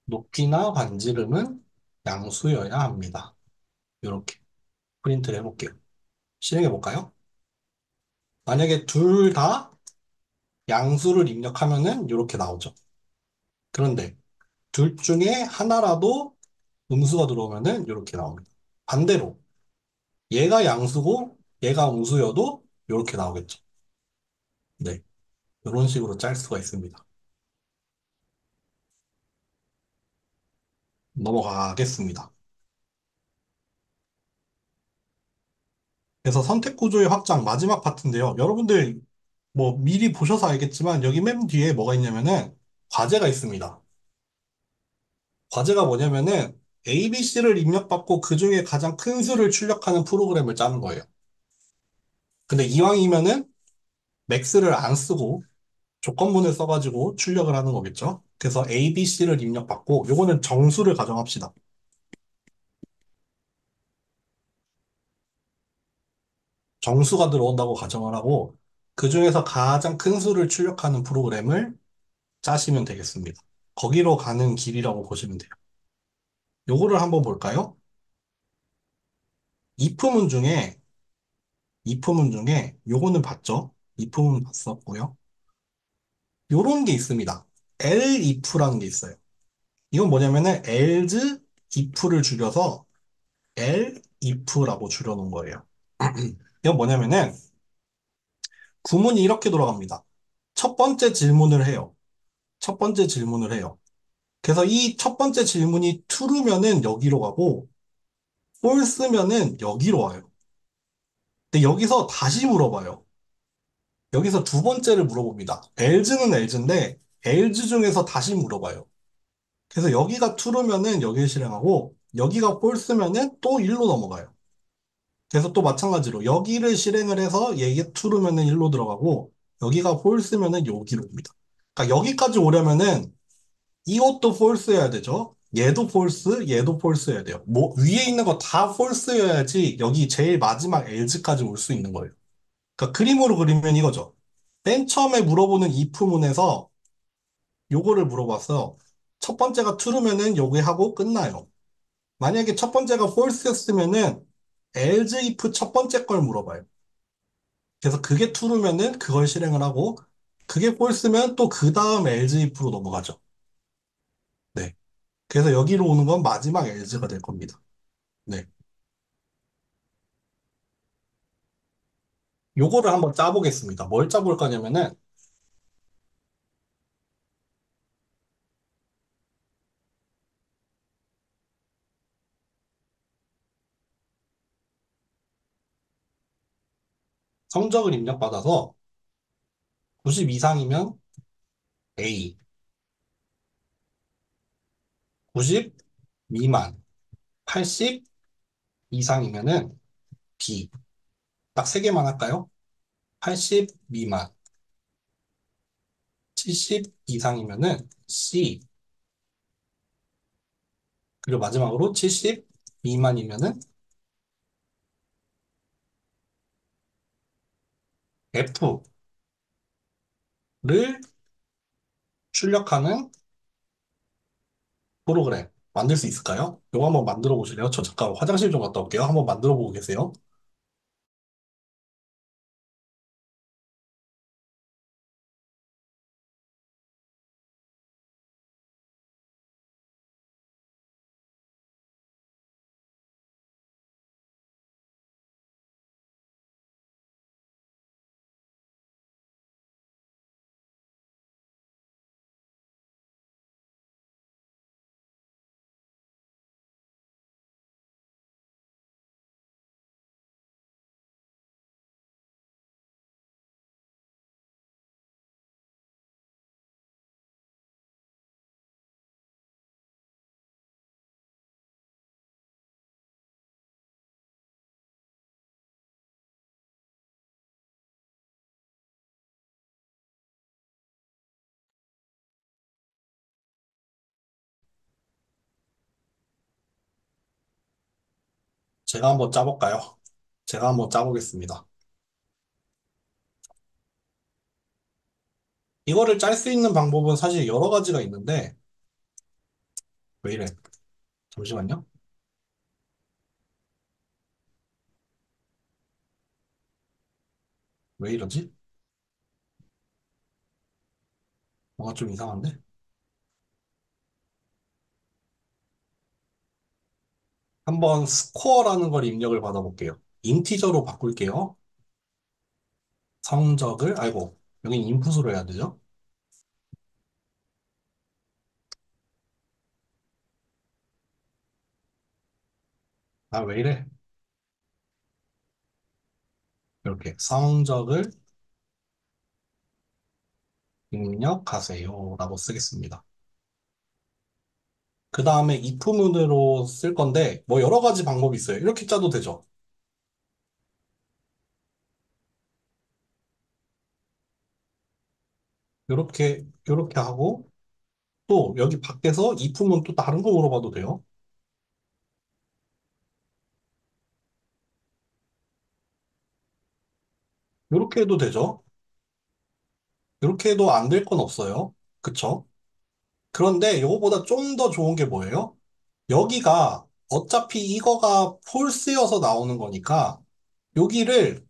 [SPEAKER 1] 높이나 반지름은 양수여야 합니다. 이렇게 프린트를 해볼게요. 실행해 볼까요? 만약에 둘 다 양수를 입력하면은 이렇게 나오죠. 그런데 둘 중에 하나라도 음수가 들어오면은 이렇게 나옵니다. 반대로 얘가 양수고 얘가 음수여도 이렇게 나오겠죠. 네, 이런 식으로 짤 수가 있습니다. 넘어가겠습니다. 그래서 선택 구조의 확장 마지막 파트인데요. 여러분들 뭐 미리 보셔서 알겠지만 여기 맨 뒤에 뭐가 있냐면은 과제가 있습니다. 과제가 뭐냐면은 ABC를 입력받고 그 중에 가장 큰 수를 출력하는 프로그램을 짜는 거예요. 근데 이왕이면은 맥스를 안 쓰고 조건문을 써가지고 출력을 하는 거겠죠. 그래서 ABC를 입력받고 요거는 정수를 가정합시다. 정수가 들어온다고 가정을 하고 그 중에서 가장 큰 수를 출력하는 프로그램을 짜시면 되겠습니다. 거기로 가는 길이라고 보시면 돼요. 요거를 한번 볼까요? if문 중에 if문 중에 요거는 봤죠? if문 봤었고요. 요런 게 있습니다. elif라는 게 있어요. 이건 뭐냐면은 else if를 줄여서 elif라고 줄여놓은 거예요. 이건 뭐냐면은 구문이 이렇게 돌아갑니다. 첫 번째 질문을 해요. 첫 번째 질문을 해요. 그래서 이 첫 번째 질문이 true면은 여기로 가고 false면은 여기로 와요. 근데 여기서 다시 물어봐요. 여기서 두 번째를 물어봅니다. else는 else인데 else 중에서 다시 물어봐요. 그래서 여기가 true면은 여기를 실행하고 여기가 false면은 또 1로 넘어가요. 그래서 또 마찬가지로 여기를 실행을 해서 얘가 true면은 1로 들어가고 여기가 false면은 여기로 옵니다. 그러니까 여기까지 오려면은 이것도 false여야 되죠. 얘도 폴스, 얘도 폴스여야 돼요. 뭐, 위에 있는 거 다 폴스여야지 여기 제일 마지막 엘즈까지 올 수 있는 거예요. 그러니까 그림으로 그리면 이거죠. 맨 처음에 물어보는 if문에서 요거를 물어봤어요. 첫 번째가 true면은 요게 하고 끝나요. 만약에 첫 번째가 false였으면은 else if 첫 번째 걸 물어봐요. 그래서 그게 true면은 그걸 실행을 하고 그게 false면 또 그 다음 else if로 넘어가죠. 네. 그래서 여기로 오는 건 마지막 else가 될 겁니다. 네. 요거를 한번 짜보겠습니다. 뭘 짜볼 거냐면은 성적을 입력받아서 90 이상이면 A, 90 미만, 80 이상이면은 B. 딱 세 개만 할까요? 80 미만, 70 이상이면은 C. 그리고 마지막으로 70 미만이면은 F를 출력하는 프로그램 만들 수 있을까요? 이거 한번 만들어 보실래요? 저 잠깐 화장실 좀 갔다 올게요. 한번 만들어 보고 계세요. 제가 한번 짜볼까요? 제가 한번 짜보겠습니다. 이거를 짤 수 있는 방법은 사실 여러 가지가 있는데, 왜 이래? 잠시만요. 왜 이러지? 뭔가 좀 이상한데? 한번 스코어라는 걸 입력을 받아볼게요. 인티저로 바꿀게요. 성적을, 아이고, 여긴 인풋으로 해야 되죠? 아, 왜 이래? 이렇게 성적을 입력하세요. 라고 쓰겠습니다. 그 다음에 if문으로 쓸 건데, 뭐 여러 가지 방법이 있어요. 이렇게 짜도 되죠. 이렇게 하고, 또 여기 밖에서 if문 또 다른 거 물어봐도 돼요. 이렇게 해도 되죠. 이렇게 해도 안 될 건 없어요. 그쵸? 그런데 이거보다 좀 더 좋은 게 뭐예요? 여기가 어차피 이거가 폴스여서 나오는 거니까 여기를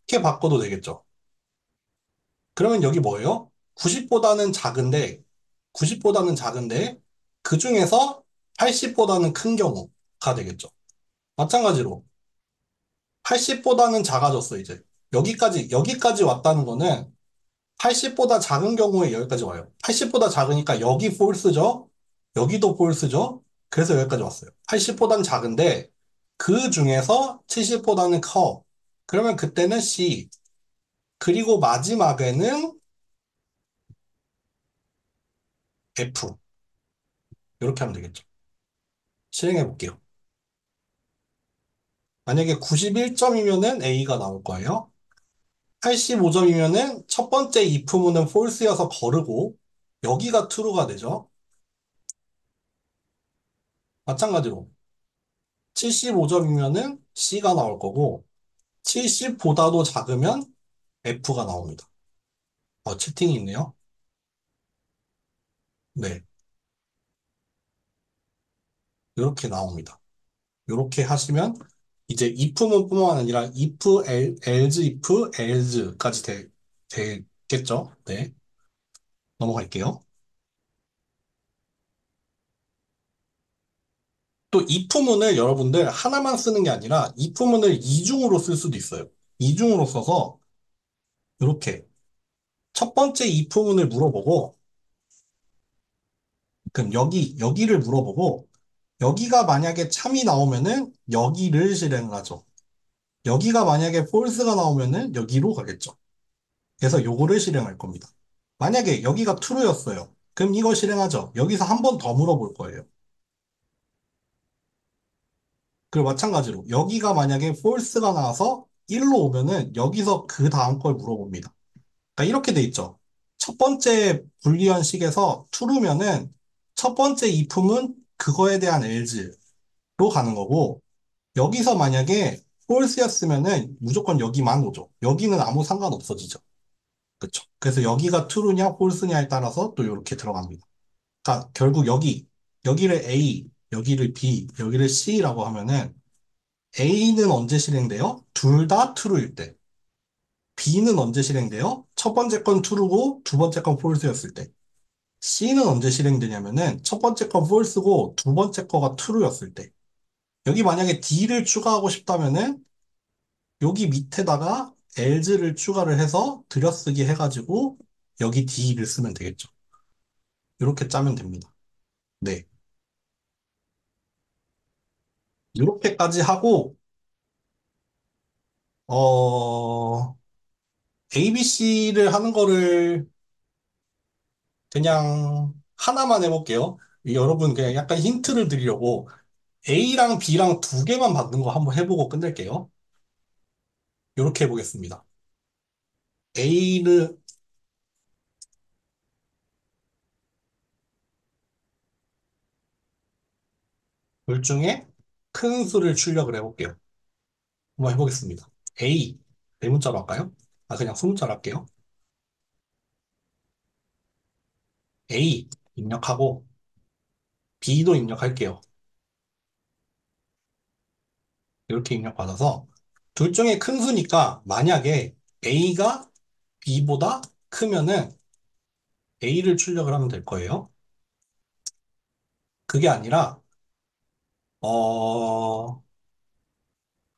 [SPEAKER 1] 이렇게 바꿔도 되겠죠. 그러면 여기 뭐예요? 90보다는 작은데, 90보다는 작은데, 그 중에서 80보다는 큰 경우가 되겠죠. 마찬가지로 80보다는 작아졌어, 이제. 여기까지 왔다는 거는 80보다 작은 경우에 여기까지 와요. 80보다 작으니까 여기 폴스죠? 여기도 폴스죠? 그래서 여기까지 왔어요. 80보다는 작은데, 그 중에서 70보다는 커. 그러면 그때는 C. 그리고 마지막에는 F. 이렇게 하면 되겠죠. 실행해 볼게요. 만약에 91점이면은 A가 나올 거예요. 85점이면은 첫 번째 if문은 false여서 거르고 여기가 true가 되죠. 마찬가지로 75점이면은 C가 나올 거고 70보다도 작으면 F가 나옵니다. 채팅이 있네요. 네, 이렇게 나옵니다. 이렇게 하시면 이제 if문뿐만 아니라 else, if, else까지 되겠죠? 네, 넘어갈게요. 또 if문을 여러분들 하나만 쓰는 게 아니라 if문을 이중으로 쓸 수도 있어요. 이중으로 써서 이렇게 첫 번째 if문을 물어보고 그럼 여기를 물어보고 여기가 만약에 참이 나오면은 여기를 실행을 하죠. 여기가 만약에 false가 나오면은 여기로 가겠죠. 그래서 요거를 실행할 겁니다. 만약에 여기가 true였어요. 그럼 이거 실행하죠. 여기서 한 번 더 물어볼 거예요. 그리고 마찬가지로 여기가 만약에 false가 나와서 1로 오면은 여기서 그 다음 걸 물어봅니다. 그러니까 이렇게 돼 있죠. 첫 번째 불리한 식에서 true면은 첫 번째 if는 그거에 대한 else로 가는 거고 여기서 만약에 false였으면은 무조건 여기만 오죠. 여기는 아무 상관 없어지죠. 그쵸? 그래서 여기가 true냐 false냐에 따라서 또 이렇게 들어갑니다. 그러니까 결국 여기를 A, 여기를 B, 여기를 C라고 하면은 A는 언제 실행돼요? 둘 다 true일 때. B는 언제 실행돼요? 첫 번째 건 true고 두 번째 건 false였을 때. C는 언제 실행되냐면은 첫 번째 건 false고 두 번째 거가 true였을 때. 여기 만약에 D를 추가하고 싶다면은 여기 밑에다가 else를 추가를 해서 들여쓰기 해가지고 여기 D를 쓰면 되겠죠. 이렇게 짜면 됩니다. 네. 이렇게까지 하고 ABC를 하는 거를 그냥 하나만 해볼게요. 여러분 그냥 약간 힌트를 드리려고 A랑 B랑 두 개만 받는 거 한번 해보고 끝낼게요. 이렇게 해보겠습니다. A를 둘 중에 큰 수를 출력을 해볼게요. 한번 해보겠습니다. A 대문자로 할까요? 그냥 소문자로 할게요. A 입력하고 B도 입력할게요. 이렇게 입력받아서 둘 중에 큰 수니까 만약에 A가 B보다 크면은 A를 출력을 하면 될 거예요. 그게 아니라 어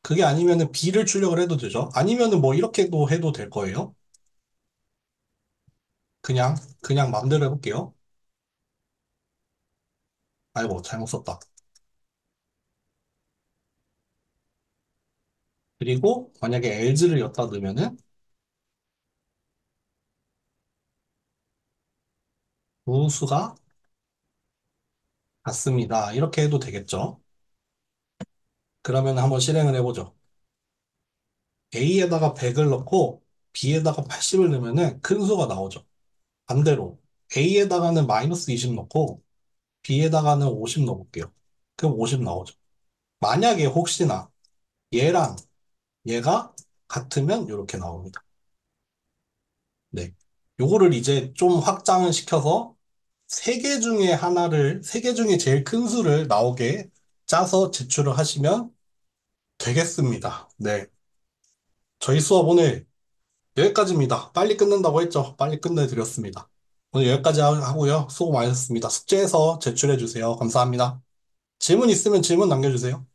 [SPEAKER 1] 그게 아니면은 B를 출력을 해도 되죠. 아니면은 뭐 이렇게도 해도 될 거예요. 그냥 마음대로 해볼게요. 아이고 잘못 썼다. 그리고 만약에 else를 엿다 넣으면은 부수가 같습니다. 이렇게 해도 되겠죠. 그러면 한번 실행을 해보죠. A에다가 100을 넣고 B에다가 80을 넣으면은 큰 수가 나오죠. 반대로 A에다가는 마이너스 20 넣고 B에다가는 50 넣어볼게요. 그럼 50 나오죠. 만약에 혹시나 얘랑 얘가 같으면 이렇게 나옵니다. 네. 요거를 이제 좀 확장을 시켜서 세 개 중에 제일 큰 수를 나오게 짜서 제출을 하시면 되겠습니다. 네. 저희 수업 오늘 여기까지입니다. 빨리 끝낸다고 했죠. 빨리 끝내드렸습니다. 오늘 여기까지 하고요. 수고 많으셨습니다. 숙제해서 제출해 주세요. 감사합니다. 질문 있으면 질문 남겨주세요.